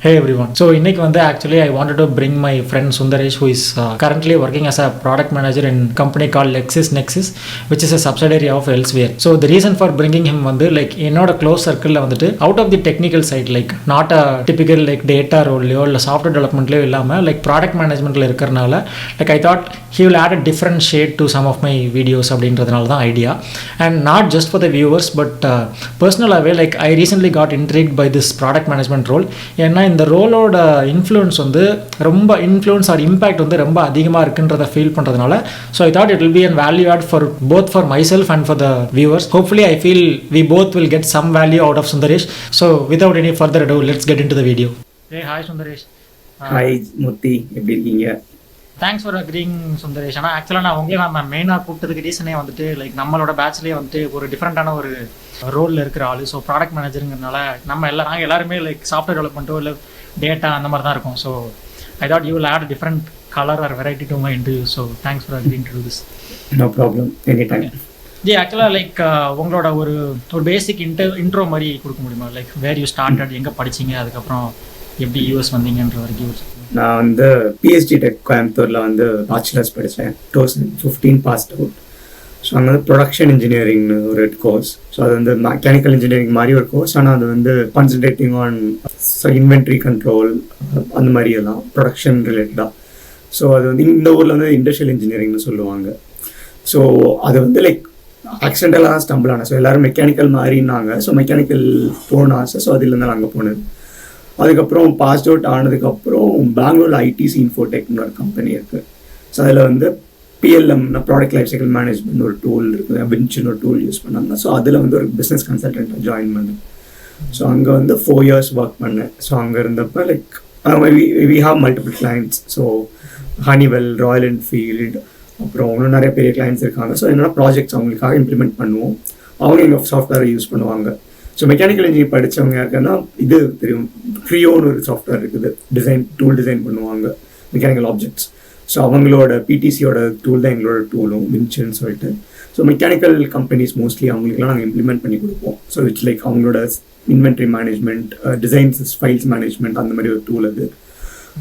Hey everyone. So இன்னைக்கு வந்து actually I wanted to bring my friend Sundaresh who is currently working as a product manager in company called Nexus which is a subsidiary of Elsewhere. So the reason for bringing him வந்து like என்னோட close சர்க்கிளில் வந்துட்டு out of the technical side like not a typical like data ரோல்லையோ இல்லை software டெவலப்மெண்ட்லையோ இல்லாமல் like product managementல இருக்கிறனால like I thought he will add a different shade to some of my videos அப்படின்றதுனால தான் idea. And not just for the viewers but personally like I recently got intrigued by this product management role. ஏன்னா இந்த ரோலோட influence வந்து ரொம்ப influence R impact வந்து ரொம்ப அதிகமாக இருக்குன்றதை ஃபீல் பண்ணுறதுனால so I thought it will be an value add for both for myself and for the viewers. Hopefully I feel we both will get some value out of Sundaresh. So without any further ado let's get into the video. Hey hi Sundaresh. Hi Murthy, எப்படி இருக்கீங்க? Thanks for agreeing Sundaresh. ஆனால் ஆக்சுவலாக நான் உங்களே நம்ம மெயினாக கூப்பிட்டதுக்கு ரீசனே வந்துட்டு லைக் நம்மளோட பேட்ச்லேயே வந்துட்டு ஒரு டிஃப்ரெண்ட்டான ஒரு ரோலில் இருக்கிற ஆள். ஸோ ப்ராடக்ட் மேனேஜருங்கிறதுனால நாங்கள் எல்லாருமே லைக் சாஃப்ட்வேர் டெவலப்மெண்ட்டோ இல்லை டேட்டா அந்த மாதிரி தான் இருக்கும். So I thought you will add different colour or variety to my interview. So thanks for agreeing to this. No problem, any time. ஜி ஆக்சுவலாக லைக் உங்களோட ஒரு பேசிக் இன்ட்ரோ மாதிரி கொடுக்க முடியுமா? லைக் வேர் யூ ஸ்டார்டட், எங்கே படிச்சிங்க, அதுக்கப்புறம் எப்படி யூஎஸ் வந்தீங்கன்ற வரைக்கும். நான் வந்து PSG Tech கோயம்புத்தூரில் வந்து பேச்சுலர்ஸ் படித்தேன். 2015 பாஸ்ட் அவுட். ஸோ அங்கே வந்து ப்ரொடக்ஷன் இன்ஜினியரிங்னு ஒரு கோர்ஸ். ஸோ அது வந்து மெக்கானிக்கல் இன்ஜினியரிங் மாதிரி ஒரு கோர்ஸ். ஆனால் அது வந்து கான்சன்ட்ரேட்டிங் ஆன் இன்வென்ட்ரி கண்ட்ரோல் அந்த மாதிரி எல்லாம் ப்ரொடக்ஷன் ரிலேட்டடாக. ஸோ அது வந்து இந்த ஊரில் வந்து இண்டஸ்ட்ரியல் இன்ஜினியரிங்னு சொல்லுவாங்க. ஸோ அது வந்து லைக் ஆக்சிடென்டலாக தான் ஸ்டம்பிள் ஆனேன். ஸோ எல்லோரும் மெக்கானிக்கல் மாதிரினாங்க. ஸோ மெக்கானிக்கல் போன ஆசை. ஸோ அதுலேருந்து அங்கே போனது. அதுக்கப்புறம் பாஸ் அவுட் ஆனதுக்கப்புறம் பெங்களூரில் ITC Infotechனு ஒரு கம்பெனி இருக்குது. ஸோ அதில் வந்து PLM product life cycle management ஒரு டூல் இருக்குது, வின்ச்சுன்னு ஒரு டூல் யூஸ் பண்ணாங்க. ஸோ அதில் வந்து ஒரு பிஸ்னஸ் கன்சல்டண்ட்டாக ஜாயின் பண்ணேன். ஸோ அங்கே வந்து 4 years ஒர்க் பண்ணேன். ஸோ அங்கே இருந்தப்போ like we have multiple clients. So Honeywell, Royal Enfield, அப்புறம் இன்னும் நிறைய பெரிய கிளைண்ட்ஸ் இருக்காங்க. ஸோ என்னென்ன ப்ராஜெக்ட்ஸ் அவங்களுக்காக இம்ப்ளிமெண்ட் பண்ணுவோம். அவங்க எங்கள் சாஃப்ட்வேரை யூஸ் பண்ணுவாங்க. ஸோ மெக்கானிக்கல் இன்ஜினியரிங் படித்தவங்க யாருக்குன்னா இது தெரியும், க்ரியோன்னு ஒரு சாஃப்ட்வேர் இருக்குது, டூல் டிசைன் பண்ணுவாங்க மெக்கானிக்கல் ஆப்ஜெக்ட்ஸ். ஸோ அவங்களோட PTCயோட டூல் தான் எங்களோட டூலும் வின்ச்சுன்னு சொல்லிட்டு. ஸோ மெக்கானிக்கல் கம்பெனிஸ் மோஸ்ட்லி அவங்களுக்குலாம் நாங்கள் இம்ப்ளிமெண்ட் பண்ணி கொடுப்போம். ஸோ இட்ஸ் லைக் அவங்களோட inventory management, designs, files management அந்த மாதிரி ஒரு டூல் அது.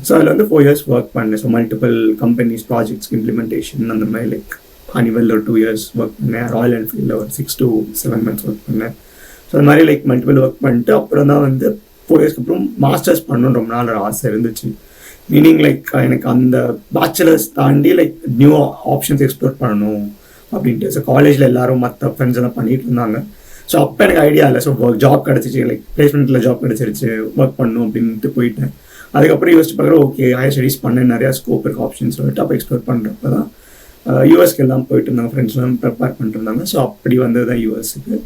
ஸோ அதில் வந்து 4 years ஒர்க் பண்ணேன். So multiple companies projects implementation அந்த மாதிரி லைக் ஹனிவெல் ஒரு 2 years ஒர்க் பண்ணேன். ராயல் என்ஃபீல்டில் ஒரு 6 to 7 months ஒர்க் பண்ணேன். ஸோ அது மாதிரி லைக் மல்டிபிள் ஒர்க் பண்ணிட்டு அப்புறம் தான் வந்து 4 yearsக்கு அப்புறம் மாஸ்டர்ஸ் பண்ணணுன்னு ரொம்ப நாள் ஒரு ஆசை இருந்துச்சு. மீனிங் லைக் எனக்கு அந்த பேச்சுலர்ஸ் தாண்டி லைக் நியூ ஆப்ஷன்ஸ் எக்ஸ்ப்ளோர் பண்ணணும் அப்படின்ட்டு. ஸோ காலேஜில் எல்லாரும் மற்ற ஃப்ரெண்ட்ஸ் எல்லாம் பண்ணிட்டு இருந்தாங்க. ஸோ அப்போ எனக்கு ஐடியா இல்லை. ஸோ ஜாப் கிடச்சிச்சு, லைக் பிளேஸ்மெண்ட்டில் ஜாப் கிடச்சிருச்சு, ஒர்க் பண்ணணும் அப்படின்ட்டு போயிட்டேன். அதுக்கப்புறம் யோசிச்சு பார்க்குறேன், ஓகே ஹையர் ஸ்டடீஸ் பண்ண நிறையா ஸ்கோப் இருக்குது ஆப்ஷன்ஸ் சொல்லிட்டு அப்போ எக்ஸ்ப்ளோர் பண்ணுறப்ப தான் யூஎஸ்க்கு எல்லாம் போயிட்டு இருந்தாங்க, ஃப்ரெண்ட்ஸ்லாம் ப்ரிப்பேர் பண்ணிட்டு இருந்தாங்க. ஸோ அப்படி வந்தது தான் யூஎஸ்க்கு.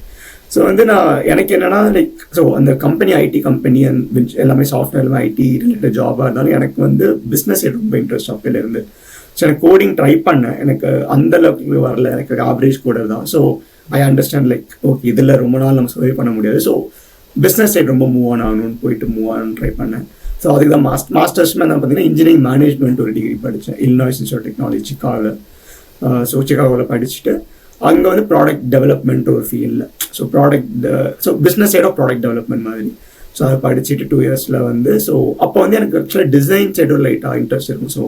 ஸோ வந்து எனக்கு என்னென்னா லைக் ஸோ அந்த கம்பெனி ஐடி கம்பெனி அண்ட் எல்லாமே சாஃப்ட்வேர் ஐடி ரிலேட்டட் ஜாபாக இருந்தாலும் எனக்கு வந்து பிஸ்னஸ் ரொம்ப இன்ட்ரெஸ்ட் அப்போலேருந்து. ஸோ எனக்கு கோடிங் ட்ரை பண்ணேன், எனக்கு அந்த அளவுக்கு வரல, எனக்கு ஆவரேஜ் கோடர் தான். So I understand like okay இதில் ரொம்ப நாள் நம்ம சர்வே பண்ண முடியாது. ஸோ பிஸ்னஸ் சைட் ரொம்ப மூவ் ஆன் ஆகணும்னு போயிட்டு மூவ் ஆன் ட்ரை பண்ணேன். ஸோ அதுக்கு தான் மாஸ்டர்ஸ்மே நான் பார்த்தீங்கன்னா இன்ஜினியரிங் மேனேஜ்மெண்ட் ஒரு டிகிரி படித்தேன், இல்லினாய்ஸ் இன்ஸ்டிடியூட் ஆஃப் டெக்னாலஜி சிகாகோவில். ஸோ சிகாகோவில் படிச்சுட்டு அங்கே வந்து ப்ராடக்ட் டெவலப்மெண்ட் ஒரு ஃபீல்டில். So business side of product development மாதிரி. ஸோ அதை படிச்சுட்டு 2 yearsல வந்து ஸோ அப்போ வந்து எனக்கு ஆக்சுவலாக டிசைன் சைடு ஒரு லைட்டாக இன்ட்ரெஸ்ட் இருக்கும். ஸோ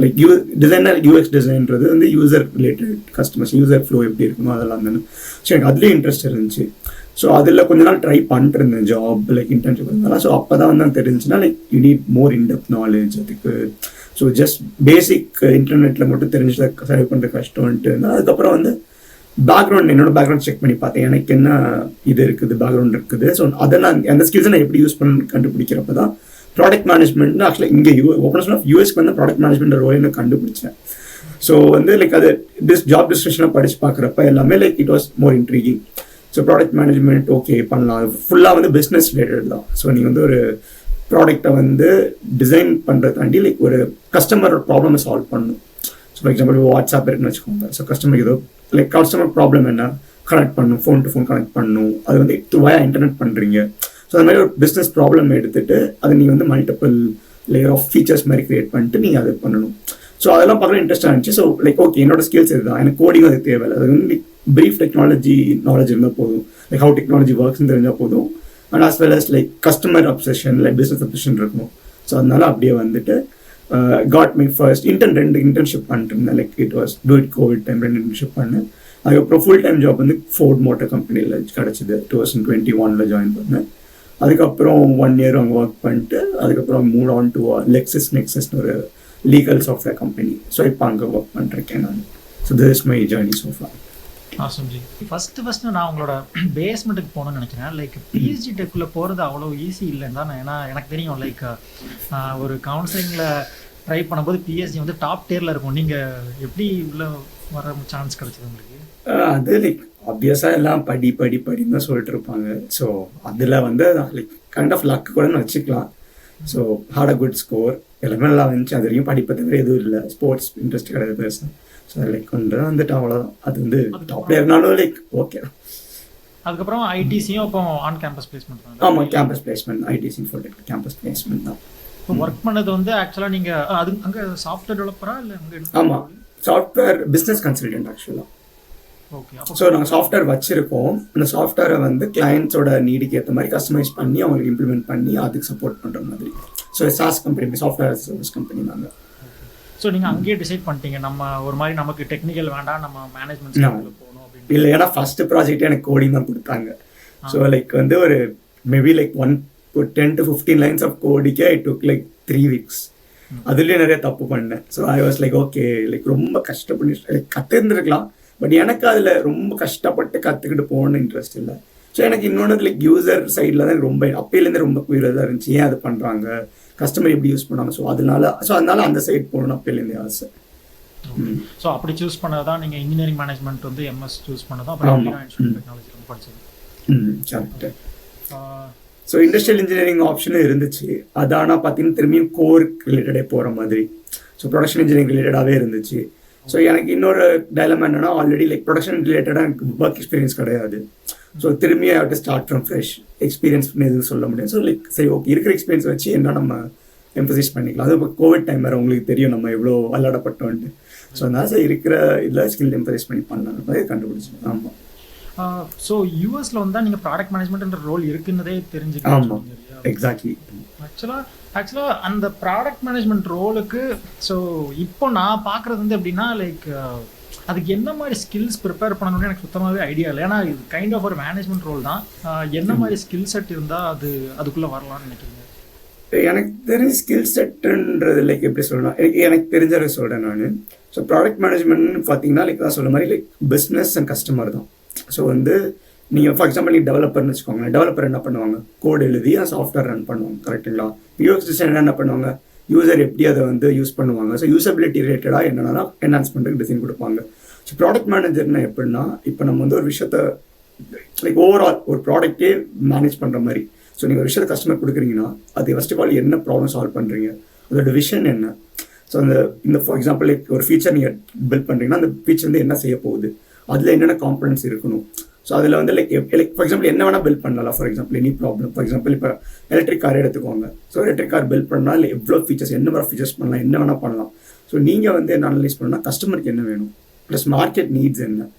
லைக் டிசைனர் UX டிசைன்றது வந்து user related customers user flow எப்படி இருக்கணும் அதெல்லாம் தானே. ஸோ எனக்கு அதுலேயும் இன்ட்ரெஸ்ட் இருந்துச்சு. ஸோ அதில் கொஞ்ச நாள் ட்ரை பண்ணிட்டு இருந்தேன் ஜாப் லைக் இன்டர்ன்ஷிப் இருந்தாலும். ஸோ அப்போ தான் வந்து எனக்கு தெரிஞ்சுன்னா like you need more in-depth knowledge அதுக்கு. ஸோ ஜஸ்ட் பேசிக் இன்டர்நெட்டில் மட்டும் தெரிஞ்சதை சர்வே பண்ணுற கஷ்டம்ன்ட்டு இருந்தால் அதுக்கப்புறம் வந்து பேக்ரவுண்ட் என்னோட பேக்ரவுண்ட் செக் பண்ணி பார்த்தேன், எனக்கு என்ன இது இருக்குது பேக்ரவுண்ட் இருக்குது. ஸோ அதை நான் அந்த ஸ்கில்ஸை நான் எப்படி யூஸ் பண்ண கண்டுபிடிக்கிறப்ப தான் ப்ராடக்ட் மேனேஜ்மெண்ட் ஆக்சுவலாக இங்கே ஓப்பன் ஆஃப் யூஎஸ்க்கு வந்து ப்ராடக்ட் மேனேஜ்மெண்ட் ரோல் நான் கண்டுபிடிச்சேன். ஸோ வந்து லைக் அது ஜாப் டிஸ்கிரிப்ஷனாக படித்து பார்க்குறப்ப எல்லாமே like it was more intriguing. So product management okay பண்ணலாம், அது ஃபுல்லாக வந்து பிஸ்னஸ் ரிலேட்டட் தான். ஸோ நீங்கள் வந்து ஒரு ப்ராடக்டை வந்து டிசைன் பண்ணுறத தாண்டி லைக் ஒரு கஸ்டமரோட ப்ராப்ளமை சால்வ் பண்ணணும். ஸோ ஃபார் எக்ஸாம்பிள் வாட்ஸ்அப் இருக்குன்னு வச்சுக்கோங்க. ஸோ கஸ்டமருக்கு ஏதோ லைக் கஸ்டமர் ப்ராப்ளம் என்ன கனெக்ட் பண்ணணும், ஃபோன் டு ஃபோன் கனெக்ட் பண்ணணும், அது வந்து வயா இன்டர்நெட் பண்ணுறீங்க. ஸோ அது மாதிரி ஒரு பிஸ்னஸ் ப்ராப்ளம் எடுத்துகிட்டு அதை நீங்கள் வந்து மல்டிபிள் லேயர் ஆஃப் ஃபீச்சர்ஸ் மாதிரி க்ரியேட் பண்ணிட்டு நீங்கள் அதை பண்ணணும். ஸோ அதெல்லாம் பார்க்குற இன்ட்ரெஸ்டாக இருந்துச்சு. ஸோ லைக் ஓகே என்னோட ஸ்கில்ஸ் இதுதான், எனக்கு கோடிங் அது தேவை. அது வந்து ப்ரீஃப் டெக்னாலஜி நாலேஜ் இருந்தால் போதும், லைக் ஹவு டெக்னாலஜி ஒர்க்ஸ்ன்னு தெரிஞ்சால் போதும். And as well as like customer obsession like business obsession இருக்கணும். ஸோ அதனால அப்படியே வந்துட்டு காட் மை ஃபர்ஸ்ட் ரெண்டு இன்டர்ன்ஷிப் பண்ணிட்டு இருந்தேன். லைக் இட் வாஸ் டூட் கோவிட் டைம் 2 இன்டர்ன்ஷிப் பண்ணேன். அதுக்கப்புறம் ஃபுல் டைம் ஜாப் வந்து ஃபோர்ட் மோட்டர் கம்பெனியில் கிடச்சிது. 2021 ஜாயின் பண்ணேன். அதுக்கப்புறம் 1 year அங்கே ஒர்க் பண்ணிட்டு அதுக்கப்புறம் மூவ் ஆன் டு நெக்ஸஸ்னு ஒரு லீகல் சாஃப்ட்வேர் கம்பெனி. ஸோ இப்போ அங்கே ஒர்க் பண்ணிருக்கேன் நான். So this is my journey so far. ஆசம்ஜி, ஃபஸ்ட்டு நான் உங்களோட பேஸ்மெண்ட்டுக்கு போகணும்னு நினக்கிறேன். லைக் பிஎஸ்ஜி டெக்குள்ளே போகிறது அவ்வளோ ஈஸி இல்லைன்னு தான். ஏன்னா எனக்கு தெரியும் லைக் ஒரு கவுன்சிலிங்கில் ட்ரை பண்ணும்போது பிஎஸ்ஜி வந்து டாப் டியரில் இருக்கும். நீங்கள் எப்படி உள்ள வர சான்ஸ் கிடச்சிது உங்களுக்கு? அது லைக் ஆப்வியஸாக எல்லாம் படின்னு தான் சொல்லிட்டு இருப்பாங்க. ஸோ அதில் வந்து லைக் கைண்ட் ஆஃப் லக் கூட வச்சுக்கலாம். So had a good score எல்லாமே நல்லா வந்துச்சு. அது வரைக்கும் படிப்பை தவிர எதுவும் இல்லை. ஸ்போர்ட்ஸ் இன்ட்ரெஸ்ட் கிடையாது பேச. ஸோ லைக் வந்துட்டு அவ்வளோதான். அது வந்து டாப்ல இருந்தாலும் லைக் ஓகே. அதுக்கப்புறம் ஐடிசியும் அப்போ ஆன் கேம்பஸ் பிளேஸ்மெண்ட் தான். ஆமாம், campus placement. ITC Infotech campus placement தான். இப்போ ஒர்க் பண்ணது வந்து ஆக்சுவலாக நீங்கள் அது அங்கே சாஃப்ட்வேர் டெவலப்பரா இல்லை அங்கே? ஆமாம், சாஃப்ட்வேர் பிஸ்னஸ் கன்சல்டன்ட் ஆக்சுவலாக. ஓகே. ஸோ நாங்கள் சாஃப்ட்வேர் வச்சுருக்கோம். அந்த சாஃப்ட்வேரை வந்து கிளைண்ட்ஸோட நீடுக்கு ஏற்ற மாதிரி கஸ்டமைஸ் பண்ணி அவங்களுக்கு இம்ப்ளிமெண்ட் பண்ணி அதுக்கு சப்போர்ட் பண்ணுற மாதிரி. So sauce company, software service company நாங்கள். ஸோ நீங்கள் அங்கேயே டிசைட் பண்ணிட்டீங்க நம்ம ஒரு மாதிரி நமக்கு டெக்னிக்கல் வேண்டாம், நம்ம மேனேஜ்மெண்ட் போகணும் அப்படின்னு? இல்லை, ஏன்னா ஃபஸ்ட்டு ப்ராஜெக்டே எனக்கு கோடிங் தான் கொடுத்தாங்க. ஸோ லைக் வந்து ஒரு maybe like 10 to 15 lines of கோடிக்கே ஐ டுக் லைக் 3 weeks. அதுலேயே நிறைய தப்பு பண்ணேன். So I was like okay, like ரொம்ப கஷ்டப்பட்டு லைக் கற்றுருந்துருக்கலாம். பட் எனக்கு அதில் ரொம்ப கஷ்டப்பட்டு கற்றுக்கிட்டு போகணுன்னு இன்ட்ரெஸ்ட் இல்லை. ஸோ எனக்கு இன்னொன்று லைக் யூசர் சைடில் தான் ரொம்ப அப்பையிலேருந்து ரொம்ப குயிராக இருந்துச்சு. ஏன் அது பண்ணுறாங்க, கஸ்டமர் எப்படி யூஸ் பண்ணாங்க. ஸோ அதனால அந்த சைட் போகணும் அப்பையிலேருந்தே ஆசை. ஸோ அப்படி சூஸ் பண்ணதான் நீங்கள் இன்ஜினியரிங் மேனேஜ்மெண்ட் வந்து எம்எஸ் சூஸ் பண்ணதான் அப்புறம் டெக்னாலஜி ரொம்ப படிச்சது. கரெக்டு. ஸோ இண்டஸ்ட்ரியல் இன்ஜினியரிங் ஆப்ஷனும் இருந்துச்சு. அது ஆனால் பார்த்தீங்கன்னா திரும்பியும் கோர் ரிலேட்டடே போகிற மாதிரி. ஸோ ப்ரொடக்ஷன் இன்ஜினியரிங் ரிலேட்டடாகவே இருந்துச்சு. ஸோ எனக்கு இன்னொரு டைலமா என்னன்னா, ஆல்ரெடி லைக் ப்ரொடக்ஷன் ரிலேட்டடாக எனக்கு ஒர்க் எக்ஸ்பீரியன்ஸ் கிடையாது. ஸோ திரும்பி I have to start from fresh. Experience எதுவும் சொல்ல முடியாது. ஸோ லைக் சரி ஓகே, இருக்கிற எக்ஸ்பீரியன்ஸ் வச்சு என்ன நம்ம எம்பசைஸ் பண்ணிக்கலாம். அது இப்போ கோவிட் டைம் வேறு, உங்களுக்கு தெரியும் நம்ம எவ்வளோ விளையாடப்பட்டோன்ட்டு. ஸோ அதனால சார் இருக்கிற இதில் ஸ்கில் எம்பசைஸ் பண்ணி பண்ணலாம் கண்டுபிடிச்சேன். ஆமாம். ஸோ யூஎஸில் வந்து நீங்கள் ப்ராடக்ட் மேனேஜ்மெண்ட்ன்ற ரோல் இருக்குன்னதே தெரிஞ்சுக்க. ஆமாம், எக்ஸாக்ட்லி. ஆக்சுவலாக அந்த ப்ராடக்ட் மேனேஜ்மெண்ட் ரோலுக்கு ஸோ இப்போ நான் பார்க்குறது வந்து எப்படின்னா லைக் அதுக்கு என்ன மாதிரி ஸ்கில்ஸ் ப்ரிப்பேர் பண்ணணும்னு எனக்கு சுத்தமாகவே ஐடியா இல்லை. ஏன்னா இது கைண்ட் ஆஃப் ஒரு மேனேஜ்மெண்ட் ரோல் தான். என்ன மாதிரி ஸ்கில் செட் இருந்தால் அதுக்குள்ளே வரலாம்னு நினைக்கிறீங்க? எனக்கு தெரிஞ்ச ஸ்கில் செட்டுன்றது லைக் எப்படி சொல்லணும், எனக்கு தெரிஞ்சதை சொல்கிறேன் நான். ஸோ ப்ராடக்ட் மேனேஜ்மெண்ட்னு பார்த்தீங்கன்னா லைக் தான் சொல்ல மாதிரி லைக் பிஸ்னஸ் அண்ட் கஸ்டமர் தான். ஸோ வந்து நீங்கள் ஃபார் எக்ஸாம்பிள் நீங்கள் டெவலப்பர்னு வச்சுக்கோங்க. டெவலப்பர் என்ன பண்ணுவாங்க, கோட் எழுதி சாஃப்ட்வேர் ரன் பண்ணுவாங்க, கரெக்டுங்களா? யூஎக்ஸ் டிசைனர் என்ன பண்ணுவாங்க, யூசர் எப்படி அதை வந்து யூஸ் பண்ணுவாங்க. ஸோ யூசபிலிட்டி ரிலேட்டடாக என்னென்னா என்ஹான்ஸ்மெண்ட்டுக்கு டிசைன் கொடுப்பாங்க. ஸோ ப்ராடக்ட் மேனேஜர்னா எப்படின்னா, இப்போ நம்ம வந்து ஒரு விஷயத்த லைக் ஓவரால் ஒரு ப்ராடக்டே மேனேஜ் பண்ணுற மாதிரி. ஸோ நீங்கள் ஒரு விஷயத்தை கஸ்டமர் கொடுக்குறீங்கன்னா அது ஃபர்ஸ்ட் ஆஃப் ஆல் என்ன ப்ராப்ளம் சால்வ் பண்ணுறீங்க, அதோட விஷன் என்ன. ஸோ இந்த ஃபார் எக்ஸாம்பிள் லைக் ஒரு ஃபீச்சர் நீங்கள் பில்ட் பண்ணுறீங்கன்னா அந்த ஃபீச்சர் வந்து என்ன செய்ய போகுது, அதில் என்னென்ன காம்பனன்ட்ஸ் இருக்கணும். ஸோ அதில் வந்து லைக் ஃபார் எக்ஸாம்பிள் என்ன வேணால் பில்ட் பண்ணலாம். For example any problem, for example இப்போ எலக்ட்ரிக் கார் எடுத்துக்கோங்க. ஸோ எலக்ட்ரிக் கார் பில்ட் பண்ணால் எவ்வளோ ஃபீச்சர்ஸ், என்ன மாதிரி ஃபீச்சர்ஸ் பண்ணலாம், என்ன வேணால் பண்ணலாம். ஸோ நீங்கள் வந்து என்ன அனலைஸ் பண்ணால் கஸ்டமருக்கு என்ன வேணும், ப்ளஸ் மார்க்கெட் நீட்ஸ் என்ன.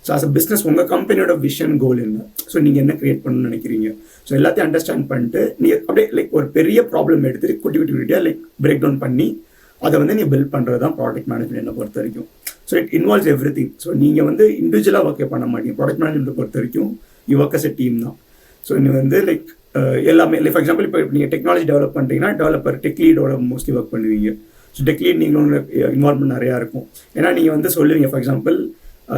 ஸோ அஸ் அ பிஸ்னஸ் உங்கள் கம்பெனியோட விஷன் கோல் என்ன, ஸோ நீங்கள் என்ன கிரியேட் பண்ணணும்னு நினைக்கிறீங்க. ஸோ எல்லாத்தையும் அண்டர்ஸ்டாண்ட் பண்ணிட்டு நீங்கள் அப்படியே லைக் ஒரு பெரிய ப்ராப்ளம் எடுத்துகிட்டு குட்டியாக லைக் பிரேக் டவுன் பண்ணி அதை வந்து நீங்கள் பில்ட் பண்ணுறது தான் ப்ராடக்ட் மேனேஜ்மெண்ட் என்னை பொறுத்த வரைக்கும். So it involves every thing. So நீங்கள் வந்து இண்டிவிஜுவலாக ஒர்க்கே பண்ண மாட்டீங்க. ப்ராடக்ட் மேனேஜ்மெண்ட் பொறுத்த வரைக்கும் you work as a team தான். ஸோ நீங்கள் வந்து லைக் எல்லாமே லைக் ஃபார் எக்ஸாம்பிள் இப்போ நீங்கள் டெக்னாலஜி டெவலப் பண்ணுறீங்கன்னா டெவலப்பர் டெக் லீடோட மோஸ்ட்லி ஒர்க் பண்ணுவீங்க. ஸோ டெக் லீட் நீங்களும் இன்வால்வ்மெண்ட் நிறையா இருக்கும். ஏன்னா நீங்கள் வந்து சொல்லுவீங்க ஃபார் எக்ஸாம்பிள்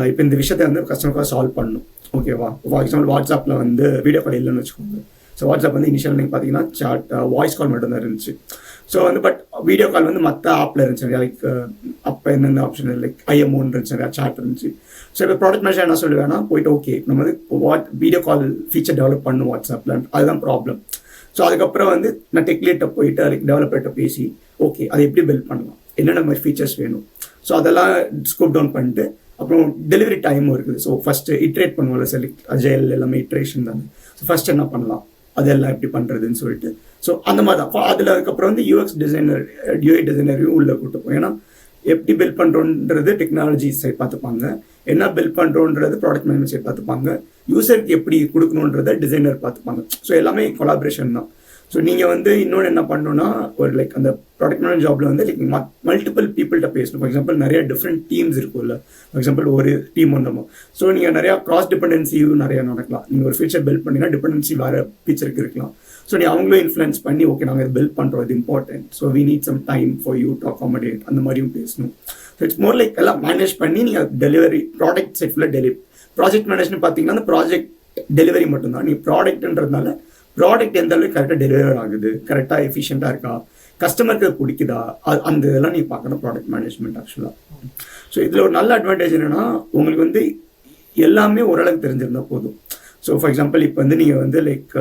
இப்போ இந்த விஷயத்தை வந்து கஸ்டமருக்காக சால்வ் பண்ணணும், ஓகேவா. ஃபார் எக்ஸாம்பிள் வாட்ஸ்அப்பில் வந்து வீடியோ கால் இல்லைன்னு வச்சுக்கோங்க. ஸோ வாட்ஸ்அப் வந்து இனிஷியல் நீங்கள் பார்த்தீங்கன்னா சாட் வாய்ஸ் கால் மட்டும் தான் இருந்துச்சு. ஸோ வந்து பட் வீடியோ கால் வந்து மற்ற ஆப்பில் இருந்துச்சு நிறையா. லைக் அப்போ என்னென்ன ஆப்ஷன் லைக் ஐஎம்ஓன்னு இருந்துச்சு, நிறையா சாட் இருந்துச்சு. ஸோ இப்போ ப்ராடக்ட் மேனேஜர் என்ன சொல்லுவேன்னா போயிட்டு ஓகே நம்ம வந்து வீடியோ கால் ஃபீச்சர் டெவலப் பண்ணணும் வாட்ஸ்அப்பில், அதுதான் ப்ராப்ளம். ஸோ அதுக்கப்புறம் வந்து நான் டெக்லீட்டை போயிட்டு லைக் டெவலப்பர்கிட்ட பேசி ஓகே அதை எப்படி பில்ட் பண்ணலாம், என்னென்ன மாதிரி ஃபீச்சர்ஸ் வேணும். ஸோ அதெல்லாம் ஸ்கோப் டவுன் பண்ணிட்டு அப்புறம் டெலிவரி டைமும் இருக்குது. ஸோ ஃபஸ்ட்டு இட்ரேட் பண்ணுவோம்ல சார், லைக் அஜைல் எல்லாமே இட்ரேஷன் தானே. ஸோ ஃபஸ்ட் என்ன பண்ணலாம், அதெல்லாம் எப்படி பண்ணுறதுன்னு சொல்லிட்டு. ஸோ அந்த மாதிரி தான். அதில் அதுக்கப்புறம் வந்து யூஎக்ஸ் டிசைனர் யூஐ டிசைனரையும் உள்ளே கூட்டு போய், ஏன்னா எப்படி பில்ட் பண்ணுறோன்றது டெக்னாலஜி சைட் பார்த்துப்பாங்க, என்ன பில்ட் பண்ணுறோன்றது ப்ராடக்ட் மேனேஜர் பார்த்துப்பாங்க, யூசருக்கு எப்படி கொடுக்கணுன்றதை டிசைனர் பார்த்துப்பாங்க. ஸோ எல்லாமே கொலாபரேஷன் தான். ஸோ நீங்கள் வந்து இன்னொன்று என்ன பண்ணணும்னா ஒரு லைக் அந்த ப்ராடக்ட் மேனேஜர் ஜாப்ல வந்து லைக் மல்டிபிள் பீப்புள்கிட்ட பேசணும். ஃபார் எக்ஸாம்பிள் நிறைய டிஃப்ரெண்ட் டீம்ஸ் இருக்கும்ல, ஃபார் எக்ஸாம்பிள் ஒரு டீம் வந்தோமோ, ஸோ நீங்கள் நிறையா கிராஸ் டிபெண்டன்சியும் நிறையா நடக்கலாம். நீங்கள் ஒரு ஃபீச்சர் பில்ட் பண்ணிங்கன்னா டிபெண்டன்சி வேறு ஃபீச்சருக்கு இருக்கலாம். ஸோ நீ அவங்களும் இன்ஃப்ளூயன்ஸ் பண்ணி ஓகே நாங்கள் இது பில்ட் பண்ணுறோம், இது important, so we need some time for you to accommodate, அந்த மாதிரியும் பேசணும். ஸோ இட்ஸ் மோர் லைக் எல்லாம் மேனேஜ் பண்ணி நீங்கள் டெலிவரி ப்ராடக்ட் செட்டில் டெலிவரி. ப்ராஜெக்ட் மேனேஜ்மெண்ட் பார்த்தீங்கன்னா அந்த ப்ராஜெக்ட் டெலிவரி மட்டும்தான். நீ ப்ராடக்ட்ன்றதுனால ப்ராடக்ட் எந்த அளவுக்கு கரெக்டாக டெலிவர் ஆகுது, கரெக்டாக எஃபிஷியண்டாக இருக்கா, கஸ்டமருக்கு பிடிக்குதா, அந்த இதெல்லாம் நீ பார்க்கணும் ப்ராடக்ட் மேனேஜ்மெண்ட் ஆக்சுவலாக. ஸோ இதில் ஒரு நல்ல அட்வான்டேஜ் என்னென்னா உங்களுக்கு வந்து எல்லாமே ஓரளவுக்கு தெரிஞ்சிருந்தால் போதும். ஸோ ஃபார் எக்ஸாம்பிள் இப்போ வந்து நீங்கள் வந்து லைக்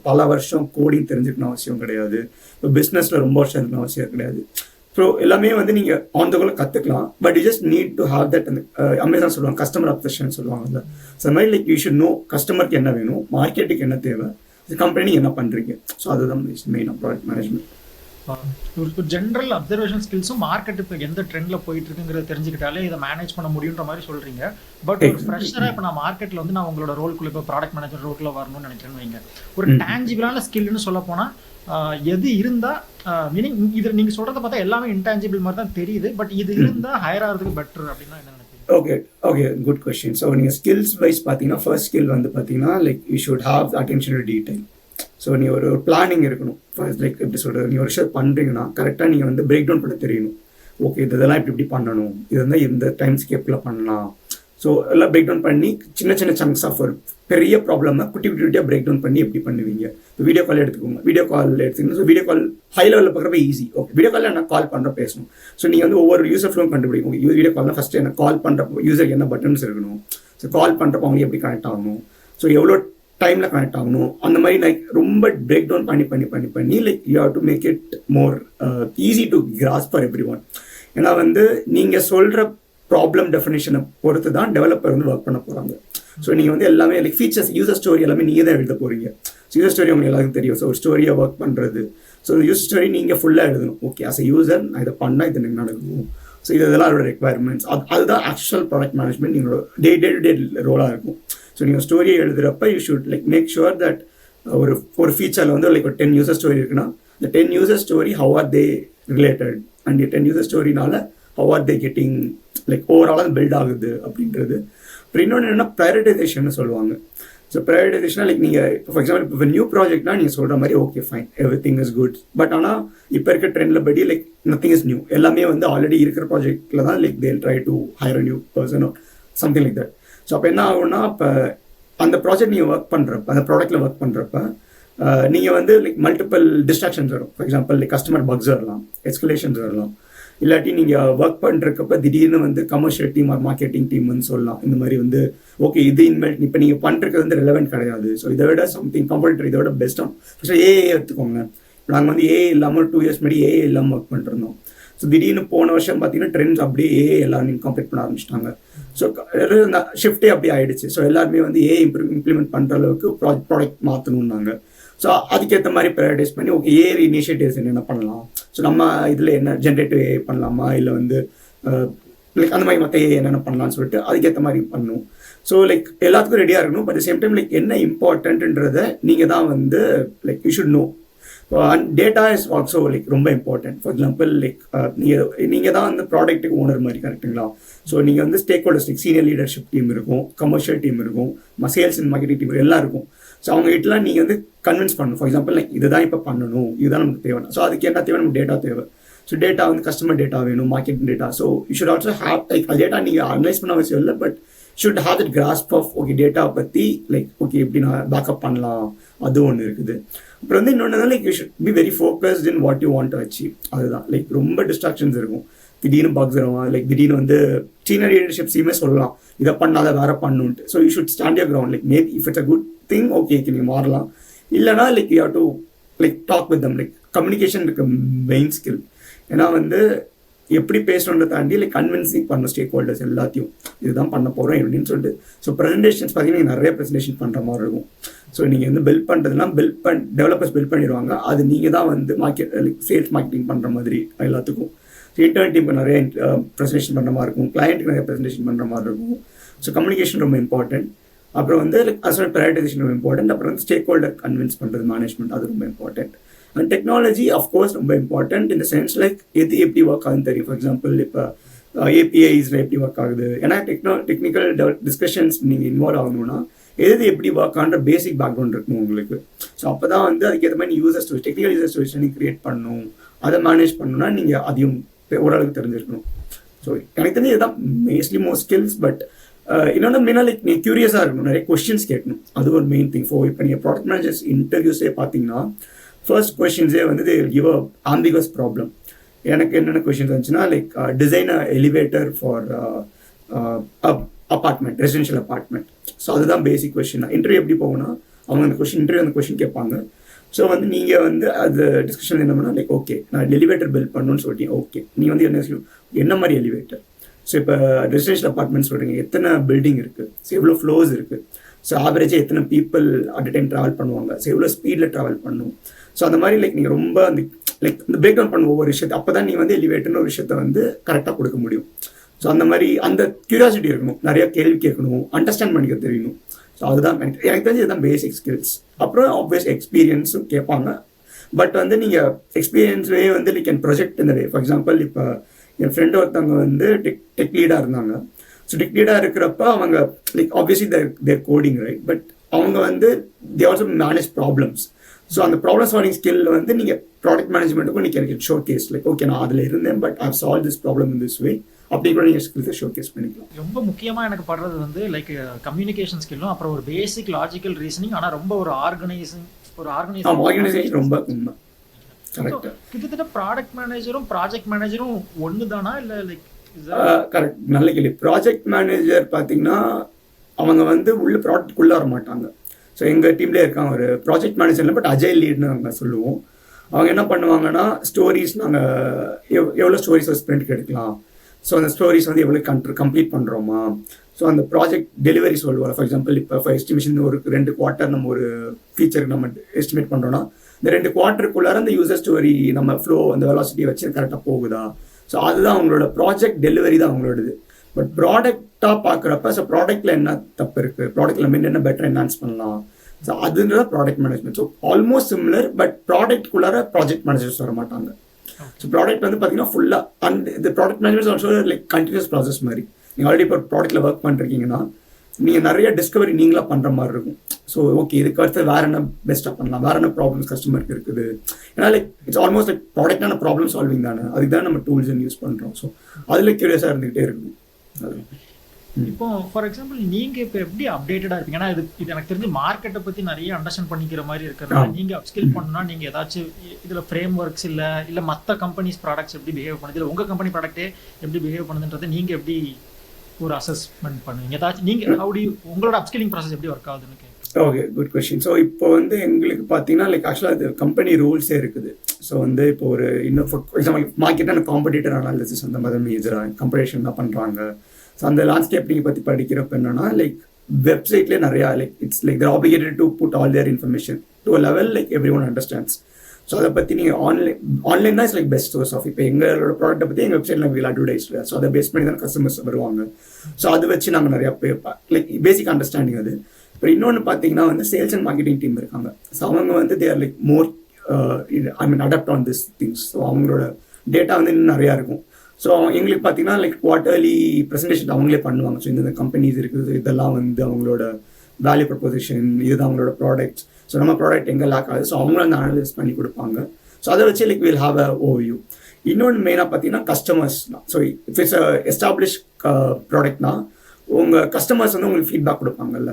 பல வருஷம் கோடிங் தெரிஞ்சுக்கணும் அவசியம் கிடையாது, இப்போ பிஸ்னஸில் ரொம்ப வருஷம் இருக்கணும் அவசியம் கிடையாது. ஸோ எல்லாமே வந்து நீங்கள் ஆன் த கோல கற்றுக்கலாம். But you just need to have that. அந்த அமேசான் சொல்லுவாங்க கஸ்டமர் அப்சஷன் சொல்லுவாங்கல்ல, ஸோ அது மாதிரி லைக் யூ ஷுட் நோ கஸ்டமருக்கு என்ன வேணும், மார்க்கெட்டுக்கு என்ன தேவை, கம்பெனி என்ன பண்ணுறீங்க. ஸோ அதுதான் மெயினாக ப்ராடக்ட் மேனேஜ்மெண்ட். ஒரு ஜென்ரல் அப்சர்வேஷன் ஸ்கில்ஸும் மார்க்கெட் இப்போ எந்த ட்ரெண்டில் போயிட்டு இருக்குங்கிறத தெரிஞ்சுக்கிட்டாலே இதை மேனேஜ் பண்ண முடியுன்ற மாதிரி சொல்கிறீங்க. பட் ஒரு ஃப்ரெஷராக இப்போ நான் மார்க்கெட்டில் வந்து நான் உங்களோட ரோல்குள்ளே இப்போ ப்ராடக்ட் மேனேஜர் ரோல்குள்ளே வரணும்னு நினைக்கிறேன்னு வைங்க. ஒரு டேஞ்சிபிளான ஸ்கில்னு சொல்ல போனால் எது இருந்தால் மீனிங் இது நீங்கள் சொல்கிறத பார்த்தா எல்லாமே இன்டான்ஜிபிள் மாதிரி தான் தெரியுது, பட் இது இருந்தால் ஹையர் ஆகிறதுக்கு பெட்டர் அப்படின்னா என்ன நினைக்கிறீங்க? Okay good question. ஸோ நீங்கள் ஸ்கில்ஸ் வைஸ் பார்த்தீங்கன்னா ஃபர்ஸ்ட் ஸ்கில் வந்து பார்த்தீங்கன்னா like you should have attention to detail. So நீ ஒரு பிளானிங் இருக்கணும். ஃபர்ஸ்ட் லைக் எப்படி சொல்கிறது, நீ ஒரு விஷயம் பண்ணுறீங்கன்னா கரெக்டாக நீங்கள் வந்து பிரேக் டவுன் பண்ண தெரியணும். ஓகே இதெல்லாம் இப்படி பண்ணணும், இது வந்து இந்த டைம் ஸ்கேப்பில் பண்ணலாம். ஸோ எல்லாம் பிரேக் டவுன் பண்ணி சின்ன சின்ன சங்க்ஸ் ஆஃப் ஒரு பெரிய ப்ராப்ளம்னா குட்டி குட்டியாக பிரேக் டவுன் பண்ணி எப்படி பண்ணுவீங்க. இப்போ வீடியோ கால் எடுத்துக்கோங்க, வீடியோ கால் எடுத்துக்கணும். ஸோ வீடியோ கால் ஹை லெவலில் பார்க்குறப்ப ஈஸி. ஓகே வீடியோ காலில் என்ன கால் பண்ணுற பேசணும். ஸோ நீங்கள் வந்து ஒவ்வொரு யூசர் ஃப்ளோவும் கண்டுபிடிக்கும். வீடியோ காலில் ஃபஸ்ட்டு என்ன கால் பண்ணுறப்போ யூசருக்கு என்ன பட்டன்ஸ் இருக்கணும், ஸோ கால் பண்ணுறப்போ அவங்க எப்படி கனெக்ட் ஆகணும், ஸோ எவ்வளோ டைமில் கனெக்ட் ஆகணும், அந்த மாதிரி லைக் ரொம்ப பிரேக் டவுன் பண்ணி like you have to make it more easy to grasp for everyone. ஏன்னா வந்து நீங்கள் சொல்கிற ப்ராப்ளம் டெஃபினேஷனை பொறுத்து தான் டெவலப்பர் வந்து ஒர்க் பண்ண போகிறாங்க. ஸோ நீங்கள் வந்து எல்லாமே லைக் ஃபீச்சர்ஸ் யூசர் ஸ்டோரி எல்லாமே நீங்கள் தான் எழுத போகிறீங்க. ஸோ யூசர் ஸ்டோரி உங்களுக்கு எல்லாருக்கும் தெரியும். ஸோ ஒரு ஸ்டோரியை ஒர்க் பண்ணுறது, ஸோ யூசர் ஸ்டோரி நீங்கள் ஃபுல்லாக எழுதணும். ஓகே அஸ் அ யூசர் நான் இதை பண்ணால் இது எனக்கு நடக்கும், ஸோ இதெல்லாம் அதோட ரெக்வயர்மெண்ட்ஸ். அதுதான் ஆக்சுவல் ப்ராடக்ட் மேனேஜ்மெண்ட் நீங்களோட டே டு டே ரோலாக இருக்கும். ஸோ நீங்கள் ஸ்டோரியை எழுதுகிறப்ப you should like make sure that ஒரு ஃபீச்சரில் வந்து லைக் ஒரு 10 யூசர் ஸ்டோரி இருக்குன்னா இந்த 10 user story how are they related, and 10 user ஸ்டோரினால how are they getting like ஓவராலாக பில்ட் ஆகுது அப்படின்றது. அப்புறம் இன்னொன்று என்னென்னா ப்ரையாரிட்டைசேஷன் சொல்லுவாங்க. ஸோ ப்ரையாரிட்டைசேஷனாக லைக் நீங்கள் இப்போ ஃபார் எக்ஸாம்பிள் இப்போ நியூ ப்ராஜெக்ட்னா நீங்கள் சொல்கிற மாதிரி okay fine every thing is good. But ஆனால் இப்போ இருக்க ட்ரெண்டில் படி லைக் நத்திங் இஸ் நியூ, எல்லாமே வந்து ஆல்ரெடி இருக்கிற ப்ராஜெக்டில் தான் லைக் தேல் try to higher a new person something like that. So அப்போ என்ன ஆகும்னா இப்போ அந்த ப்ராஜெக்ட் நீங்கள் ஒர்க் பண்ணுறப்ப அந்த ப்ராடக்ட்டில் ஒர்க் பண்ணுறப்ப நீங்கள் வந்து லைக் மல்டிபிள் டிஸ்ட்ராக்ஷன்ஸ் வரும். For example like customer bugs வரலாம், எஸ்கலேஷன்ஸ் வரலாம், இல்லாட்டி நீங்கள் ஒர்க் பண்ணுறப்ப திடீர்னு வந்து commercial team or marketing team வந்து சொல்லலாம் இந்த மாதிரி வந்து ஓகே இது இனிமேல் இப்போ நீங்கள் பண்ணுறது வந்து ரெலவெண்ட் கிடையாது, ஸோ இதை விட சம்திங் கம்பல்டரி, இதை விட பெஸ்ட்டாக ஃபஸ்ட்டு ஏஏ எடுத்துக்கோங்க. நாங்கள் வந்து ஏஏ இல்லாமல் 2 இயர்ஸ் முன்னாடி ஏஏ இல்லாமல் ஒர்க் பண்ணிருந்தோம். ஸோ திடீர்னு போன வருஷம் பார்த்தீங்கன்னா ட்ரெண்ட்ஸ் அப்படியே ஏஏ எல்லாரும் இன்கார்பரேட் பண்ண ஆரம்பிச்சிட்டாங்க. ஸோ ஷிஃப்டே அப்படியே ஆகிடுச்சு. ஸோ எல்லாருமே வந்து ஏஏ இம்ப்ளிமெண்ட் பண்ணுற அளவுக்கு ப்ராடக்ட் மாற்றணுன்னாங்க. ஸோ அதுக்கேற்ற மாதிரி ப்ரையாரிட்டைஸ் பண்ணி ஓகே ஏ இனிஷியேட்டிவ்ஸ் என்னென்ன பண்ணலாம், ஸோ நம்ம இதில் என்ன ஜென்ரேட்டிவ் ஏ பண்ணலாமா, இல்லை வந்து லைக் அந்த மாதிரி மற்ற ஏ என்னென்ன பண்ணலாம்னு சொல்லிட்டு அதுக்கேற்ற மாதிரி பண்ணணும். ஸோ லைக் எல்லாத்துக்கும் ரெடியாக இருக்கணும். பட் சேம் டைம் லைக் என்ன இம்பார்ட்டன்ட்ன்றதை நீங்கள் தான் வந்து like you should know. And data is also like ரொம்ப இம்பார்ட்டன்ட். ஃபார் எக்ஸாம்பிள் லைக் நீங்கள் தான் வந்து ப்ராடக்ட்டுக்கு ஓனர் மாதிரி கரெக்டுங்களா. ஸோ நீங்கள் வந்து stack holders like senior leadership team இருக்கும், கமர்ஷியல் டீம் இருக்கும், சேல்ஸ் அண்ட் மார்க்கெட்டிங் டீம் எல்லாம் இருக்கும். ஸோ அவங்க கிட்டலாம் நீங்கள் வந்து கன்வின்ஸ் பண்ணணும். ஃபார் எக்ஸாம்பிள் லைக் இதுதான் இப்போ பண்ணணும், இதுதான் நமக்கு தேவை. ஸோ அதுக்கு என்ன தேவை, நமக்கு டேட்டா தேவை. ஸோ டேட்டா வந்து கஸ்டமர் டேட்டா வேணும், marketing data. So you should also have like அது டேட்டா நீங்கள் அனலைஸ் பண்ண அவசியம் இல்லை, but should have that grasp of okay data பற்றி லைக் ஓகே எப்படி நான் பேக்கப் பண்ணலாம், அது ஒன்று இருக்குது. அப்புறம் வந்து இன்னொன்று like you should be very focused in what you want to achieve. அதுதான் லைக் ரொம்ப டிஸ்ட்ராக்ஷன்ஸ் இருக்கும். திடீர்னு பக்ஸ் வரும், லைக் திடீர்னு வந்து சீனியர் லீடர்ஷிப்ஸையுமே சொல்லலாம் இதை பண்ணாத வேற பண்ணுன்ட்டு. So you should stand your ground. Like maybe if it's a good thing okay நீங்கள் மாறலாம், இல்லைனா like you have to like talk with them. Like communication இருக்கு மெயின் ஸ்கில். ஏன்னா வந்து எப்படி பேசணுன்றதை தாண்டி லைக் கன்வின்சிங் பண்ணணும் ஸ்டேக் ஹோல்டர்ஸ் எல்லாத்தையும் இதுதான் பண்ண போகிறோம் அப்படின்னு சொல்லிட்டு. ஸோ ப்ரெசன்டேஷன்ஸ் பார்த்தீங்கன்னா நிறைய ப்ரெசன்டேஷன் பண்ணுற மாதிரி இருக்கும். ஸோ நீங்கள் வந்து பில்ட் பண்ணுறதுனா டெவலப்பர்ஸ் பில்ட் பண்ணிடுவாங்க, அது நீங்கள் தான் வந்து லைக் சேல்ஸ் மார்க்கெட்டிங் பண்ணுற மாதிரி எல்லாத்துக்கும். ஸோ இன்டர்ன் டீமுக்கு நிறைய ப்ரெசன்டேஷன் பண்ணுற மாதிரி இருக்கும், கிளைண்ட்டுக்கு நிறைய ப்ரெசன்டேஷன் பண்ணுற மாதிரி இருக்கும். ஸோ கம்யூனிகேஷன் ரொம்ப இம்பார்ட்டன்ட். அப்புறம் வந்து அசல் ப்ரையாரிட்டைசேஷன் ரொம்ப இம்பார்ட்டன்ட். அப்புறம் வந்து ஸ்டேக் ஹோல்டர் கன்வின்ஸ் பண்ணுறது மேனேஜ்மெண்ட், அது ரொம்ப இம்பார்ட்டன்ட். அண்ட் டெக்னாலஜி அஃப்கோர்ஸ் ரொம்ப இம்பார்ட்டன்ட். இந்த சென்ஸ் லைக் எது எப்படி ஒர்க் ஆகுதுன்னு தெரியும். ஃபார் எக்ஸாம்பிள் இப்போ ஏபிஐஸில் எப்படி ஒர்க் ஆகுது, ஏன்னா டெக்னிக்கல் டிஸ்கஷன்ஸ் நீங்கள் இன்வால்வ் ஆகணும்னா எது எப்படி ஒர்க் ஆகுன்ற பேசிக் பேக்ரவுண்ட் இருக்கணும் உங்களுக்கு. ஸோ அப்போ தான் வந்து அதுக்கேற்ற மாதிரி user stories, technical user stories நீங்கள் கிரியேட் பண்ணணும், அதை மேனேஜ் பண்ணணும்னா நீங்கள் அதையும் ஓரளவுக்கு தெரிஞ்சிருக்கணும். ஸோ எனக்கு தெரிஞ்சு இதுதான் மோஸ்ட் ஸ்கில்ஸ். பட் இன்னொன்று மெயினாக லைக் நீங்கள் க்யூரியஸாக இருக்கணும், நிறைய கொஸ்டின்ஸ் கேட்கணும், அது ஒரு மெயின் திங். இப்போ நீங்கள் ப்ராடக்ட் மேனேஜர்ஸ் இன்டர்வியூஸே பார்த்தீங்கன்னா ஃபர்ஸ்ட் கொஸ்டின்ஸே வந்து they will give a ambiguus problem. எனக்கு என்னென்ன கொஸ்டின்ஸ் வந்துச்சுன்னா like design a elevator for apartment, residential apartment. So அதுதான் பேசிக் கொஸ்டின். இன்டர்வியூ எப்படி போகும்னா அவங்க அந்த இன்டர்வியூ அந்த கொஸ்டின் கேட்பாங்க. ஸோ வந்து நீங்கள் வந்து அது டிஸ்கஷன் என்ன பண்ணால் லைக் ஓகே நான் எலிவேட்டர் பில்ட் பண்ணணும்னு சொல்லிட்டீங்க. ஓகே நீ வந்து என்ன மாதிரி எலிவேட்டர்? ஸோ இப்போ ரெசிடென்ஷியல் அப்பார்ட்மெண்ட் சொல்கிறீங்க, எத்தனை பில்டிங் இருக்குது, ஸோ எவ்வளோ ஃப்ளோர்ஸ் இருக்குது, ஸோ ஆவரேஜாக எத்தனை people at a time travel பண்ணுவாங்க, ஸோ எவ்வளோ ஸ்பீடில் ட்ராவல் பண்ணணும். ஸோ அந்த மாதிரி லைக் நீங்கள் ரொம்ப அந்த லைக் இந்த பிரேக் டவுன் பண்ணுவோம் ஒவ்வொரு விஷயத்தை. அப்போ தான் நீங்கள் வந்து எலிவேட்டர்னு ஒரு விஷயத்தை வந்து கரெக்டாக கொடுக்க முடியும். ஸோ அந்த மாதிரி அந்த க்யூரியாசிட்டி இருக்கணும், நிறையா கேள்வி கேட்கணும், அண்டர்ஸ்டாண்ட் பண்ணிக்க தெரியணும். ஸோ அதுதான் எனக்கு தெரிஞ்சு இதுதான் பேசிக் ஸ்கில்ஸ். அப்புறம் ஆப்வியஸ் எக்ஸ்பீரியன்ஸும் கேட்பாங்க. பட் வந்து நீங்கள் எக்ஸ்பீரியன்ஸ்வே வந்து லைக் என் ப்ரொஜெக்ட் இந்த வே. ஃபார் எக்ஸாம்பிள் இப்போ என் ஃப்ரெண்டு ஒருத்தவங்க வந்து டெக் லீடாக இருந்தாங்க. ஸோ டெக் லீடாக இருக்கிறப்ப அவங்க like obviously their coding right, but அவங்க வந்து they also manage problems. So அந்த ப்ராப்ளம் சால்விங் ஸ்கில் வந்து நீங்கள் ப்ராடக்ட் மேனேஜ்மெண்ட்டுக்கும் நீங்கள் ஷோ கேஸ் லைக் ஓகே நான் அதில் இருந்தேன் but I solve this problem in this way அப்படி கூட நீங்கள் ஸ்கில்ஸை ஷோ கேஸ் பண்ணிக்கலாம். ரொம்ப முக்கியமாக எனக்கு படுறது வந்து லைக் கம்யூனிகேஷன் ஸ்கில்லும் அப்புறம் ஒரு பேசிக் லாஜிக்கல் ரீசனிங், ஆனால் ரொம்ப ஒரு ஆர்கனைசேஷன் ரொம்ப உண்மை. கிட்டத்தட்ட ப்ராடக்ட் மேனேஜரும் ப்ராஜெக்ட் மேனேஜரும் ஒன்று தானா இல்லை லைக்? கரெக்ட், நல்ல கேள்வி. ப்ராஜெக்ட் மேனேஜர் பார்த்தீங்கன்னா அவங்க வந்து உள்ள ப்ராடக்ட்குள்ளே வர மாட்டாங்க. ஸோ எங்கள் டீம்லேயே இருக்காங்க ஒரு ப்ராஜெக்ட் மேனேஜர், பட் அஜைல் லீட்னு நாங்கள் சொல்லுவோம். அவங்க என்ன பண்ணுவாங்கன்னா ஸ்டோரிஸ் நாங்கள் எவ்வளோ ஸ்டோரிஸ் ஒரு ஸ்ப்ரிண்ட்க்கு எடுக்கலாம், ஸோ அந்த ஸ்டோரிஸ் வந்து எவ்வளோ கம்ப்ளீட் பண்ணுறோமா, ஸோ அந்த ப்ராஜெக்ட் டெலிவரி சொல்லுவோம். ஃபார் எக்ஸாம்பிள் இப்போ எஸ்டிமேஷன் ஒரு 2 குவார்ட்டர் நம்ம ஒரு ஃபீச்சருக்கு நம்ம எஸ்டிமேட் பண்ணுறோன்னா இந்த 2 குவார்ட்டருக்குள்ளார அந்த யூசர் ஸ்டோரி நம்ம ஃப்ளோ அந்த வெலாசிட்டி வச்சு கரெக்டாக போகுதா. ஸோ அதுதான் அவங்களோட ப்ராஜெக்ட் டெலிவரி தான் அவங்களோடது. பட் ப்ராடக்டாக பார்க்குறப்ப ஸோ ப்ராடக்ட்டில் என்ன தப்பு இருக்குது, ப்ராடக்ட்டில் என்ன பெட்டர் என்ஹான்ஸ் பண்ணலாம், ஸோ அதுன்றத product management. So almost similar, but ப்ராடக்ட்குள்ளார ப்ராஜெக்ட் மேனேஜர்ஸ் வர மாட்டாங்க. ஸோ ப்ராடக்ட் வந்து பார்த்தீங்கன்னா ஃபுல்லாக அண்ட் இந்த product management also like continuous process மாதிரி. நீங்கள் ஆல்ரெடி இப்போ ப்ராடக்ட்டில் ஒர்க் பண்ணிருக்கீங்கன்னா நீங்கள் நிறைய டிஸ்கவரி நீங்களாக பண்ணுற மாதிரி இருக்கும். ஸோ ஓகே இதுக்கு அடுத்து வேறு என்ன பெஸ்ட்டாக பண்ணலாம், வேறு என்ன ப்ராப்ளம்ஸ் கஸ்டமருக்கு இருக்குது. ஏன்னா லைக் இட்ஸ் ஆல்மோஸ்ட் லைக் ப்ராடக்டான ப்ராப்ளம் சால்விங் தானே, அதுக்கு தான் நம்ம டூல்ஸ் யூஸ் பண்ணுறோம். ஸோ அதில் க்யூரியஸாக இருந்துகிட்டே இருக்கும். இப்போ ஃபார் எக்ஸாம்பிள் நீங்கள் இப்போ எப்படி அப்டேட்டடாக இருப்பீங்க? ஏன்னா இது எனக்கு தெரிஞ்சு மார்க்கெட்டை பற்றி நிறைய அண்டர்ஸ்டாண்ட் பண்ணிக்கிற மாதிரி இருக்கிறதுனால நீங்கள் அப்ஸ்கில் பண்ணணும்னா நீங்கள் ஏதாச்சும் இதில் ஃப்ரேம் ஒர்க்ஸ் இல்லை மற்ற கம்பெனிஸ் ப்ராடக்ட்ஸ் எப்படி பிஹேவ் பண்ணுது, இல்லை உங்கள் கம்பெனி ப்ராடக்ட்டே எப்படி பிஹேவ் பண்ணுதுன்றதை நீங்கள் எப்படி ஒரு அசஸ்மெண்ட் பண்ணுவீங்க? ஏதாச்சும் நீங்கள் உங்களோட அப்ஸ்கில்லிங் ப்ராசஸ் எப்படி ஒர்க் ஆகுதுன்னு கேட்குறேன். Okay, good question. ஸோ இப்போ வந்து எங்களுக்கு பார்த்தீங்கன்னா லைக் ஆக்சுவலாக அது கம்பெனி ரூல்ஸே இருக்குது. ஸோ வந்து இப்போ ஒரு இன்னும் ஃபார் எக்ஸாம்பிள் மார்க்கெட்டான காம்படிட்டர் அனாலிசிஸ் அந்த மாதிரி மேஜராக கம்படிஷன் தான் பண்ணுறாங்க. ஸோ அந்த லேண்ட்ஸ்கேப்பிங்கை பற்றி படிக்கிறப்ப என்னன்னா லைக் வெப்சைட்லேயே நிறையா like it's like they're obligated to put all their information to a level like everyone understands. So அதை பற்றி நீங்கள் ஆன்லைன் தான் it's like best source of. இப்போ எங்களோட ப்ராடக்ட்டை பற்றி எங்கள் வெப்சைட்டில் வில் அட்வர்டைஸ். ஸோ அதை பேஸ் பண்ணி தான் கஸ்டமர்ஸ் வருவாங்க. ஸோ அதை வச்சு நாங்கள் நிறையா லைக் பேசிக் அண்டர்ஸ்டாண்டிங் அது. இப்போ இன்னொன்று பார்த்தீங்கன்னா வந்து சேல்ஸ் அண்ட் மார்க்கெட்டிங் டீம் இருக்காங்க. ஸோ அவங்க வந்து their like more adopt on this things. So அவங்களோட டேட்டா வந்து இன்னும் நிறையா இருக்கும். ஸோ எங்களுக்கு பார்த்தீங்கன்னா லைக் குவார்ட்டர்லி ப்ரெசன்டேஷன் அவங்களே பண்ணுவாங்க. ஸோ இந்த கம்பெனிஸ் இருக்குது, இதெல்லாம் வந்து அவங்களோட வேல்யூ ப்ரொபோசிஷன், இதுதான் அவங்களோட ப்ராடக்ட்ஸ். ஸோ நம்ம ப்ராடக்ட் எங்கே லேக் ஆகுது, ஸோ அவங்களும் அந்த அனலைஸ் பண்ணி கொடுப்பாங்க. ஸோ அதை வச்சு லைக் வில் ஹாவ் அ ஓவியூ. இன்னொன்று மெயினாக பார்த்தீங்கன்னா கஸ்டமர்ஸ் தான். ஸோ இஃப் இட்ஸ் எஸ்டாப்ளிஷ் ப்ராடக்ட்னா உங்கள் கஸ்டமர்ஸ் வந்து உங்களுக்கு ஃபீட்பேக் கொடுப்பாங்கல்ல,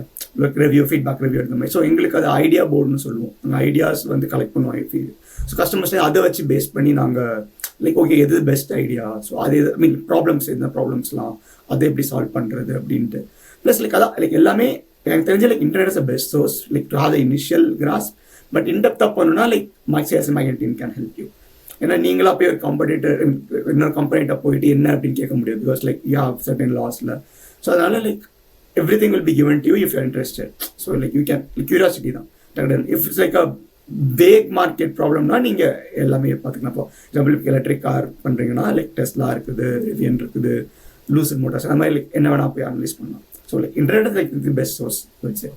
ரிவ்யூ ஃபீட்பேக் ரிவ்யூ அந்த மாதிரி. ஸோ எங்களுக்கு அது ஐடியா போர்டுன்னு சொல்லுவோம். அந்த ஐடியாஸ் வந்து கலெக்ட் பண்ணுவோம். ஸோ கஸ்டமர்ஸ் அதை வச்சு பேஸ் பண்ணி நாங்கள் லைக் ஓகே எது பெஸ்ட் ஐடியா, ஸோ அது ஐ மீன் ப்ராப்ளம்ஸ் என்ன ப்ராப்ளம்ஸ்லாம் அதை எப்படி சால்வ் பண்ணுறது அப்படின்ட்டு. ப்ளஸ் லைக் அதான் லைக் எல்லாமே எனக்கு தெரிஞ்ச like internet is a best source like to have the initial grasp. But இன்டெப்த்தாக பண்ணணும்னா like sales and marketing can help you. ஏன்னா நீங்களா போய் ஒரு காம்படிட்டர் இன்னொரு கம்பெனிட்ட போயிட்டு என்ன அப்படின்னு கேட்க முடியாது. Because like you have certain லாஸில். ஸோ அதனால like everything will be given to you if you interested. So like you can curiosity தான். If it's like a vague market ப்ராப்ளம்னா நீங்கள் எல்லாமே பார்த்துக்கலாம். இப்போ எக்ஸாம்பிள் எலக்ட்ரிக் கார் பண்ணுறீங்கன்னா like Tesla இருக்குது, ரிவியன் இருக்குது, லூசிட் மோட்டார்ஸ், அந்த மாதிரி லைக் என்ன வேணால் போய் அனலைஸ் பண்ணலாம். So like internet like the best source வச்சு.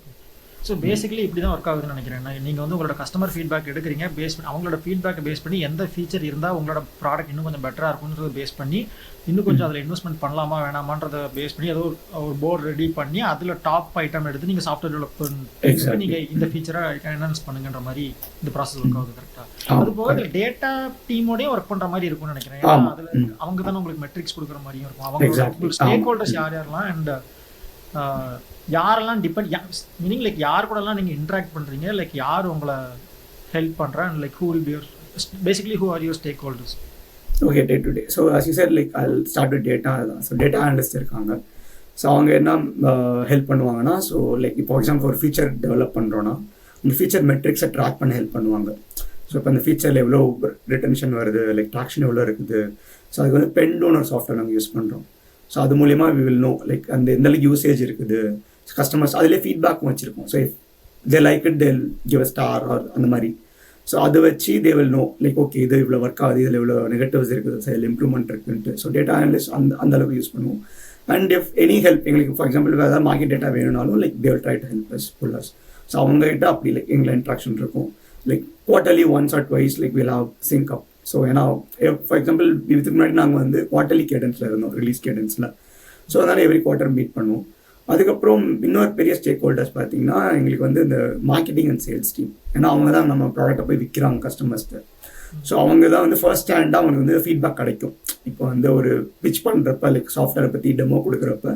ஸோ பேசிக்கலி இப்படி தான் ஒர்க் ஆகுதுன்னு நினைக்கிறேன். நீங்கள் வந்து உங்களோட கஸ்டமர் ஃபீட்பேக் எடுக்கிறீங்க, பேஸ் பண்ணி அவங்களோட ஃபீட்பேக்கை பேஸ் பண்ணி எந்த ஃபீச்சர் இருந்தால் உங்களோட ப்ராடக்ட் இன்னும் கொஞ்சம் பெட்டராக இருக்கும்ன்றத பேஸ் பண்ணி இன்னும் கொஞ்சம் அதில் இன்வெஸ்ட்மெண்ட் பண்ணலாமா வேணாமான்றதை பேஸ் பண்ணி ஏதோ ஒரு போர்டு ரெடி பண்ணி அதில் டாப் ஐட்டம் எடுத்து நீங்கள் சாஃப்ட்வேர் டெவலப்மெண்ட் நீங்கள் இந்த ஃபீச்சரை என்ஹான்ஸ் பண்ணுங்கன்ற மாதிரி இந்த ப்ராசஸ் ஒர்க் ஆகுது கரெக்டாக. அது போக அதில் டேட்டா டீமோடய ஒர்க் பண்ணுற மாதிரி இருக்கும்னு நினைக்கிறேன். ஏன்னா அதில் அவங்க தானே உங்களுக்கு மெட்ரிக்ஸ் கொடுக்குற மாதிரியும் இருக்கும். அவங்க ஸ்டேக் ஹோல்டர்ஸ் யாரெல்லாம் அண்ட் யாரெல்லாம் மீனிங் லைக் யார் கூடலாம் நீங்கள் இன்ட்ராக்ட் பண்ணுறீங்க, லைக் யார் உங்களை ஹெல்ப் பண்ணுறா and like who will be your basically who are your stack holders? Okay, day to day. So as you said, like I'll start with data. So data analyst இருக்காங்க. So அவங்க என்ன help பண்ணுவாங்கன்னா, so like இப்போ example ஒரு feature develop பண்ணுறோன்னா அந்த feature மெட்ரிக்ஸை track பண்ண help பண்ணுவாங்க. ஸோ இப்போ அந்த ஃபீச்சரில் எவ்வளோ ரிட்டன்ஷன் வருது, லைக் ட்ராக்ஷன் எவ்வளோ இருக்குது. ஸோ அதுக்கு வந்து பென்டோன் ஒரு சாஃப்ட்வேர் நாங்கள் யூஸ் பண்ணுறோம். ஸோ அது மூலிமா வி வில் நோ லைக் அந்த எந்தளவுக்கு யூசேஜ் இருக்குது. கஸ்டமர்ஸ் அதிலே ஃபீட்பேக்கும் வச்சுருக்கோம். So if they like it they'll give a star or அந்த மாதிரி. ஸோ அதை வச்சு they will know like okay இது இவ்வளோ ஒர்க் ஆகுது, இதில் இவ்வளோ நெகட்டிவ்ஸ் இருக்குது, ஸோ இதில் இம்ப்ரூவ்மெண்ட் இருக்குன்ட்டு. ஸோ டேட்டா அனலிஸ்ட் அந்த அளவுக்கு யூஸ் பண்ணுவோம். அண்ட் இஃப் எனி ஹெல்ப் எங்களுக்கு ஃபார் எக்ஸாம்பிள் வேறு ஏதாவது மார்க்கெட் டேட்டா வேணும்னாலும் like they will try to help us pull us. So அவங்ககிட்ட அப்படி லைக் எங்களை இன்ட்ராக்ஷன் இருக்கும். Like quarterly once or twice like will have sync up. So ஏன்னா for example இதுக்கு முன்னாடி நாங்கள் வந்து குவார்ட்டர்லி கேடன்ஸில் இருந்தோம், ரிலீஸ் கேடன்ஸில். ஸோ அதனால் எவ்ரி குவார்ட்டர் மீட் பண்ணுவோம். அதுக்கப்புறம் இன்னொரு பெரிய ஸ்டேக் ஹோல்டர்ஸ் பார்த்தீங்கன்னா எங்களுக்கு வந்து இந்த மார்க்கெட்டிங் அண்ட் சேல்ஸ் டீம். ஏன்னா அவங்க தான் நம்ம ப்ராடக்ட்டை போய் விற்கிறாங்க கஸ்டமர்ஸ்க்கு. ஸோ அவங்க தான் வந்து ஃபர்ஸ்ட் ஹேண்டாக அவங்களுக்கு வந்து ஃபீட்பேக் கிடைக்கும். இப்போ வந்து ஒரு பிச் பண்ணுறப்ப லைக் சாஃப்ட்வேரை பற்றி டெமோ கொடுக்குறப்ப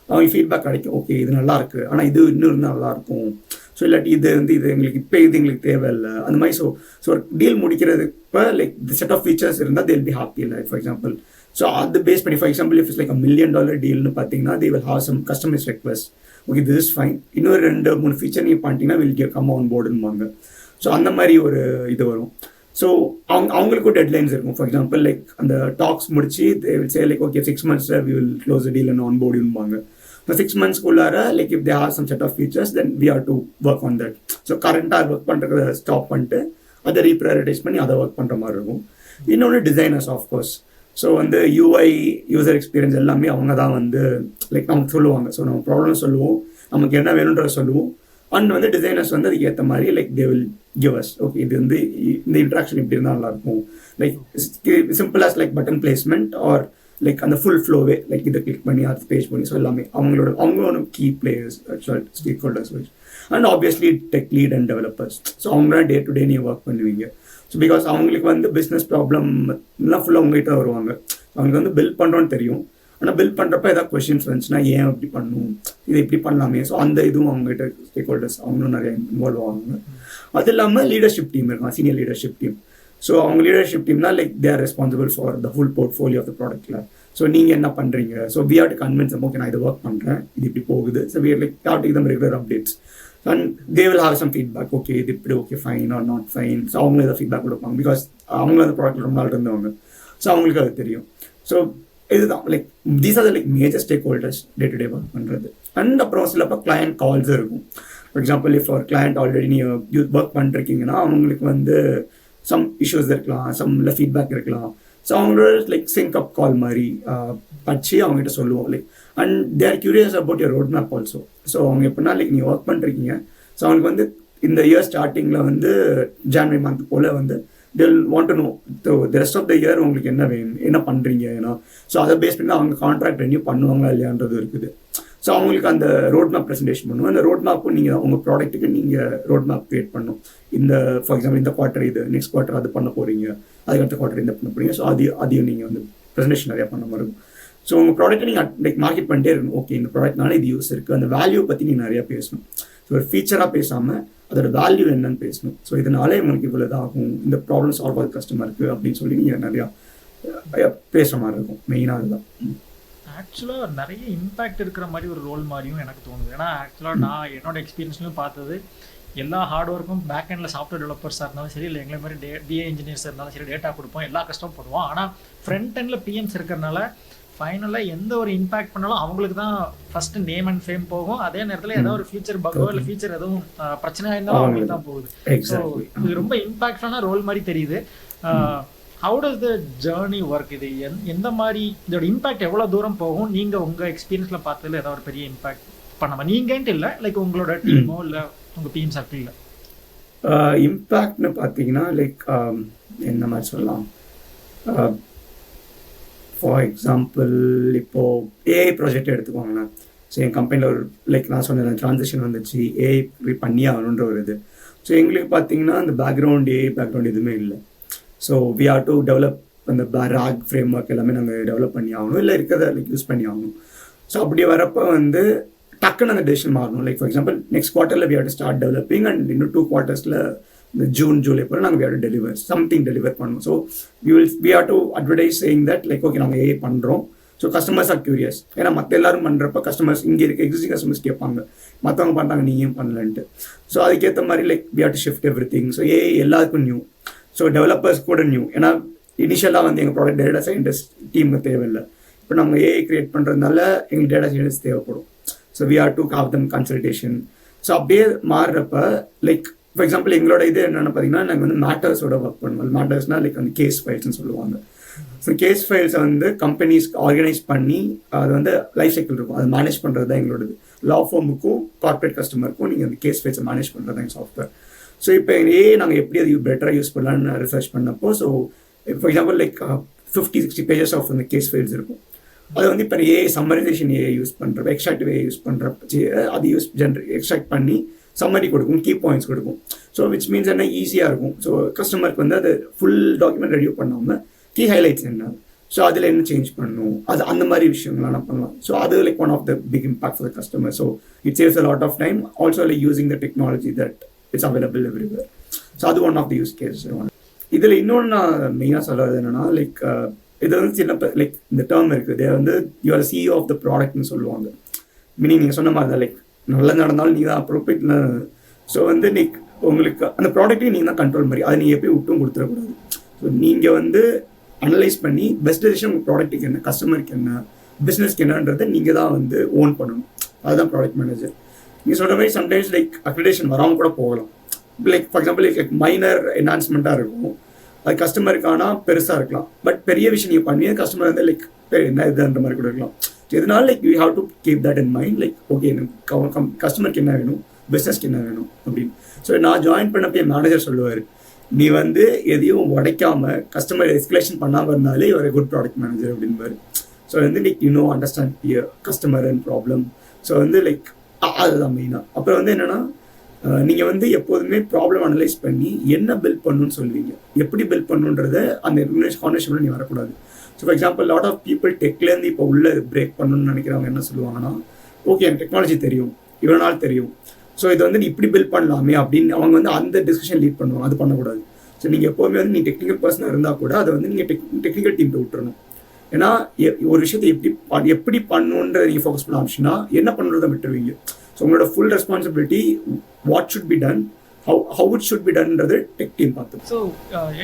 அவங்களுக்கு ஃபீட்பேக் கிடைக்கும். ஓகே இது நல்லாயிருக்கு, ஆனால் இது இன்னும் இருந்தால் நல்லாயிருக்கும். ஸோ இல்லாட்டி இது வந்து இது எங்களுக்கு இப்போ இது எங்களுக்கு தேவையில்லை அந்த மாதிரி. ஸோ ஒரு டீல் முடிக்கிறதுப்போ like the set of features இருந்தால் தேல் பி ஹாப்பி இல்லை ஃபார் எக்ஸாம்பிள். ஸோ அது பேஸ் பண்ணி for example if it's like $1 million டீல்னு பார்த்தீங்கன்னா they will have some customise request. Okay this is fine, இன்னொரு 2-3 ஃபீச்சர் நீங்கள் பண்ணிட்டீங்கன்னா வில் கிவ் கம் ஆன் போர்டுன்னுவாங்க. ஸோ அந்த மாதிரி ஒரு இது வரும். ஸோ அவங்களுக்கும் டெட்லைன்ஸ் இருக்கும். ஃபார் எக்ஸாம்பிள் லைக் அந்த டாக்ஸ் முடிச்சு they will say like okay 6 months we will close deal and on போர்டுன்னுவாங்க. ஸோ 6 monthsக்குள்ளார like if they have some set of features then we have to work on that. So கரண்ட்டாக work பண்ணுறத ஸ்டாப் பண்ணிட்டு அதை reprioritise பண்ணி அதை work பண்ணுற மாதிரி இருக்கும். இன்னொன்று டிசைனர்ஸ் ஆஃப்கோர்ஸ். ஸோ வந்து யூஐ யூசர் எக்ஸ்பீரியன்ஸ் எல்லாமே அவங்க தான் வந்து லைக் நமக்கு சொல்லுவாங்க. ஸோ நம்ம ப்ராப்ளம் சொல்லுவோம், நமக்கு என்ன வேணுன்றத சொல்லுவோம். அண்ட் வந்து டிசைனர்ஸ் வந்து அதுக்கு ஏற்ற மாதிரி like they will give us okay இது வந்து இந்த இன்ட்ராக்ஷன் இப்படி இருந்தால் நல்லாயிருக்கும். Like simple as like button placement or like அந்த ஃபுல் ஃப்ளோவே லைக் இதை கிளிக் பண்ணி அது பேஜ் பண்ணி. ஸோ எல்லாமே அவங்களோட key players stakeholders wise. And obviously tech lead and developers. So அவங்க டே டு டே நீங்கள் ஒர்க் பண்ணுவீங்க. ஸோ பிகாஸ் அவங்களுக்கு வந்து பிஸ்னஸ் ப்ராப்ளம்லாம் ஃபுல்லாக உங்கள்கிட்ட வருவாங்க. அவங்களுக்கு வந்து பில்ட் பண்ணுறோன்னு தெரியும், ஆனால் பில்ட் பண்ணுறப்ப ஏதாவது கொஸ்டின்ஸ் வந்துச்சுன்னா ஏன் இப்படி பண்ணணும், இதை இப்படி பண்ணலாமே. ஸோ அந்த இதுவும் அவங்ககிட்ட ஸ்டேக் ஹோல்டர்ஸ் அவங்களும் நிறைய இன்வால்வ் ஆவாங்க. அது இல்லாமல் லீடர்ஷிப் டீம் இருக்காங்க, சீனியர் லீடர்ஷிப் டீம். ஸோ அவங்க லீடர்ஷிப் டீம்னா like they are responsible for the full portfolio of the ப்ராடக்ட்ல. ஸோ நீங்கள் என்ன பண்ணுறீங்க, so we have to convince okay நான் இதை ஒர்க் பண்ணுறேன், இது இப்படி போகுது. So we like have to give them regular updates. And they will have some feedback. Okay, இது இப்படி okay fine or not fine. So அவங்க இதை ஃபீட்பேக் கொடுப்பாங்க. பிகாஸ் அவங்க அந்த ப்ராடக்ட் ரொம்ப நாள் இருந்தவங்க. ஸோ அவங்களுக்கு அது தெரியும். ஸோ இதுதான் like these are like major stack holders day to day work பண்ணுறது. அண்ட் அப்புறம் சிலப்போ கிளையண்ட் கால்ஸ் இருக்கும். ஃபார் எக்ஸாம்பிள் இஃப் ஒரு கிளையண்ட் ஆல்ரெடி நீங்கள் ஒர்க் பண்ணிருக்கீங்கன்னா அவங்களுக்கு வந்து சம் இஷ்யூஸ் இருக்கலாம், சம்ல ஃபீட்பேக் இருக்கலாம். ஸோ அவங்களோட லைக் சிங்க் அப் கால் மாதிரி வச்சு அவங்ககிட்ட சொல்லுவோம் like. And they are curious about your road map also. So அவங்க எப்படின்னா லைக் நீங்கள் ஒர்க் பண்ணுறீங்க. ஸோ அவங்களுக்கு வந்து இந்த இயர் ஸ்டார்டிங்கில் வந்து ஜான்வரி மந்த் போல் வந்து they will want to know the rest of the year உங்களுக்கு என்ன வேணும், என்ன பண்ணுறீங்க ஏன்னா. ஸோ அதை பேஸ் பண்ணி அவங்க கான்ட்ராக்ட் ரெனியூ பண்ணுவாங்களா இல்லையான்றது இருக்குது. ஸோ அவங்களுக்கு அந்த ரோட் மேப் ப்ரெசன்டேஷன் பண்ணுவோம். அந்த ரோட் மேப்பும் நீங்கள் உங்கள் ப்ராடக்ட்டுக்கு நீங்கள் ரோட் மேப் க்ரியேட் பண்ணணும். இந்த ஃபார் எக்ஸாம்பிள் இந்த குவார்ட்டர் இது, நெக்ஸ்ட் குவார்ட்டர் அது பண்ண போகிறீங்க, அதுக்கடுத்த குவார்ட்டர் இந்த பண்ண போகிறீங்க. ஸோ அதையும் நீங்கள் வந்து ப்ரெசன்டேஷன் நிறையா பண்ண மாதிரி இருக்கும். ஸோ உங்கள் ப்ராடக்ட்டை நீங்கள் லைக் மார்க்கெட் பண்ணிட்டே இருக்கணும். ஓகே இந்த ப்ராடக்ட்னால இது யூஸ் இருக்குது, அந்த வேல்யூ பற்றி நீங்கள் நிறையா பேசணும். ஸோ ஒரு ஃபீச்சராக பேசாமல் அதோட வேல்யூ என்னன்னு பேசணும். ஸோ இதனால உங்களுக்கு இவ்வளோ ஆகும், இந்த ப்ராப்ளம் சால்வ் ஆகுது கஸ்டமருக்கு அப்படின்னு சொல்லி நீங்கள் நிறையா பேசுகிற மாதிரி இருக்கும். மெயினாக அதுதான். ஆக்சுவலாக நிறைய இம்பேக்ட் இருக்கிற மாதிரி ஒரு ரோல் மாதிரியும் எனக்கு தோணுது. ஏன்னா ஆக்சுவலாக நான் என்னோட எக்ஸ்பீரியன்ஸ்லையும் பார்த்தது எல்லா ஹார்ட் ஒர்க்கும் பேக் எண்டில் சாஃப்ட்வேர் டெவலப்பர்ஸாக இருந்தாலும் சரி, இல்லை எங்களை மாதிரி பிஏ இன்ஜினியர்ஸ் இருந்தாலும் சரி, டேட்டா கொடுப்போம், எல்லா கஷ்டமும் போடுவோம். ஆனால் ஃப்ரண்ட் எண்டில் பிஎம்ஸ் இருக்கிறனால ஃபைனலாக எந்த ஒரு இம்பாக்ட் பண்ணாலும் அவங்களுக்கு தான் ஃபர்ஸ்ட் நேம் அண்ட் ஃபேம் போகும். அதே நேரத்தில் ஏதாவது ஒரு ஃபியூச்சர் பக்கோ இல்லை ஃபியூச்சர் எதுவும் பிரச்சனையாக இருந்தாலும் அவங்களுக்கு தான் போகுது. ஸோ இது ரொம்ப இம்பாக்டான ரோல் மாதிரி தெரியுது. How does the journey work? இது எந்த மாதிரி இதோட இம்பாக்ட் எவ்வளோ தூரம் போகும்? நீங்கள் உங்கள் எக்ஸ்பீரியன்ஸில் பார்த்ததுல ஏதாவது ஒரு பெரிய இம்பாக்ட் பண்ணாமல் நீங்கன்ட்டு இல்லை, லைக் உங்களோட டீமோ இல்லை உங்கள் பிஎம் சர்க்கிளில் இம்பேக்ட்னு பார்த்தீங்கன்னா லைக் என்ன மாதிரி சொல்லலாம். ஃபார் எக்ஸாம்பிள் இப்போது ஏஐ ப்ராஜெக்ட் எடுத்துக்கோங்களேன். ஸோ என் கம்பெனியில் ஒரு லைக் நான் சொன்னேன் ட்ரான்சிஷன் வந்துச்சு, ஏஐ பண்ணி ஆகணுன்ற ஒரு இது. ஸோ எங்களுக்கு பார்த்தீங்கன்னா அந்த ஏஐ பேக்ரவுண்ட் எதுவுமே இல்லை. So we have to develop அந்த ராக் ஃப்ரேம் ஒர்க் எல்லாமே நாங்கள் டெவலப் பண்ணி ஆகணும், இல்லை இருக்கிறத லைக் யூஸ் பண்ணி ஆகணும். ஸோ அப்படி வரப்போ வந்து டக்குன்னு அந்த டெசிஷன் மாறணும். லைக் ஃபார் எக்ஸாம்பிள் நெக்ஸ்ட் குவார்ட்டரில் we have to start developing and இன்னும் 2 குவார்ட்டர்ஸில் இந்த ஜூன் ஜூலை போல நாங்கள் we have to deliver something deliver பண்ணணும். So we have to advertise saying that like okay நாங்கள் ஏஐ பண்ணுறோம். So customers are curious. ஏன்னா மற்ற எல்லாரும் பண்ணுறப்ப கஸ்டமர்ஸ் இங்கே இருக்க எக்ஸிஸ்டிங் கஸ்டமர்ஸ் கேட்பாங்க மற்றவங்க பண்ணுறாங்க நீ ஏன் பண்ணலன்ட்டு. ஸோ அதுக்கேற்ற மாதிரி like we have to shift everything. So AI எல்லாருக்கும் நியூ. ஸோ டெவலப்பர்ஸ் கூட நியூ. ஏன்னா இனிஷியலாக வந்து எங்கள் ப்ராடக்ட் டேட்டா சயின்டிஸ்ட் டீமுக்கு தேவையில்லை. இப்போ நம்ம ஏஐ கிரியேட் பண்ணுறதுனால எங்களுக்கு டேட்டா சயின்டிஸ்ட் தேவைப்படும். So we have to have them consultation. So அப்படியே மாறுறப்ப லைக் ஃபார் எக்ஸாம்பிள் எங்களோட இது என்னென்னு பார்த்தீங்கன்னா நாங்கள் வந்து மேட்டர்ஸோட ஒர்க் பண்ணுவோம். மேட்டர்ஸ்னால் லைக் வந்து கேஸ் ஃபைல்ஸ்னு சொல்லுவாங்க. ஸோ கேஸ் ஃபைல்ஸை வந்து கம்பெனிஸ்க்கு ஆர்கனைஸ் பண்ணி அது வந்து லைஃப் சைக்கிள் இருக்கும், அதை மேனேஜ் பண்ணுறது தான் எங்களோடது. லா ஃபார்முக்கும் கார்பரேட் கஸ்டமருக்கும் நீங்கள் அந்த கேஸ் ஃபைல்ஸை மேனேஜ் பண்ணுறது தான் சாஃப்ட்வேர். ஸோ இப்போ நாங்கள் எப்படி அது பெட்டராக யூஸ் பண்ணலான்னு ரிசர்ச் பண்ணப்போ, so for example like 50-60 pages of அந்த கேஸ் ஃபைல்ஸ் இருக்கும். அது வந்து இப்போ சம்மரைசேஷன் யூஸ் பண்ணுறப்ப எக்ஸ்ட்ராக்டிவ் யூஸ் பண்ணுறப்ப அது எக்ஸ்ட்ராக்ட் பண்ணி சம்மரி கொடுக்கும், கீ பாயிண்ட்ஸ் கொடுக்கும். ஸோ விச் மீன்ஸ் என்ன ஈஸியாக இருக்கும். ஸோ கஸ்டமருக்கு வந்து அது ஃபுல் டாக்குமெண்ட் ரெடியூ பண்ணாமல் கீ ஹைலைட்ஸ் என்ன, ஸோ அதில் என்ன சேஞ்ச் பண்ணணும், அது அந்த மாதிரி விஷயங்கள்லாம் பண்ணலாம். ஸோ அது like one of the big impact for the customer. So it saves a lot of time. Also like using the technology that it's available everywhere. So அது one of the use case. இதில் இன்னொன்று நான் மெயினாக சொல்கிறது என்னென்னா like இது வந்து சின்ன லைக் இந்த டேர்ம் இருக்குது வந்து யூஆர் சிஇஓ ஆஃப் த ப்ராடக்ட்னு சொல்லுவாங்க. மீனிங் நீங்கள் சொன்ன மாதிரி தான் லைக் நல்லா நடந்தாலும் நீங்கள் தான் ப்ரொஃபிட்ல. ஸோ வந்து உங்களுக்கு அந்த ப்ராடக்ட்டையும் நீங்கள் தான் கண்ட்ரோல் மாதிரி, அதை நீங்கள் எப்பயும் விட்டும் கொடுத்துடக்கூடாது. ஸோ நீங்கள் வந்து அனலைஸ் பண்ணி பெஸ்ட் டெசிஷன் உங்கள் ப்ராடக்ட்டுக்கு என்ன, கஸ்டமருக்கு என்ன, பிஸ்னஸ்க்கு என்னன்றதை நீங்கள் தான் வந்து ஓன் பண்ணணும். அதுதான் ப்ராடக்ட் மேனேஜர். நீங்கள் சொல்கிற மாதிரி சம்டைம்ஸ் லைக் அக்ரிடேஷன் வராமல் கூட போகலாம். Like for example like minor என்ஹான்ஸ்மெண்ட்டாக இருக்கும், அது கஸ்டமருக்கான பெருசாக இருக்கலாம். பட் பெரிய விஷயம் நீங்கள் பண்ணி கஸ்டமர் வந்து லைக் என்ன இதுன்ற மாதிரி கூட இருக்கலாம். இதனால like you have to keep that in mind. Like okay கஸ்டமருக்கு என்ன வேணும், பிஸ்னஸ்க்கு என்ன வேணும் அப்படின்னு. ஸோ நான் ஜாயின் பண்ணப்போ என் மேனேஜர் சொல்லுவார், நீ வந்து எதையும் உடைக்காம கஸ்டமர் எஸ்கலேஷன் பண்ணாமல் இருந்தாலே ஒரு குட் ப்ராடக்ட் மேனேஜர் அப்படின்பாரு. ஸோ வந்து like you know understand customer and problem. So வந்து லைக் அதுதான் மெயினாக. அப்புறம் வந்து என்னென்னா நீங்கள் வந்து எப்போதுமே ப்ராப்ளம் அனலைஸ் பண்ணி என்ன பில்ட் பண்ணணும்னு சொல்லுவீங்க, எப்படி பில்ட் பண்ணணுன்றத அந்த கான்வர்சேஷனில் நீ வரக்கூடாது. So for example lot of people டெக்லேருந்து இப்போ உள்ள பிரேக் பண்ணணும்னு நினைக்கிறவங்க என்ன சொல்லுவாங்கன்னா, ஓகே எனக்கு டெக்னாலஜி தெரியும், இவ்வளோ நாள் தெரியும், ஸோ இது வந்து நீ இப்படி பில்ட் பண்ணலாமே அப்படின்னு அவங்க வந்து அந்த டிஸ்கஷன் லீட் பண்ணுவாங்க. அது பண்ணக்கூடாது. ஸோ நீங்கள் எப்போவுமே வந்து நீ டெக்னிக்கல் பர்சனாக இருந்தால் கூட அதை வந்து நீங்கள் டெக்னிக்கல் டீம்கிட்ட விட்டுறணும். ஏன்னா ஒரு விஷயத்தை எப்படி பண்ணணுன்றதை நீங்கள் ஃபோக்கஸ் பண்ண ஆரம்பிச்சுன்னா என்ன பண்ணுறதை விட்டுருவீங்க. ஸோ உங்களோட full responsibility what should be done, how it should be டன்ன்றது டெக் டீம் பார்த்து. ஸோ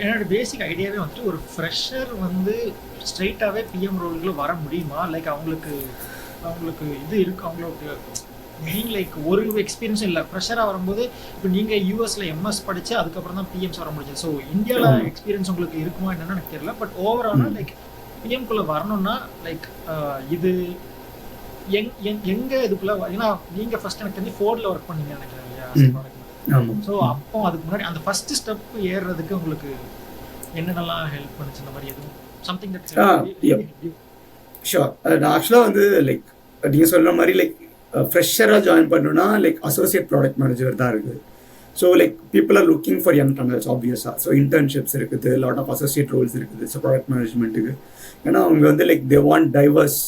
என்னோட பேசிக் ஐடியாவே வந்துட்டு ஒரு ஃப்ரெஷர் வந்து ஸ்ட்ரெயிட்டாகவே பிஎம் ரோலுக்குள்ள வர முடியுமா? லைக் அவங்களுக்கு இது இருக்குது, அவங்களுக்கு மெயின் லைக் ஒரு எக்ஸ்பீரியன்ஸும் இல்லை. ஃப்ரெஷராக வரும்போது இப்போ நீங்கள் யூஎஸில் எம்எஸ் படித்து அதுக்கப்புறம் தான் பிஎம்ஸ் வர முடிஞ்சது. ஸோ இந்தியாவில் எக்ஸ்பீரியன்ஸ் உங்களுக்கு இருக்குமா என்னன்னு எனக்கு தெரியல. பட் ஓவராலாக லைக் பிஎம்குள்ளே வரணும்னா லைக் இது எங்கே இதுக்குள்ளே, ஏன்னா நீங்கள் ஃபர்ஸ்ட் எனக்கு தெரிஞ்சு ஃபோர்டில் ஒர்க் பண்ணீங்க நினைக்கிறேன் இல்லையா? ஸோ அப்போ அதுக்கு முன்னாடி அந்த ஃபர்ஸ்ட் ஸ்டெப் ஏறுறதுக்கு உங்களுக்கு என்னென்னலாம் ஹெல்ப் பண்ணுச்சு? இந்த மாதிரி எதுவும் சம்திங் தட் ஷோர். நான் ஆக்சுவலாக வந்து லைக் நீங்கள் சொல்கிற மாதிரி லைக் ஃப்ரெஷராக ஜாயின் பண்ணணும்னா லைக் அசோசியேட் ப்ராடக்ட் மேனேஜர் தான் இருக்குது. So like people are looking for young tunnels ஆப்வியஸாக. ஸோ இன்டர்ன்ஷிப்ஸ் இருக்குது, லாட் ஆஃப் அசோசியேட் ரோல்ஸ் இருக்குது. ஸோ ப்ராடக்ட் மேனேஜ்மெண்ட்டுக்கு ஏன்னா அவங்க வந்து like they want divorce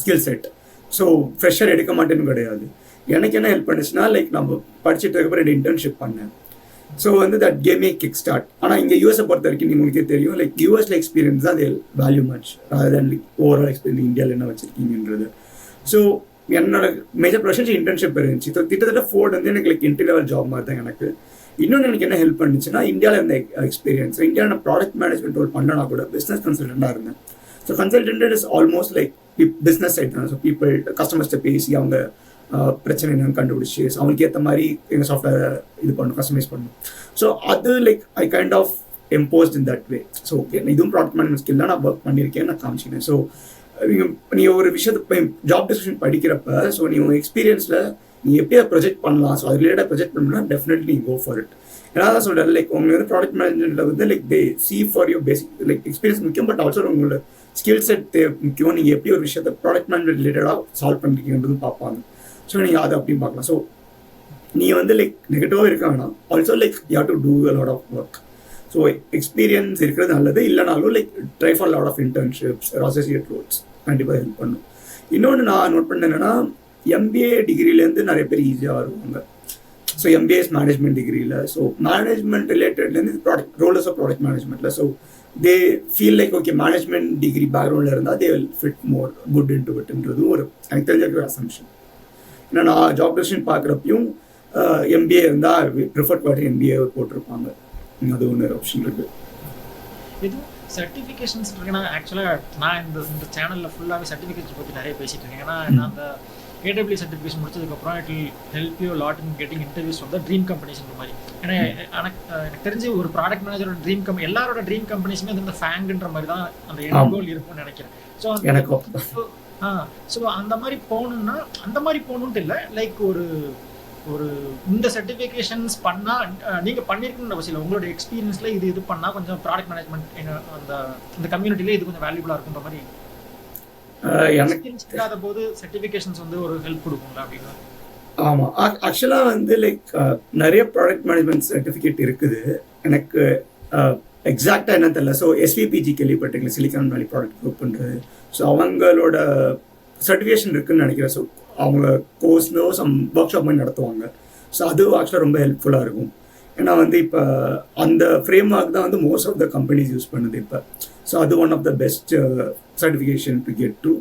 skill set. So fresher எடுக்க மாட்டேன்னு கிடையாது. எனக்கு என்ன ஹெல்ப் பண்ணுச்சுன்னா லைக் நம்ம படிச்சுட்டு இருக்கப்போ 2 இன்டர்ன்ஷிப் பண்ணேன். ஸோ வந்து that game A kick start. ஆனால் இங்கே யூஎஸை பொறுத்த வரைக்கும் உங்களுக்கே தெரியும் லைக் யூஎஸில் எக்ஸ்பீரியன்ஸ் தான் அது value much other then like overall experience இந்தியாவில் என்ன வச்சுருக்கீங்கன்றது. ஸோ என்னோட மேஜர் ப்ரொஃபஷனல் இன்டர்ன்ஷிப் இருந்துச்சு. ஸோ கிட்டத்தட்ட ஃபோர்ட் வந்து எனக்கு லைக் என்ட்ரி லெவல் ஜாப் மாதிரி தான் எனக்கு. இன்னொன்று எனக்கு என்ன ஹெல்ப் பண்ணுச்சுன்னா இந்தியாவில் இருந்த எக்ஸ்பீரியன்ஸ். இந்தியாவில் நான் ப்ராடக்ட் மேனேஜ்மெண்ட் ரோல் பண்ணனா கூட பிஸ்னஸ் கன்சல்டண்ட்டாக இருந்தேன். So consultant is almost like business side தான். ஸோ பீப்புள் கஸ்டமர்ஸ்ட்டை பேசி அவங்க பிரச்சனை என்னன்னு கண்டுபிடிச்சி ஸோ அவங்களுக்கு ஏற்ற மாதிரி எங்கள் சாஃப்ட்வேரை இது பண்ணணும், கஸ்டமைஸ் பண்ணணும். ஸோ அது like I kind of imposed in that way. So okay இதுவும் ப்ராடக்ட் மேனேஜ்மெண்ட் ஸ்கில் தான் நான் ஒர்க் பண்ணியிருக்கேன், நான் காமிச்சிக்கிறேன். ஸோ நீங்கள் ஒரு விஷயத்தை ஜாப் டிஸ்கிரிப்ஷன் படிக்கிறப்ப ஸோ நீ உங்கள் எக்ஸ்பீரியன்ஸில் நீ எப்படி ப்ரொஜெக்ட் பண்ணலாம், ஸோ அது ரிலேட்டாக ப்ரொஜெக்ட் பண்ணணும்னா டெஃபினெட்லி கோ ஃபார் இட். ஏன்னா தான் சொல்கிறேன் லைக் உங்களுக்கு வந்து ப்ராடக்ட் மேனேஜ்மெண்ட்டில் வந்து like they see for your basic like experience முக்கியம், பட் ஆல்சோ உங்களோட ஸ்கில் செட் முக்கியம். நீங்கள் எப்படி ஒரு விஷயத்தை ப்ராடக்ட் மேனேஜ்மெண்ட் ரிலேட்டடாக சால்வ் பண்ணிருக்கீங்கன்றதும் பார்ப்பாங்க. ஸோ நீங்கள் அதை அப்படின்னு பார்க்கலாம். ஸோ நீ வந்து லைக் நெகட்டிவாக இருக்க வேணாம், also like you have to do a lot of work. So experience இருக்கிறது நல்லது, இல்லைனாலும் like try for lot of internships, associate roles கண்டிப்பாக ஹெல்ப் பண்ணும். இன்னொன்று நான் நோட் பண்ணேன் என்னன்னா எம்பிஏ டிகிரிலேருந்து நிறைய பேர் ஈஸியாக வருவாங்க. ஸோ எம்பிஏஸ் மேனேஜ்மெண்ட் டிகிரியில் ஸோ மேனேஜ்மெண்ட் ரிலேட்டட்லேருந்து ப்ராடக்ட் ரோலர்ஸ் ஆஃப் ப்ராடக்ட் மேனேஜ்மெண்ட்டில் so they feel like okay management degree பேக்ரவுண்டில் இருந்தால் they will fit more good into இட்ன்றது ஒரு எனக்கு தெரிஞ்ச அசம்ஷன். ஏன்னா நான் ஜாப் டிஸ்கிரிப்ஷன் பார்க்குறப்பையும் எம்பிஏ இருந்தால் ப்ரிஃபர்ட் பார்ட்டி எம்பிஏ போட்டிருப்பாங்க. அது ஒன்று ஆப்ஷன் இருக்குது. இது சர்டிஃபிகேஷன்ஸ் இருக்குன்னா ஆக்சுவலாக நான் இந்த சேனலில் ஃபுல்லாகவே சர்டிஃபிகேட்ஸ் பற்றி நிறைய பேசிகிட்டு இருக்கேன். ஏன்னா நான் அந்த AWS சர்டிஃபிகேஷன் முடிச்சதுக்கப்புறம் it will help you lot in getting interviews from the dream கம்பெனிஸ்ன்ற மாதிரி. ஏன்னா எனக்கு தெரிஞ்சு ஒரு ப்ராடக்ட் மேனேஜரோட ட்ரீம் கம்பெனி எல்லாரோட ட்ரீம் கம்பெனிஸுமே வந்து இந்த FAANGன்ற மாதிரி தான் அந்த எண்ட் கோல் இருக்கும்னு நினைக்கிறேன். ஸோ அந்த மாதிரி போகணுன்னா அந்த மாதிரி போகணுன்ட்டு இல்லை, லைக் ஒரு இந்த சர்டிஃபிகேஷன்ஸ் பண்ணால் நீங்கள் பண்ணியிருக்கணுன்ற அவசியம் இல்லை, உங்களோட எக்ஸ்பீரியன்ஸில் இது பண்ணால் கொஞ்சம் ப்ராடக்ட் மேனேஜ்மெண்ட் அந்த கம்யூனிட்டிலே இது கொஞ்சம் வேல்யூபுளாக இருக்குன்ற மாதிரி இல்லாத போது சர்டிஃபிகேஷன்ஸ் வந்து ஒரு ஹெல்ப் கொடுக்குங்களா அப்படின்னு. ஆமாம், ஆக்சுவலாக வந்து லைக் நிறைய ப்ராடக்ட் மேனேஜ்மெண்ட் சர்டிஃபிகேட் இருக்குது. எனக்கு எக்ஸாக்டாக என்ன தெரியல. ஸோ SVPG கேள்விப்பட்டீங்களா, சிலிக்கான் வேலி ப்ராடக்ட் குரூப்ன்றது. ஸோ அவங்களோட சர்டிஃபிகேஷன் இருக்குதுன்னு நினைக்கிறேன். ஸோ அவங்க கோர்ஸ்லோ சம் ஒர்க் ஷாப் மாதிரி நடத்துவாங்க. ஸோ அது ஆக்சுவலாக ரொம்ப ஹெல்ப்ஃபுல்லாக இருக்கும். ஏன்னா வந்து இப்போ அந்த ஃப்ரேம் ஒர்க் தான் வந்து most of the companies use பண்ணுது இப்போ. ஸோ அது one of the best certification to get to.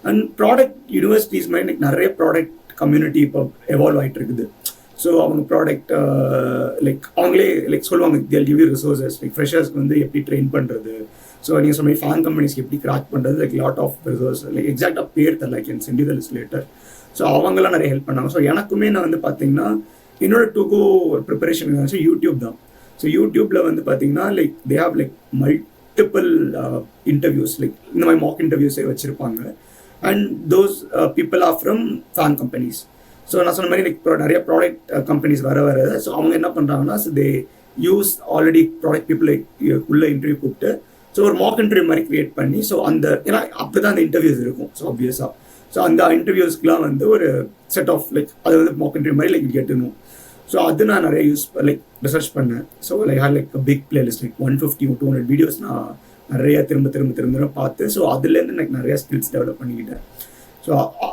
And product universities மாதிரி எனக்கு நிறைய ப்ராடக்ட் கம்யூனிட்டி இப்போ எவால்வ் ஆகிட்டு இருக்குது. ஸோ அவங்க ப்ராடக்ட் லைக் அவங்களே லைக் சொல்லுவாங்க they'll give you resources like ஃப்ரெஷர்ஸ்க்கு வந்து எப்படி ட்ரெயின் பண்ணுறது. ஸோ நீங்கள் சொன்ன FAANG கம்பெனிஸ்க்கு எப்படி கிராக் பண்ணுறது like lot of resource like எக்ஸாக்டாக பேர் தரல, I can send you the list later. So அவங்களாம் நிறைய ஹெல்ப் பண்ணாங்க. ஸோ எனக்குமே நான் வந்து பார்த்தீங்கன்னா என்னோட டு கோ ப்ரிப்பரேஷன் இருந்துச்சு யூடியூப் தான். ஸோ யூடியூப்பில் வந்து பார்த்தீங்கன்னா like they have like multiple interviews like இந்த மாதிரி மாக் இன்டர்வியூஸே வச்சுருப்பாங்க. And those people are from FAANG companies. So நான் சொன்ன மாதிரி லைக் நிறைய ப்ராடக்ட் கம்பெனிஸ் வர ஸோ அவங்க என்ன பண்ணுறாங்கன்னா so they use already product people உள்ள இன்டர்வியூ கூப்பிட்டு ஸோ ஒரு மாக் இன்டர்வியூ மாதிரி க்ரியேட் பண்ணி ஸோ அந்த ஏன்னா அப்படி தான் அந்த இன்டர்வியூஸ் இருக்கும். ஸோ ஆப்வியஸாக ஸோ அந்த இன்டர்வியூஸ்க்குலாம் வந்து ஒரு செட் ஆஃப் லைக் அது வந்து மாக் இன்டர்வியூ மாதிரி லைக் கெட்டணும். ஸோ அது நான் நிறைய லைக் ரிசர்ச் பண்ணேன். So like like big playlist like 150-200 videos நான் நிறைய திரும்ப பார்த்து ஸோ அதுலேருந்து எனக்கு நிறைய ஸ்கில்ஸ் டெவலப் பண்ணிக்கிட்டேன். ஸோ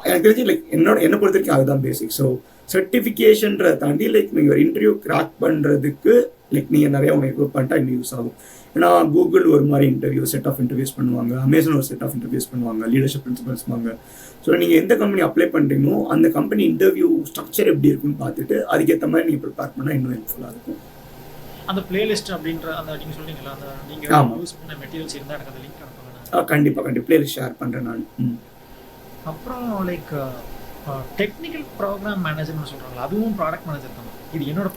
எனக்கு தெரிஞ்சு லைக் என்னை பொறுத்த வரைக்கும் அதுதான் பேசிக். ஸோ சர்டிஃபிகேஷன்றதை தாண்டி லைக் நீங்கள் ஒரு இன்டர்வியூ கிராக் பண்ணுறதுக்கு லைக் நீங்கள் நிறையா உங்கள் எக்யூப் பண்ணிட்டா இன்னும் யூஸ் ஆகும். ஏன்னா கூகுள் ஒரு மாதிரி செட் ஆஃப் இன்டர்வியூஸ் பண்ணுவாங்க, அமேசான் ஒரு செட் ஆஃப் இன்டர்வியூஸ் பண்ணுவாங்க, லீடர்ஷிப் பிரின்சிபல்ஸ் பண்ணுவாங்க. ஸோ நீங்கள் எந்த கம்பெனி அப்ளை பண்ணுறீங்களோ அந்த கம்பெனி இன்டர்வியூ ஸ்ட்ரக்சர் எப்படி இருக்குன்னு பார்த்துட்டு அதுக்கேற்ற மாதிரி நீங்கள் ப்ரிப்பேர் பண்ணால் இன்னும் ஹெல்ப்ஃபுல்லாக இருக்கும். அந்த பிளேலிஸ்ட் அப்படின்ற அந்த நீங்கள் சொல்கிறீங்களா அந்த நீங்கள் யூஸ் பண்ண மெட்டீரியல்ஸ் இருந்தால் எனக்கு அந்த லிங்க் அனுப்புங்க. கண்டிப்பாக பிளேலிஸ்ட் ஷேர் பண்ணுறேன் நான். அப்புறம் லைக் டெக்னிக்கல் ப்ரோக்ராம் மேனேஜர்னு சொல்கிறாங்களா, அதுவும் ப்ராடக்ட் மேனேஜர் தான். இது என்னோட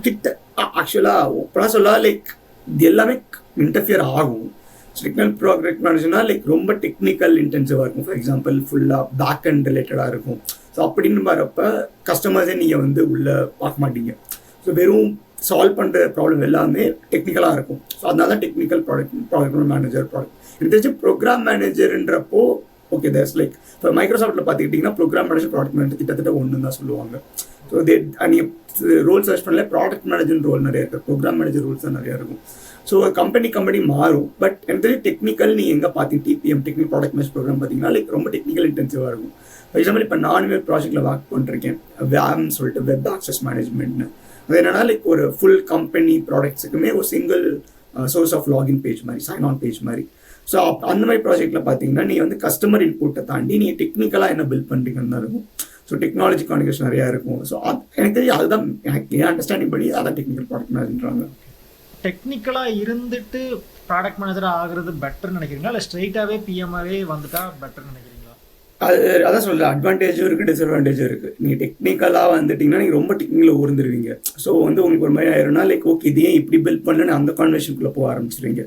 கிட்ட ஆக்சுவலாக இப்போலாம் சொல்லலாம் லைக் இது எல்லாமே இன்டர்ஃபியர் ஆகும். டெக்னிக்கல் ப்ராடக்ட் மேனேஜர்னா லைக் ரொம்ப டெக்னிக்கல் இன்டென்சிவாக இருக்கும். ஃபார் எக்ஸாம்பிள் ஃபுல்லாக பேக் அண்ட் ரிலேட்டடாக இருக்கும். ஸோ அப்படின்னு வரப்போ கஸ்டமர்ஸே நீங்கள் வந்து உள்ளே பார்க்க மாட்டீங்க. ஸோ வெறும் சால்வ் பண்ணுற ப்ராப்ளம் எல்லாமே டெக்னிக்கலாக இருக்கும். ஸோ அதனால தான் டெக்னிக்கல் ப்ராடக்ட் மேனேஜர் எனக்கு தெரிஞ்சு ப்ரோக்ராம் மேனேஜர்ன்றப்போ ஓகே தேர்ஸ் லைக் இப்போ மைக்ரோசாஃப்ட்டில் பார்த்துக்கிட்டிங்கன்னா ப்ரோக்ராம் மேனேஜர் ப்ராடக்ட் மேனேஜர் கிட்டத்தட்ட ஒன்று தான் சொல்லுவாங்க. ஸோ நீங்கள் ரோல் சர்ச் பண்ணல ப்ராடக்ட் மேனேஜர் ரோல் நிறையா இருக்குது, ப்ரோக்ராம் மேனேஜர் ரோல்ஸ் தான் நிறையா இருக்கும். ஸோ கம்பெனி மாறும். பட் எனக்கு தெரிஞ்சு டெக்னிக்கல் நீங்கள் எங்கே பார்த்தீங்க TPM technical product manage program பார்த்தீங்கன்னா லைக் ரொம்ப டெக்னிக்கல் இன்டென்சிவாக இருக்கும். ஃபார் எக்ஸாம்பிள் இப்போ நானுமே ப்ராஜெக்ட்டில் ஒர்க் பண்ணிருக்கேன், வேம்னு சொல்லிட்டு வெப் ஆக்சஸ் மேனேஜ்மெண்ட்னு. அது என்னன்னா லைக் ஒரு ஃபுல் கம்பெனி ப்ராடக்ட்ஸுக்குமே ஒரு single source of login page மாதிரி, சைன் ஆன் பேஜ் மாதிரி. ஸோ அந்த மாதிரி ப்ராஜெக்ட்டில் பார்த்தீங்கன்னா நீங்கள் வந்து கஸ்டமர் இன்புட்டை தாண்டி நீங்கள் டெக்னிக்கலாக என்ன பில்ட் பண்ணுறீங்கன்னு தான் இருக்கும். ஸோ டெக்னாலஜி கான்வெர்சேஷன் நிறையா இருக்கும். ஸோ எனக்கு தெரியும் அதுதான் எனக்கு என் அண்டர்ஸ்டாண்டிங் படி அதான் டெக்னிக்கல் ப்ராடக்ட் மேனேஜ்ன்றாங்க. டெக்னிக்கலாக இருந்துட்டு ப்ராடக்ட் மேனேஜராக ஆகுறது பெட்டர்னு நினைக்கிறீங்களா, இல்லை ஸ்ட்ரெயிட்டாகவே பிஎம்ஆவே வந்துட்டா பெட்டர்னு நினைக்கிறீங்களா? அதான் சொல்ல அட்வான்டேஜும் இருக்குது, டிஸ்அட்வான்டேஜும் இருக்குது. நீங்கள் டெக்னிக்கலாக வந்துட்டிங்கன்னா நீங்கள் ரொம்ப டெக்னிக்கலாக ஊர்ந்துருவீங்க. ஸோ வந்து உங்களுக்கு ஒரு மாதிரி ஆயிரும்னா லைக் ஓகே இது ஏன் இப்படி பில்ட் பண்ணலன்னு அந்த கான்வர்சேஷனுக்குள்ளே போக ஆரம்பிச்சிருவீங்க.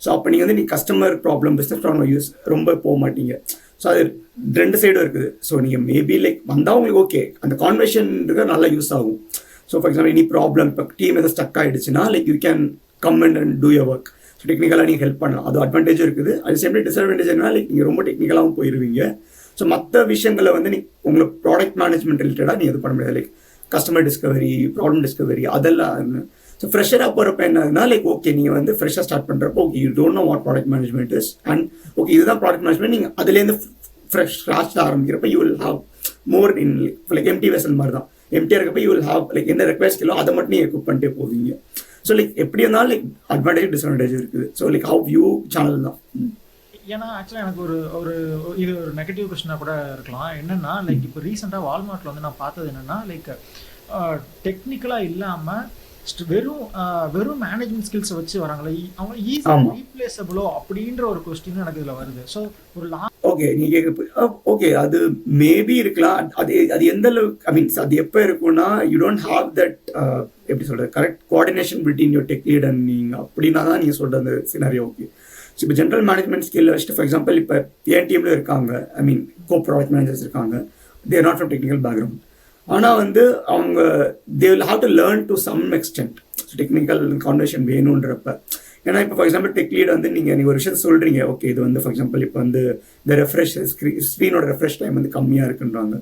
ஸோ அப்போ நீங்கள் வந்து நீங்கள் customer problem business problem use ரொம்ப போக மாட்டீங்க. ஸோ அது 2 சைடும் இருக்குது. ஸோ நீங்கள் மேபி லைக் வந்தால் உங்களுக்கு ஓகே அந்த கான்வர்சேஷன் நல்லா யூஸ் ஆகும். So for example any problem இப்போ டீம் எதாவது ஸ்டக் ஆகிடுச்சுன்னா like you can come and do your work. So டெக்னிக்கலாக நீங்கள் ஹெல்ப் பண்ணலாம். அது அட்வான்டேஜும் இருக்குது. அது சேம் டிஸ்அட்வான்டேஜ் என்ன லைக் நீங்கள் ரொம்ப டெக்னிக்கலாகவும் போயிடுவீங்க. ஸோ மற்ற விஷயங்களை வந்து உங்களுக்கு ப்ராடக்ட் மேனேஜ்மெண்ட் ரிலேட்டடாக நீங்கள் இது பண்ண முடியாது. Like customer discovery, problem discovery அதெல்லாம். ஸோ ஃப்ரெஷராக போகிறப்ப என்னதுன்னா லைக் ஓகே நீங்கள் வந்து ஃப்ரெஷ்ஷாக ஸ்டார்ட் பண்ணுறப்போ okay you don't know what product management is and okay இதுதான் ப்ராடக்ட் மேனேஜ்மெண்ட். நீங்கள் அதுலேருந்து ஃப்ரெஷ் ஸ்டார்ட் ஆரம்பிக்கிறப்ப you will have more in like empty vessel மாதிரி தான். எம்டியாக இருக்கப்போ யூ வில் ஹாவ் லைக் என்ன ரெக்வெஸ்ட் இல்லை அதை மட்டும் நீங்கள் எக்யூப் பண்ணிட்டே போவீங்க. ஸோ லைக் எப்படி இருந்தாலும் லைக் அட்வான்டேஜ் டிஸ்அட்வான்டேஜ் இருக்குது. So like how view channel தான். ஏன்னா ஆக்சுவலாக எனக்கு ஒரு இது ஒரு நெகட்டிவ் கொஸ்டினாக கூட இருக்கலாம். என்னென்னா லைக் இப்போ ரீசெண்டாக வால்மார்ட்டில் வந்து நான் பார்த்தது என்னென்னா லைக் டெக்னிக்கலாக இல்லாமல் வெறும் மேனேஜ்மெண்ட் ஸ்கில்ஸை வச்சு வராங்களே அவங்க ஈஸியாக ரீப்ளேசபிளோ அப்படின்ற ஒரு கொஸ்டின் எனக்கு இதில் வருது. ஸோ ஒரு ஓகே நீங்கள் கேட்குற ஓகே அது மேபி இருக்கலாம். அது எந்த அளவுக்கு ஐ மீன்ஸ் அது எப்போ இருக்கும்னா யூ டோன்ட் ஹாவ் தட் எப்படி சொல்கிறது correct coordination between your tech lead and நீங்கள் அப்படின்னா தான் நீங்கள் சொல்கிற அந்த சினாரியோ ஓகே. ஸோ இப்போ ஜென்ரல் மேனேஜ்மெண்ட் ஸ்கில் வச்சுட்டு ஃபார் எக்ஸாம்பிள் இப்போ என் டீமில் இருக்காங்க ஐ மீன் கோ ப்ராடக்ட் மேனேஜர்ஸ் இருக்காங்க. They're not from technical background. ஆனால் வந்து அவங்க they will have to learn to some extent. So technical conversation வேணுன்றப்ப ஏன்னா இப்போ ஃபார் எக்ஸாம்பிள் டெக் லீட் வந்து நீங்கள் ஒரு விஷயத்தை சொல்கிறீங்க ஓகே இது வந்து ஃபார் எக்ஸாம்பிள் இப்போ வந்து இந்த ரெஃப்ரெஷ் ஸ்க்ரீனோட ரெஃப்ரெஷ் டைம் வந்து கம்மியாக இருக்குன்றாங்க.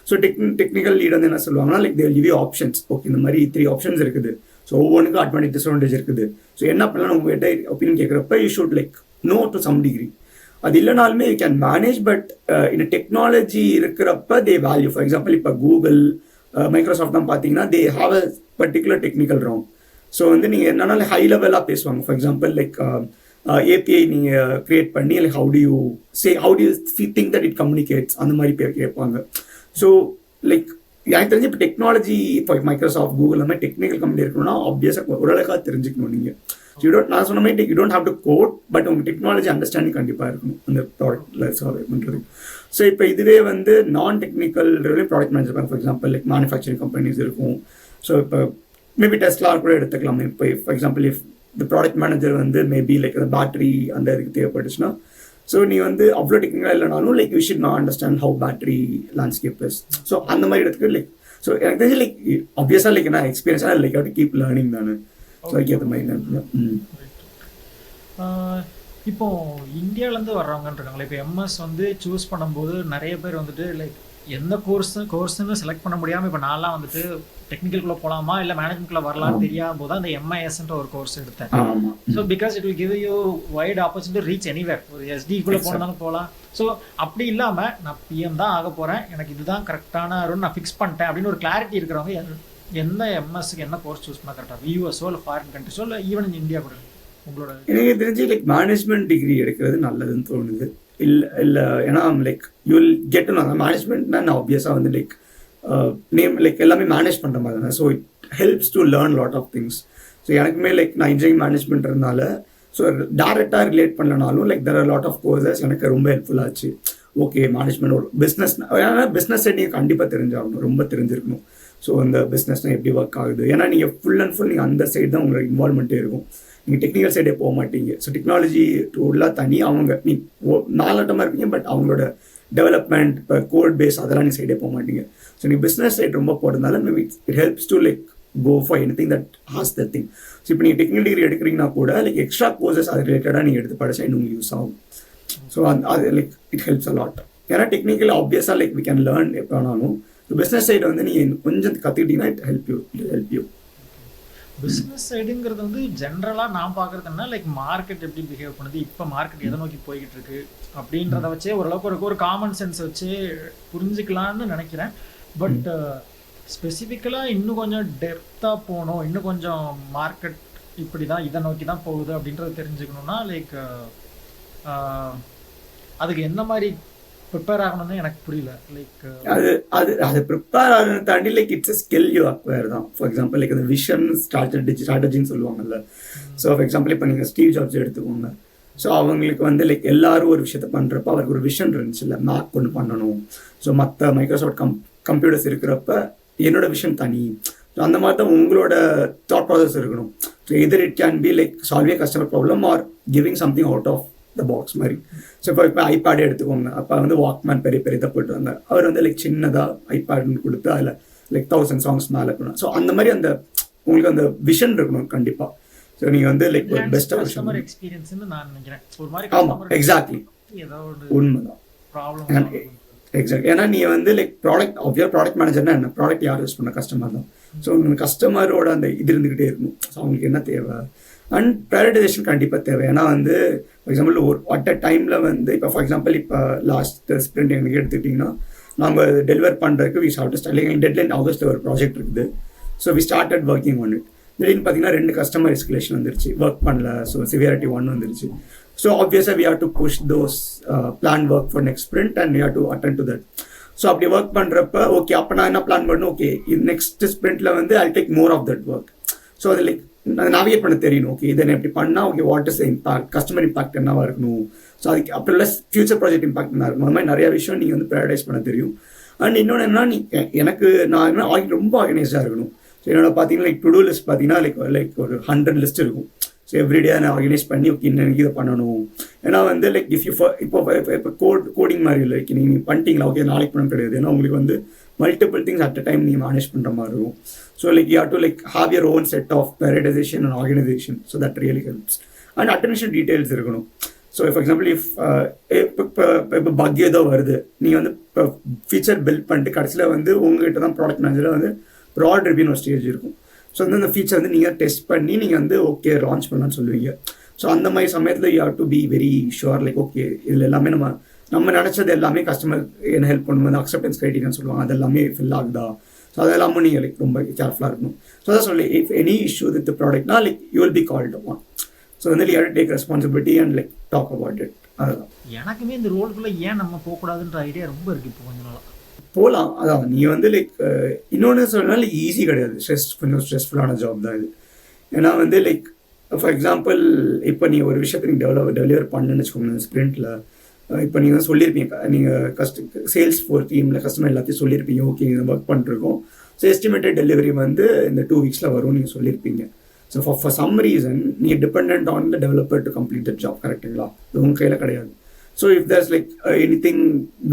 ஸோ டெக்னிக்கல் லீட் வந்து என்ன சொல்லுவாங்கன்னா like they will give you options. Okay இந்த மாதிரி 3 ஆப்ஷன்ஸ் இருக்குது. ஸோ ஒவ்வொன்றுக்கும் அட்வான்டேஜ் டிஸ்அட்வான்டேஜ் இருக்குது. ஸோ என்ன பண்ணலாம் உங்கள்கிட்ட ஒப்பீனியன் கேட்குறப்ப you should like know to some degree. அது இல்லைனாலுமே யூ கேன் மேனேஜ் பட் இந்த டெக்னாலஜி இருக்கிறப்ப தே வேல்யூ. ஃபார் எக்ஸாம்பிள் இப்போ கூகுள் மைக்ரோசாஃப்ட் தான் பார்த்தீங்கன்னா they have a particular technical round. So வந்து நீங்கள் என்னன்னா ஹை லெவலாக பேசுவாங்க. ஃபார் எக்ஸாம்பிள் லைக் ஏபிஐ நீங்கள் க்ரியேட் பண்ணி like how do you think that it communicates அந்த மாதிரி பேர் கேட்பாங்க. ஸோ லைக் எனக்கு தெரிஞ்சு இப்போ டெக்னாலஜி இப்போ மைக்ரோசாஃப்ட் கூகுள் அந்த மாதிரி டெக்னிக்கல் கம்பெனி இருக்கணும்னா ஆப்வியஸாக ஓரளவுக்காக தெரிஞ்சுக்கணும் நீங்கள். நான் சொன்ன மாதிரி you don't have to code but உங்கள் டெக்னாலஜி அண்டர்ஸ்டாண்டிங் கண்டிப்பாக இருக்கணும் அந்த ப்ராடக்ட்டில் சர்வே பண்ணுறது. ஸோ இப்போ இதுவே வந்து நான் technical product manager for example like manufacturing companies இருக்கும். ஸோ இப்போ மேபி டெஸ்லா கூட எடுத்துக்கலாம். இப்போ for example if the product manager வந்து மேபி லைக் பேட்டரி அந்த இதுக்கு தேவைப்பட்டுச்சுன்னா ஸோ நீ வந்து அவ்வளோ டெக்னிக்கலாக இல்லைனாலும் like you should not understand how battery landscape is. So அந்த மாதிரி இடத்துக்கு லைக் ஸோ எனக்கு தெரிஞ்சு லைக் ஆப்வியஸாக லைக் நான் எக்ஸ்பீரியன்ஸாக like how to keep learning தானே. ஸோ அதுக்கேற்ற மாதிரி இப்போ இந்தியாவிலேருந்து வர்றவங்கன்றாங்களே இப்போ எம்எஸ் வந்து சூஸ் பண்ணும்போது நிறைய பேர் வந்துட்டு லைக் எந்த கோர்ஸ்ன்னு செலக்ட் பண்ண முடியாமல் இப்போ நான்லாம் வந்துட்டு டெக்னிக்கல்குள்ளே போகலாமா இல்லை மேனேஜ்மெண்ட்குள்ளே வரலாம்னு தெரியாத போது அந்த எம்ஐஎஸ்ன்ற ஒரு கோர்ஸ் எடுத்தேன். So because it will give you wide opportunity reach anywhere. ஒரு எஸ்டிக்குள்ளே போனதாலும் போகலாம். ஸோ அப்படி இல்லாமல் நான் பிஎம் தான் ஆக போகிறேன் எனக்கு இதுதான் கரெக்டான ரூல் நான் ஃபிக்ஸ் பண்ணிட்டேன் அப்படின்னு ஒரு கிளாரிட்டி இருக்கிறவங்க எந்த எம்எஸ்க்கு என்ன கோர்ஸ் சூஸ் பண்ணால் கரெக்டாக யூஎஸ்ஓ இல்லை ஃபாரின் கண்ட்ரிஸோ இல்லை ஈவன் இன் இந்தியா கூட உங்களோட? எனக்கு தெரிஞ்சு லைக் மேனேஜ்மெண்ட் டிகிரி எடுக்கிறது நல்லதுன்னு தோணுது. இல்லை ஏன்னா like you will get to மேனேஜ்மெண்ட்னா நான் ஆப்வியஸாக வந்து லைக் நேம் லைக் எல்லாமே மேனேஜ் பண்ணுற மாதிரி தானே. So it helps to learn lot of things. So எனக்குமே லைக் நான் இன்ஜினியரிங் மேனேஜ்மெண்ட்றதுனால ஸோ டேரெக்டாக ரிலேட் பண்ணலனாலும் like there are lot of courses எனக்கு ரொம்ப ஹெல்ப்ஃபுல்லாச்சு. ஓகே மேனேஜ்மெண்ட் ஒரு பிஸ்னஸ் ஏன்னா பிஸ்னஸ் சைட் நீங்கள் கண்டிப்பாக தெரிஞ்சாகணும், ரொம்ப தெரிஞ்சிருக்கணும். ஸோ அந்த பிஸ்னஸ்னால் எப்படி ஒர்க் ஆகுது ஏன்னா நீங்கள் ஃபுல் அண்ட் ஃபுல் நீங்கள் அந்த சைடு தான் உங்களுக்கு இன்வால்மெண்ட்டே இருக்கும். நீங்கள் டெக்னிக்கல் சைடே போக மாட்டீங்க. ஸோ டெக்னாலஜி டூலாக தனி அவங்க நீ நாலாட்டமாக இருப்பீங்க பட் அவங்களோட டெவலப்மெண்ட் இப்போ கோட் பேஸ் அதெல்லாம் நீ சைடே போக மாட்டீங்க. ஸோ நீ பிஸ்னஸ் சைட் ரொம்ப போகிறதுனால maybe it helps to like go for anything that has the thing. So இப்போ நீங்கள் டெக்னிக்கல் டிகிரி எடுக்கிறீங்கன்னா கூட லைக் எக்ஸ்ட்ரா கோர்சஸ் அது ரிலேட்டடாக நீங்கள் எடுத்து படிச்சா இன்னும் யூஸ் ஆகும். ஸோ அது like it helps a lot. ஏன்னா டெக்னிக்கல் ஆப்வியஸாக லைக் வி கேன் லேர்ன் எப்போ வேணாலும். ஸோ பிஸ்னஸ் சைடு வந்து நீங்கள் கொஞ்சம் கற்றுக்கிட்டீங்கன்னா இட் ஹெல்ப் யூ. பிஸ்னஸ் சைடுங்கிறது வந்து ஜென்ரலாக நான் பார்க்குறதுன்னா லைக் மார்க்கெட் எப்படி பிஹேவ் பண்ணுது, இப்போ மார்க்கெட் எதை நோக்கி போய்கிட்டு இருக்கு அப்படின்றத வச்சே ஓரளவுக்கு ஒரு காமன் சென்ஸ் வச்சு புரிஞ்சுக்கலான்னு நினைக்கிறேன். பட் ஸ்பெசிஃபிக்கலாக இன்னும் கொஞ்சம் டெப்த்தாக போகணும், இன்னும் கொஞ்சம் மார்க்கெட் இப்படி தான் இதை நோக்கி தான் போகுது அப்படின்றத தெரிஞ்சுக்கணுன்னா லைக் அதுக்கு என்ன மாதிரி ப்ரிப்பேர் ஆகணும்னு எனக்கு புரியல. லைக் அது அது அது ப்ரிப்பேர் ஆகிறத தாண்டி like it's skill you acquire தான். ஃபார் எக்ஸாம்பிள் லைக் அந்த விஷன் ஸ்ட்ராட்டஜின்னு சொல்லுவாங்கல்ல. ஸோ ஃபார் எக்ஸாம்பிள் இப்போ நீங்கள் ஸ்டீவ் ஜாப்ஸ் எடுத்துக்கோங்க. ஸோ அவங்களுக்கு வந்து லைக் எல்லாரும் ஒரு விஷயத்த பண்ணுறப்ப அவருக்கு ஒரு விஷன் இருந்துச்சு, இல்லை மேக் ஒன்று பண்ணணும். ஸோ மற்ற மைக்ரோசாஃப்ட் கம்ப்யூட்டர்ஸ் இருக்கிறப்ப என்னோட விஷன் தனி. ஸோ அந்த மாதிரி தான் உங்களோட தாட் ப்ராசஸ் இருக்கணும். So either it can be like solving customer problem or giving something out of the box மாதிரி. ஸோ இப்போ ஐபேட் எடுத்துக்கோங்க. அப்போ வந்து வாக்மேன் பெரிய இதாக போயிட்டு வந்தார். அவர் வந்து லைக் சின்னதாக ஐபேட்னு கொடுத்து அதில் லைக் 1000 சாங்ஸ் மேலே இருக்கணும். ஸோ அந்த மாதிரி அந்த உங்களுக்கு அந்த விஷன் இருக்கணும் கண்டிப்பாக. ஸோ நீங்கள் வந்து லைக் ஒரு பெஸ்ட்டாக கஸ்டமர் எக்ஸ்பீரியன்ஸ்னு நான் நினைக்கிறேன். ஒரு மாதிரி ஆமாம், எக்ஸாக்ட்லி உண்மைதான். எக்ஸாக்ட். ஏன்னா நீ வந்து லைக் ப்ராடக்ட் மேனேஜர்னா என்ன, ப்ராடக்ட் யார் யூஸ் பண்ண கஸ்டமர் தான். ஸோ உங்களுக்கு கஸ்டமரோட அந்த இது இருந்துக்கிட்டே இருக்கும். ஸோ அவங்களுக்கு என்ன தேவை அண்ட் ப்ரையாரிட்டைசேஷன் கண்டிப்பாக தேவை. ஏன்னா வந்து ஃபார் எக்ஸாம்பிள் ஒரு அட் அ டைமில் வந்து இப்போ ஃபார் எக்ஸாம்பிள் இப்போ லாஸ்ட் ஸ்ப்ரிண்ட் எங்களுக்கு எடுத்துக்கிட்டிங்கன்னா நாங்கள் டெலிவர் பண்ணுறதுக்கு வி ஸ்டார்ட் எங்களுக்கு டெட்லைன் ஆகஸ்ட்டில் ஒரு ப்ராஜெக்ட் இருக்குது. So we started working on it. திடீர்னு பார்த்தீங்கன்னா 2 கஸ்டமர் எஸ்கலேஷன் வந்துருச்சு, ஒர்க் பண்ணல. ஸோ சிவியாரிட்டி 1 வந்துருச்சு. ஸோ ஆப்வியஸாக we have to push those plan work for next sprint and we have to attend to that. So அப்படி work பண்ணுறப்ப okay அப்போ நான் என்ன பிளான் பண்ணணும், ஓகே நெக்ஸ்ட் ஸ்ப்ரிண்ட்டில் வந்து I take more of that work. So அது லைக் நாவிகேட் பண்ண தெரியணும். ஓகே இதை எப்படி பண்ணால் okay what is impact, customer impact என்னவாக இருக்கணும். ஸோ அதுக்கு அப்புறம் ப்ளஸ் ஃபியூச்சர் ப்ராஜெக்ட் இம்பாக்ட் என்ன இருக்கணும். அது மாதிரி நிறைய விஷயம் நீங்கள் வந்து ப்ரையாரிட்டைஸ் பண்ண தெரியும். அண்ட் இன்னொன்று என்ன, எனக்கு நான் என்ன ரொம்ப ஆர்கனைஸ்டாக இருக்கணும். ஸோ என்னோட பார்த்தீங்கன்னா லைக் டு டூ லிஸ்ட் பார்த்தீங்கன்னா லைக் ஒரு 100 லிஸ்ட் இருக்கும். ஸோ எவ்ரிடே நான் ஆர்கனைஸ் பண்ணி ஓகே இன்னைக்கு இதை பண்ணணும். ஏன்னா வந்து லைக் இஃப் யூ இப்போ கோடிங் மாதிரி இல்லை, நீங்கள் பண்ணிட்டீங்களா ஓகே நாளைக்கு பண்ண கிடையாது. ஏன்னா உங்களுக்கு வந்து multiple things at a time நீங்கள் மேனேஜ் பண்ணுற மாதிரி இருக்கும். So like you have to like have your own set of prioritization and organization. So that really helps. And attention details இருக்கணும். ஸோ ஃபார் எக்ஸாம்பிள் இஃப் இப்போ bug ஏதோ வருது, நீங்கள் வந்து இப்போ ஃபீச்சர் பில்ட் பண்ணிட்டு கடைசியில் வந்து உங்ககிட்ட தான் ப்ராடக்ட் மேனேஜரில் வந்து ப்ராட் ரிவ்யூன்னு ஒரு ஸ்டேஜ் இருக்கும். ஸோ வந்து அந்த ஃபீச்சர் வந்து நீங்கள் டெஸ்ட் பண்ணி நீங்கள் வந்து ஓகே லான்ச் பண்ணலான்னு சொல்லுவீங்க. ஸோ அந்த மாதிரி சமயத்தில் you have to be very sure like okay இதில் எல்லாமே நம்ம நினச்சது எல்லாமே கஸ்டமர் என்ன ஹெல்ப் பண்ணும்போது அக்செப்டன்ஸ் க்ரைட்டீரியான்னு சொல்லுவாங்க, அது எல்லாமே ஃபில் ஆகுதா. ஸோ அதெல்லாமும் நீங்கள் லைக் ரொம்ப கேர்ஃபுல்லாக இருக்கணும். ஸோ அதான் சொல்லி இஃப் எனி இஷ்யூ வித் ப்ராடக்ட்னா like you will be called upon. So வந்து you have to take responsibility and like talk about it. அதுதான் எனக்குமே இந்த ரோலுக்குள்ளே ஏன் நம்ம போகக்கூடாதுன்ற ஐடியா ரொம்ப இருக்குது இப்போ கொஞ்ச நாளாக. போகலாம். அதான் நீ வந்து லைக் இன்னொன்று சொல்லனால ஈஸி கிடையாது, கொஞ்சம் ஸ்ட்ரெஸ்ஃபுல்லான ஜாப் தான் இது. ஏன்னா வந்து லைக் ஃபார் எக்ஸாம்பிள் இப்போ நீ ஒரு விஷயத்தை நீங்கள் டெலிவர் பண்ணுன்னு வச்சுக்கோங்க ஸ்ப்ரிண்ட்டில். இப்போ நீங்கள் சொல்லியிருப்பீங்க, நீங்கள் சேல்ஸ் ஃபோர் டீமில் கஸ்டமர் எல்லாத்தையும் சொல்லியிருப்பீங்க ஓகே இதை ஒர்க் பண்ணிருக்கோம். ஸோ எஸ்டிமேட்டட் டெலிவரி வந்து இந்த 2 வீக்ஸில் வரும்னு நீங்கள் சொல்லியிருப்பீங்க. ஸோ ஃபார் சம் ரீசன் நீங்கள் depend on the developer to complete the job. கரெக்டுங்களா? இது உங்கள் கையில் கிடையாது. So if there's like anything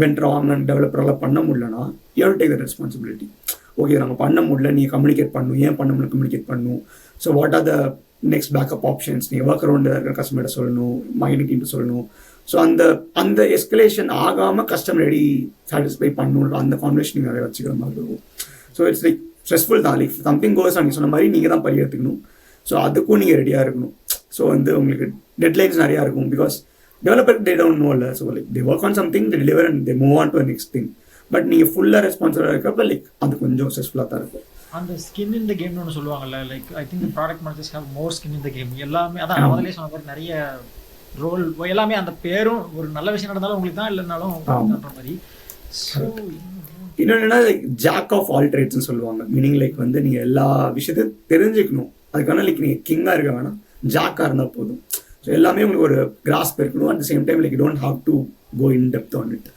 went wrong and டெவலப்பரால் பண்ண முடியலன்னா you have to take the responsibility. Okay நாங்கள் பண்ண முடியல, நீங்கள் கம்யூனிகேட் பண்ணணும், ஏன் பண்ண முடியல கம்யூனிகேட் பண்ணணும். So what are the next backup options, நீங்கள் ஒர்க் அரௌண்ட் இருக்கிற கஸ்டமர்கிட்ட சொல்லணும், மார்க்கெட்டிங் டீம்கிட்ட சொல்லணும். ஸோ அந்த எஸ்கலேஷன் ஆகாமல் கஸ்டமர் ரெடி சாட்டிஸ்ஃபை பண்ணணும், அந்த கான்வர்சேஷன் நீங்கள் நிறைய வச்சுக்கிற மாதிரி இருக்கும். ஸோ இட்ஸ் லைக் ஸ்ட்ரெஸ்ஃபுல் தான். லைக் சம்திங் கோஸ் நீங்கள் சொன்ன மாதிரி நீங்கள் தான் பழி எடுத்துக்கணும். ஸோ அதுக்கும் நீங்கள் ரெடியாக இருக்கணும். ஸோ வந்து உங்களுக்கு டெட்லைன்ஸ் நிறையா இருக்கும். Because developer they don't know la, so like they work on something, they deliver and they move on to the next thing. But நீங்க ஃபுல்லா ரெஸ்பான்சிபிளா இருக்கப்ப லைக் அது கொஞ்சம் ஸ்ட்ரெஸ்ஃபுல்லா தான் இருக்கும். அந்த ஸ்கின் இன் த கேம்னு ஒன்று சொல்லுவாங்கல்ல, like I think product managers have more skin in the game. எல்லாமே அதான் முதலே சொன்ன மாதிரி நிறைய ரோல் எல்லாமே அந்த பேரும் ஒரு நல்ல விஷயம் நடந்தாலும் உங்களுக்கு தான், இல்லைனாலும் பண்ற மாதிரி. ஸோ இன்னொன்னா லைக் ஜாக் ஆஃப் ஆல் ட்ரேட்ஸ்னு சொல்லுவாங்க. மீனிங் லைக் வந்து நீங்க எல்லா விஷயத்தையும் தெரிஞ்சுக்கணும். அதுக்கான லைக் நீங்க கிங்கா இருக்க வேணாம், ஜாக்கா இருந்தா போதும். ஸோ எல்லாமே உங்களுக்கு ஒரு கிராஸ்ப் இருக்கணும். At the same time like you don't have to go in depth on it.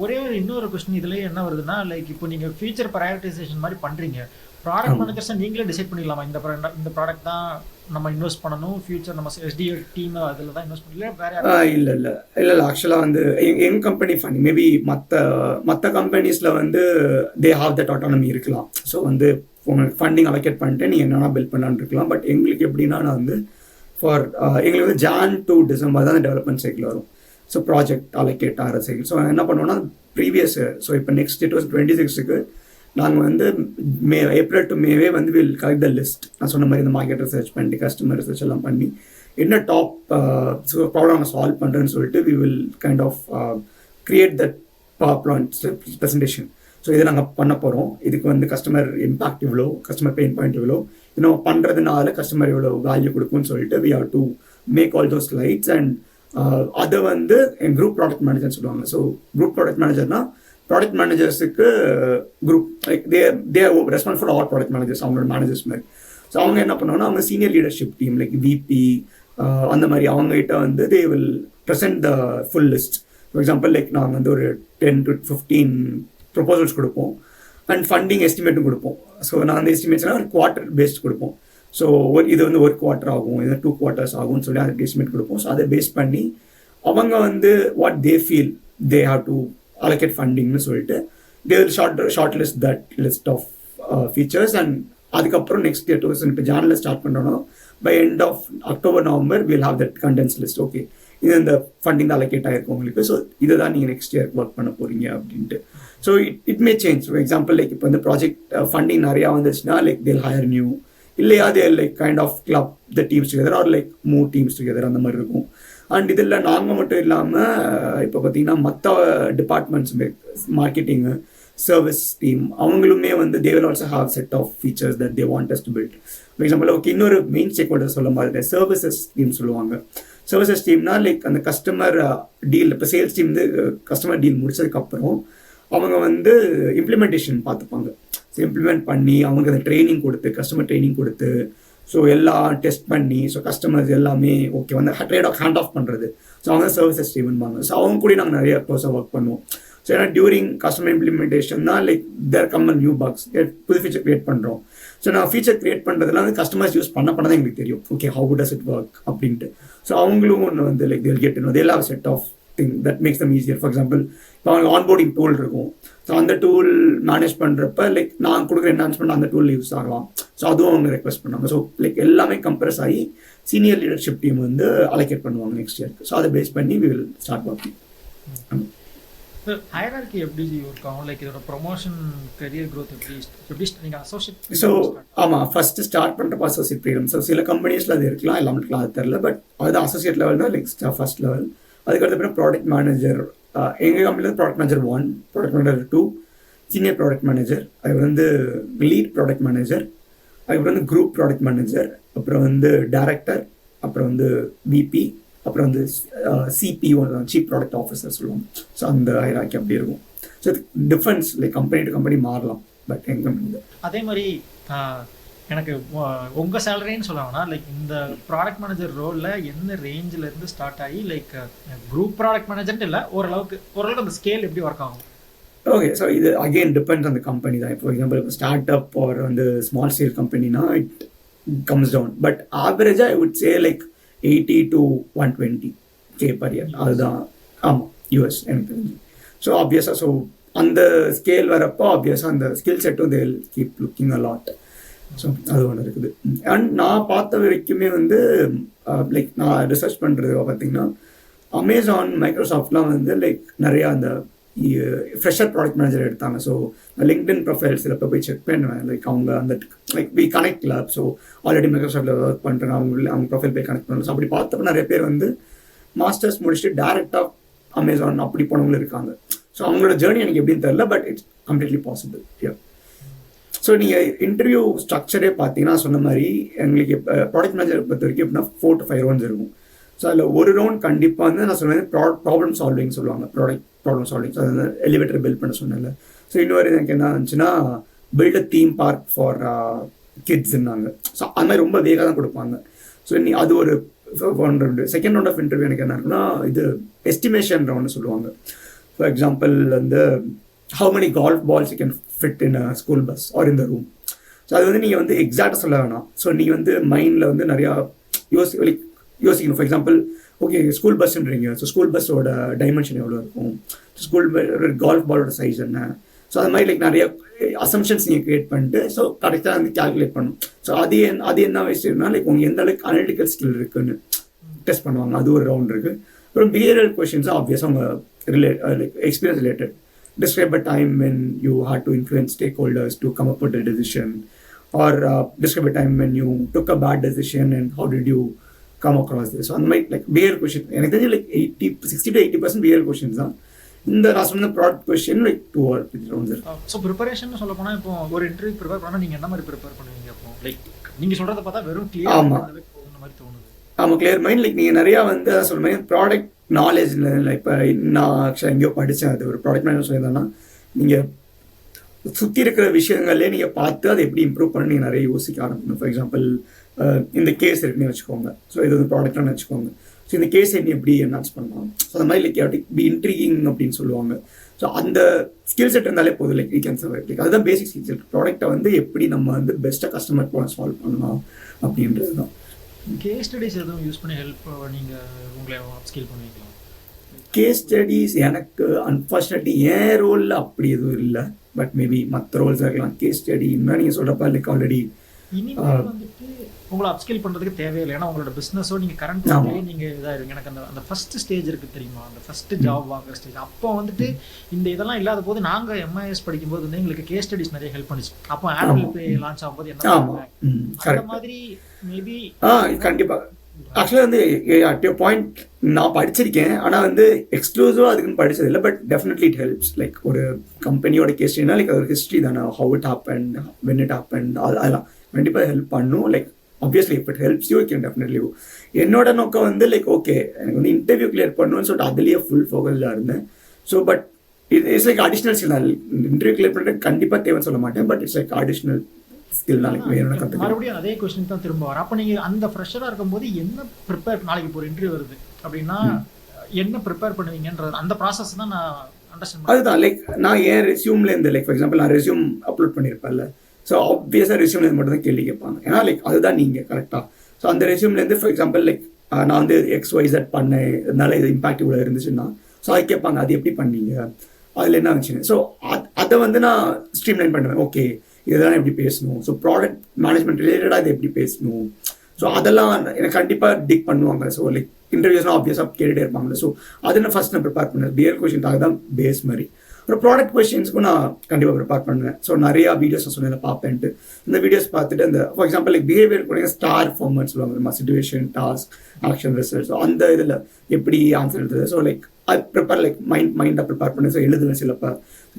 ஒரே ஒரு இன்னொரு கொஸ்டின் இதுலேயே என்ன வருதுன்னா, லைக் இப்போ நீங்கள் ஃபியூச்சர் ப்ரையாரிட்டைசேஷன் மாதிரி பண்ணுறீங்க, ப்ராடக்ட் மேனேஜர்ஸை நீங்களே டிசைட் பண்ணிடலாமா இந்த ப்ராடக்ட் தான் நம்ம இன்வெஸ்ட் பண்ணணும், ஃபியூச்சர் நம்ம எஸ்டிஓ டீம் அதில் தான் இன்வெஸ்ட் பண்ணல வேற? இல்லை ஆக்சுவலாக வந்து எங்கள் கம்பெனி ஃபண்ட் மேபி மற்ற கம்பெனிஸில் வந்து தே ஹாவ் தட் ஆட்டானமி இருக்கலாம். ஸோ வந்து உங்களுக்கு ஃபண்டிங் அலோகேட் பண்ணிட்டு நீங்கள் என்னென்னா பில்ட் பண்ணலான்னு இருக்கலாம். பட் எங்களுக்கு எப்படின்னா நான் வந்து எங்களுக்கு வந்து ஜான் டு டிசம்பர் தான் டெவலப்மெண்ட் சைக்கிள் வரும். ஸோ ப்ராஜெக்ட் அலோகேட் ஆகிற சைக்கிள். ஸோ என்ன பண்ணுவோம்னா ப்ரீவியஸ் ஸோ இப்போ நெக்ஸ்ட் 2026க்கு நாங்கள் வந்து ஏப்ரல் டு மேவே வந்து வில் கலெக்ட் த லிஸ்ட். நான் சொன்ன மாதிரி இந்த மார்க்கெட் ரிசர்ச் பண்ணி கஸ்டமர் ரிசர்ச் எல்லாம் பண்ணி என்ன டாப் ப்ராப்ளம் நாங்கள் சால்வ் பண்ணுறேன்னு சொல்லிட்டு we will kind of create that presentation. So இதை நாங்கள் பண்ண போகிறோம். இதுக்கு வந்து கஸ்டமர் இம்பாக்ட் இவ்வளோ, கஸ்டமர் பெயின் பாயிண்ட் இவ்வளோ, இன்னும் பண்ணுறதுனால கஸ்டமர் இவ்வளோ வேல்யூ கொடுக்கும்னு சொல்லிட்டு we have to make all those slides and அதை வந்து என் குரூப் ப்ராடக்ட் மேனேஜர்னு சொல்லுவாங்க. ஸோ குரூப் ப்ராடக்ட் மேனேஜர்னா ப்ராடக்ட் மேனேஜர்ஸுக்கு group like they response for all product managers, அவங்களோட மேனேஜர்ஸ் மாதிரி. ஸோ அவங்க என்ன பண்ணுவாங்கன்னா அவங்க senior leadership team like VP அந்த மாதிரி அவங்ககிட்ட வந்து they will present the full list. For example like நாங்கள் வந்து ஒரு 10 to 15 ப்ரொபோசல்ஸ் கொடுப்போம் அண்ட் ஃபண்டிங் எஸ்டிமேட்டும் கொடுப்போம். ஸோ நான் அந்த எஸ்டிமேட்ஸ்னால் ஒரு குவார்ட்டர் பேஸ்ட் கொடுப்போம். ஸோ இது வந்து ஒரு குவார்ட்டர் ஆகும், இது 2 quarters ஆகும்னு சொல்லி அதுக்கு எஸ்டிமேட் கொடுப்போம். ஸோ அதை பேஸ் பண்ணி அவங்க வந்து what they feel they have to allocate ஃபண்டிங்னு சொல்லிட்டு they will short list that list of features. And அதுக்கப்புறம் நெக்ஸ்ட் இயர் இப்போ ஜானில் ஸ்டார்ட் பண்ணோன்னா by end of October November will have that condense list. Okay, இது இந்த ஃபண்டிங் தான் allocate ஆகிருக்கும் உங்களுக்கு, ஸோ இதை தான் நீங்கள் நெக்ஸ்ட் இயர் ஒர்க் பண்ண போகிறீங்க அப்படின்ட்டு. So it may change. For example like இப்போ இந்த ப்ராஜெக்ட் ஃபண்டிங் நிறையா வந்துச்சுன்னா லைக் தேல் ஹையர் நியூ, இல்லையா they like kind of club the teams together or like move teams together அந்த மாதிரி இருக்கும். அண்ட் இதில் நாங்கள் மட்டும் இல்லாமல் இப்போ பார்த்தீங்கன்னா மற்ற டிபார்ட்மெண்ட்ஸ் மார்க்கெட்டிங்கு சர்வீஸ் டீம் அவங்களுமே வந்து they will also have set of features that they want us to build. For example okay, இன்னொரு மெயின் ஸ்டேக் ஹோல்டர் சொல்ல மாதிரி சர்வீசஸ் டீம் சொல்லுவாங்க. சர்வீசஸ் டீம்னா லைக் அந்த கஸ்டமர் டீல், இப்போ சேல்ஸ் டீம் வந்து கஸ்டமர் டீல் முடிச்சதுக்கப்புறம் அவங்க வந்து இம்ப்ளிமெண்டேஷன் பார்த்துப்பாங்க. ஸோ இம்ப்ளிமெண்ட் பண்ணி அவங்க அந்த ட்ரைனிங் கொடுத்து கஸ்டமர் ட்ரைனிங் கொடுத்து ஸோ எல்லாம் டெஸ்ட் பண்ணி ஸோ கஸ்டமர்ஸ் எல்லாமே ஓகே வந்து ஹேண்ட் ஆஃப் பண்ணுறது. ஸோ அவங்க சர்வீசஸ் டீம்பாங்க. ஸோ அவங்க கூட நாங்கள் நிறைய க்ளோஸாக ஒர்க் பண்ணுவோம். ஸோ ஏன்னா டியூரிங் கஸ்டமர் இம்ப்ளிமெண்டேஷன் தான் லைக் தேர் கம் நியூ பக்ஸ், புது ஃபீச்சர் க்ரியேட் பண்ணுறோம். ஸோ நான் ஃபீச்சர் க்ரியேட் பண்ணுறதுலாம் வந்து கஸ்டமர்ஸ் யூஸ் பண்ண தான் எங்களுக்கு தெரியும். Okay, how does it work அப்படின்ட்டு. ஸோ அவங்களும் ஒன்று வந்து லைக் தேல் get no they'll have set of thing that makes them easier. For example இப்போ அவங்க ஆன்போர்டிங் டூல் இருக்கும். ஸோ அந்த டூல் மேனேஜ் பண்ணுறப்ப லைக் நான் கொடுக்குற என்ஹான்ஸ்மெண்ட் அந்த டூல் யூஸ் ஆகலாம். ஸோ அதுவும் அவங்க ரெக்வஸ்ட் பண்ணுவாங்க. ஸோ லைக் எல்லாமே கம்ப்ரஸ் ஆகி சீனியர் லீடர்ஷிப் டீம் வந்து அலோகேட் பண்ணுவாங்க நெக்ஸ்ட் இயருக்கு. ஸோ அதை பேஸ் பண்ணி we will start working. Hierarchy எப்படி ஒர்க் ஆகும்? லைக் இதோட ப்ரொமோஷன் கரியர் க்ரோத் எப்படி நீங்கள் அசோசியேட்? ஸோ ஆமாம், ஃபஸ்ட்டு ஸ்டார்ட் பண்ணுறப்ப அசோசியேட் ப்ரோக்ராம். ஸோ சில கம்பெனிஸில் அது இருக்கலாம், எல்லாமே இருக்கலாம், அது தெரில. பட் அது அசோசியேட் லெவல் தான் லைக் ஃபர்ஸ்ட் லெவல். அதுக்கடுத்து ப்ராடக்ட் மேனேஜர். எங்கள் கம்பெனியில் product manager 1, product manager 2, senior product manager, அதுக்கு வந்து லீட் ப்ராடக்ட் மேனேஜர், அதுக்கப்புறம் வந்து குரூப் ப்ராடக்ட் மேனேஜர், அப்புறம் வந்து டைரக்டர், அப்புறம் வந்து விபி, அப்புறம் வந்து சிபிஓ சீஃப் ப்ராடக்ட் ஆஃபீஸர் சொல்லுவோம். ஸோ அந்த ஹைரார்கி அப்படி இருக்கும். So difference like company to company மாறலாம். பட் எங்கள் கம்பெனி அதே மாதிரி எனக்கு உங்கள் சேலரின்னு சொல்லுவாங்கன்னா லைக் இந்த ப்ராடக்ட் மேனேஜர் ரோலில் என்ன ரேஞ்சில் இருந்து ஸ்டார்ட் ஆகி லைக் குரூப் ப்ராடக்ட் மேனேஜர்ன்ட்டு இல்லை, ஓரளவுக்கு அந்த ஸ்கேல் எப்படி ஒர்க் ஆகும்? ஓகே, ஸோ இது again depends on the company தான். ஃபார் எக்ஸாம்பிள் இப்போ ஸ்டார்ட் அப் ஒரு வந்து ஸ்மால் ஸ்கேல் கம்பெனினா இட் கம்ஸ் டவுன். பட் ஆவரேஜாக I would say like 80 to 120K per year. அதுதான் ஆமாம் யூஎஸ் எனக்கு தெரிஞ்சு. ஸோ ஆப்வியஸாக ஸோ அந்த ஸ்கேல் வரப்போ ஆப்வியஸாக அந்த ஸ்கில் செட்டும் they will keep looking a lot. So அது ஒன்று இருக்குது. அண்ட் நான் பார்த்த வரைக்குமே வந்து லைக் நான் ரிசர்ச் பண்ணுறது பார்த்தீங்கன்னா அமேசான் மைக்ரோசாஃப்ட்லாம் வந்து லைக் நிறையா அந்த ஃப்ரெஷர் ப்ராடக்ட் மேனேஜர் எடுத்தாங்க. ஸோ லிங்க்டின் ப்ரொஃபைல்ஸில் இப்போ போய் செக் பண்ணுவேன். லைக் அவங்க அந்த like we connect lab. So already மைக்ரோசாஃப்ட்டில் ஒர்க் பண்ணுறாங்க, அவங்க ப்ரொஃபைல் போய் கனெக்ட் பண்ணணும். ஸோ அப்படி பார்த்தப்போ நிறைய பேர் வந்து மாஸ்டர்ஸ் முடிச்சுட்டு டேரெக்டாக அமேசான் அப்படி போனவங்களும் இருக்காங்க. ஸோ அவங்களோட ஜேர்னி எனக்கு எப்படின்னு தெரியல, but it's completely possible. So நீங்கள் இன்டர்வியூ ஸ்ட்ரக்சரே பார்த்தீங்கன்னா சொன்ன மாதிரி எங்களுக்கு ப்ராடக்ட் மேனேஜர் பொறுத்த வரைக்கும் எப்படின்னா 4 to 5 rounds இருக்கும். ஸோ அதில் ஒரு ரவுண்ட் கண்டிப்பாக வந்து நான் சொன்னேன் ப்ராப்ளம் சால்விங் சொல்லுவாங்க. Problem solving. ஸோ அந்த எலிவேட்டர் பில்ட் பண்ண சொன்னேன்ல. ஸோ இன்னொரு எனக்கு என்ன இருந்துச்சுன்னா build a theme park for கிட்ஸ்ன்னாங்க. ஸோ அது மாதிரி ரொம்ப வேகாக தான் கொடுப்பாங்க. ஸோ நீ அது ஒரு 1 round. Second round of interview எனக்கு என்ன இருக்குன்னா இது எஸ்டிமேஷன் ரவுண்டு சொல்லுவாங்க. ஃபார் எக்ஸாம்பிள் வந்து how many golf balls you can fit in a school bus or in the room. So அது வந்து நீங்கள் வந்து எக்ஸாக்டாக சொல்ல வேணாம். ஸோ நீங்கள் வந்து மைண்டில் வந்து நிறையா யோசிக்கணும். ஃபார் எக்ஸாம்பிள் ஓகே ஸ்கூல் பஸ்ன்றீங்க. ஸோ ஸ்கூல் பஸ்ஸோட டைமென்ஷன் எவ்வளோ இருக்கும், ஸ்கூல் கால்ஃப் பாலோட சைஸ் என்ன. ஸோ அது மாதிரி லைக் நிறைய அசம்ஷன்ஸ் நீங்கள் க்ரியேட் பண்ணிட்டு ஸோ கரெக்டாக வந்து கால்குலேட் பண்ணணும். ஸோ அது என்ன வயசுனா லைக் உங்களுக்கு எந்த அளவுக்கு அனலிட்டிக்கல் ஸ்கில் இருக்குன்னு டெஸ்ட் பண்ணுவாங்க. அது ஒரு ரவுண்ட் இருக்குது. அப்புறம் பிஹேவியரல் கொஷின்ஸாக ஆப்வியஸாக அவங்க like experience related. Describe a time when you had to influence stakeholders to come up with a decision, or describe a time when you took a bad decision and how did you come across this. So, like behavioral question, எனக்கு தெரிஞ்சு like 60 to 80% behavioral questions தான். இந்த நான் சொன்ன product question like 2 or 3 rounds. So preparation சொல்ல போனால் இப்போ ஒரு இன்டர்வியூ ப்ரிப்பேர் பண்ணால் நீங்கள் என்ன மாதிரி ப்ரிப்பேர் பண்ணுவீங்க? அப்போ லைக் நீங்கள் சொல்கிறத பார்த்தா வெறும் கிளியர் அந்த மாதிரி தோணுது. ஆமாம் கிளியர் மைண்ட். லைக் நீங்கள் நிறையா வந்து சொல்கிற மாதிரி ப்ராடக்ட் நாலேஜ் இல்லை. இப்போ நான் ஆக்சுவலாக எங்கேயோ படித்தேன், அது ஒரு ப்ராடக்ட் மேனேஜர் சொல்லியிருந்தேன்னா நீங்கள் சுற்றி இருக்கிற விஷயங்களே நீங்கள் பார்த்து அதை எப்படி இம்ப்ரூவ் பண்ணி நீங்கள் நிறைய யோசிக்க ஆரம்பிக்கணும். ஃபார் எக்ஸாம்பிள் இந்த கேஸ் இருக்குன்னு வச்சுக்கோங்க. ஸோ இது வந்து ப்ராடக்ட்னு வச்சுக்கோங்க. ஸோ இந்த கேஸ் நீ எப்படி என்ஹான்ஸ் பண்ணலாம். ஸோ அந்த மாதிரி லைக் பி இன்ட்ரிகிங் அப்படின்னு சொல்லுவாங்க. ஸோ அந்த ஸ்கில் செட் இருந்தாலே போதும். Like we can survive. Like அதுதான் பேசிக் ஸ்கில் செட். ப்ராடக்ட்டை வந்து எப்படி நம்ம வந்து பெஸ்ட்டாக கஸ்டமர் ப்ராப்ளம் சால்வ் பண்ணலாம் அப்படின்றது தான். கேஸ் ஸ்டடிஸ் எதுவும் யூஸ் பண்ணி ஹெல்ப் நீங்கள் உங்களை ஸ்கில் பண்ணுவீங்களா? கேஸ் ஸ்டடிஸ் எனக்கு அன்ஃபார்ச்சுனேட்லி என் ரோலில் அப்படி எதுவும் இல்லை. பட் மேபி மற்ற ரோல்ஸ் இருக்கலாம். கேஸ் ஸ்டடி இன்னும் நீங்கள் சொல்கிறப்ப லைக் ஆல்ரெடி இனிமேல் வந்துட்டு உங்களை அப்ஸ்கில் பண்ணுறதுக்கு தேவையில்லை. ஏன்னா உங்களோட பிஸ்னஸோ நீங்கள் கரண்ட் நீங்கள் இதாக இருக்கு. எனக்கு அந்த ஃபர்ஸ்ட் ஸ்டேஜ் இருக்குது தெரியுமா, அந்த ஃபர்ஸ்ட் ஜாப் வாங்குற ஸ்டேஜ். அப்போ வந்துட்டு இந்த இதெல்லாம் இல்லாத போது நாங்கள் எம்ஐஎஸ் படிக்கும்போது வந்து எங்களுக்கு கேஸ் ஸ்டடீஸ் நிறைய ஹெல்ப் பண்ணிச்சு. அப்போ ஆப்பிள் பே லான்ச் ஆகும்போது என்ன அந்த மாதிரி மேபி கண்டிப்பாக ஆக்சுவலாக வந்து அட் யோர் பாயிண்ட் நான் படிச்சிருக்கேன். ஆனால் வந்து எக்ஸ்க்ளூசிவாக அதுக்குன்னு படிச்சது இல்லை. But definitely it helps. Like ஒரு கம்பெனியோட கேஸ்ட்ரினா லைக் ஒரு ஹிஸ்ட்ரி தானே, how it happen, when it happen, அதெல்லாம் கண்டிப்பாக ஹெல்ப் பண்ணும். Like obviously if it helps you can definitely. என்னோட நோக்கம் வந்து லைக் ஓகே எனக்கு வந்து இன்டர்வியூ கிளியர் பண்ணணும்னு சொல்லிட்டு அதுலேயே ஃபுல் ஃபோக்கஸாக இருந்தேன். So but it's like additional skill. Interview clear பண்ணுறது கண்டிப்பாக தேவைன்னு சொல்ல மாட்டேன். But it's like additional skill தான். மறுபடியும் அதே கொஸ்டின் தான் திரும்ப வரும். அப்போ நீங்கள் அந்த ஃப்ரெஷராக இருக்கும்போது என்ன ப்ரிப்பேர், நாளைக்கு இப்போ ஒரு இன்டர்வியூ வருது அப்படின்னா என்ன ப்ரிப்பேர் பண்ணுவீங்கன்றது அந்த ப்ராசஸ் தான் நான் அண்டர்ஸ்டாண்ட். அதுதான் லைக் நான் ஏன் ரெஸ்யூம்லேருந்து லைக் ஃபார் எக்ஸாம்பிள் நான் ரெஸ்யூம் அப்லோட் பண்ணியிருப்பேன்ல. ஸோ ஆப்வியஸாக ரெஸ்யூம்லேருந்து மட்டும் தான் கேள்வி கேட்பாங்க. ஏன்னா லைக் அதுதான் நீங்கள் கரெக்டாக. ஸோ அந்த ரெஸ்யூம்லேருந்து ஃபார் எக்ஸாம்பிள் லைக் நான் வந்து XYZ பண்ணேன், இதனால இது இம்பாக்ட் இவ்வளோ இருந்துச்சுன்னா ஸோ அது கேட்பாங்க. அது எப்படி பண்ணீங்க, அதில் என்ன வந்துச்சுங்க. ஸோ அதை வந்து நான் ஸ்ட்ரீம்லைன் பண்ணுவேன். ஓகே இதெல்லாம் எப்படி பேசணும், ஸோ ப்ராடக்ட் மேனேஜ்மெண்ட் ரிலேட்டடாக இது எப்படி பேசணும். ஸோ அதெல்லாம் எனக்கு கண்டிப்பாக டிக் பண்ணுவாங்க. ஸோ லைக் இன்டர்வியூஸ்லாம் ஆப்வியஸாக கேட்டுகிட்டே இருப்பாங்க. ஸோ அதை நான் ஃபஸ்ட் நான் ப்ரிப்பேர் பண்ணேன். பியர் கொஷின்காக தான் பேஸ் மாதிரி. ஒரு ப்ராடக்ட் கொஸ்டின்ஸ்க்கும் நான் கண்டிப்பாக ப்ரிப்பேர் பண்ணுவேன். ஸோ நிறையா வீடியோஸ் நான் சொன்னேன் பார்ப்பேன்ட்டு. இந்த வீடியோஸ் பார்த்துட்டு அந்த ஃபார் எக்ஸாம்பிள் லைக் பிஹேவியர் கூட ஸ்டார் ஃபார்மேட் சொல்லுவாங்க, situation, task, action, result. So அந்த இதில் எப்படி ஆன்சர் எழுதுது. ஸோ லைக் அது ப்ரிப்பேர் லைக் மைண்டாக ப்ரிப்பேர் பண்ணி ஸோ எழுதுவேன். சிலப்போ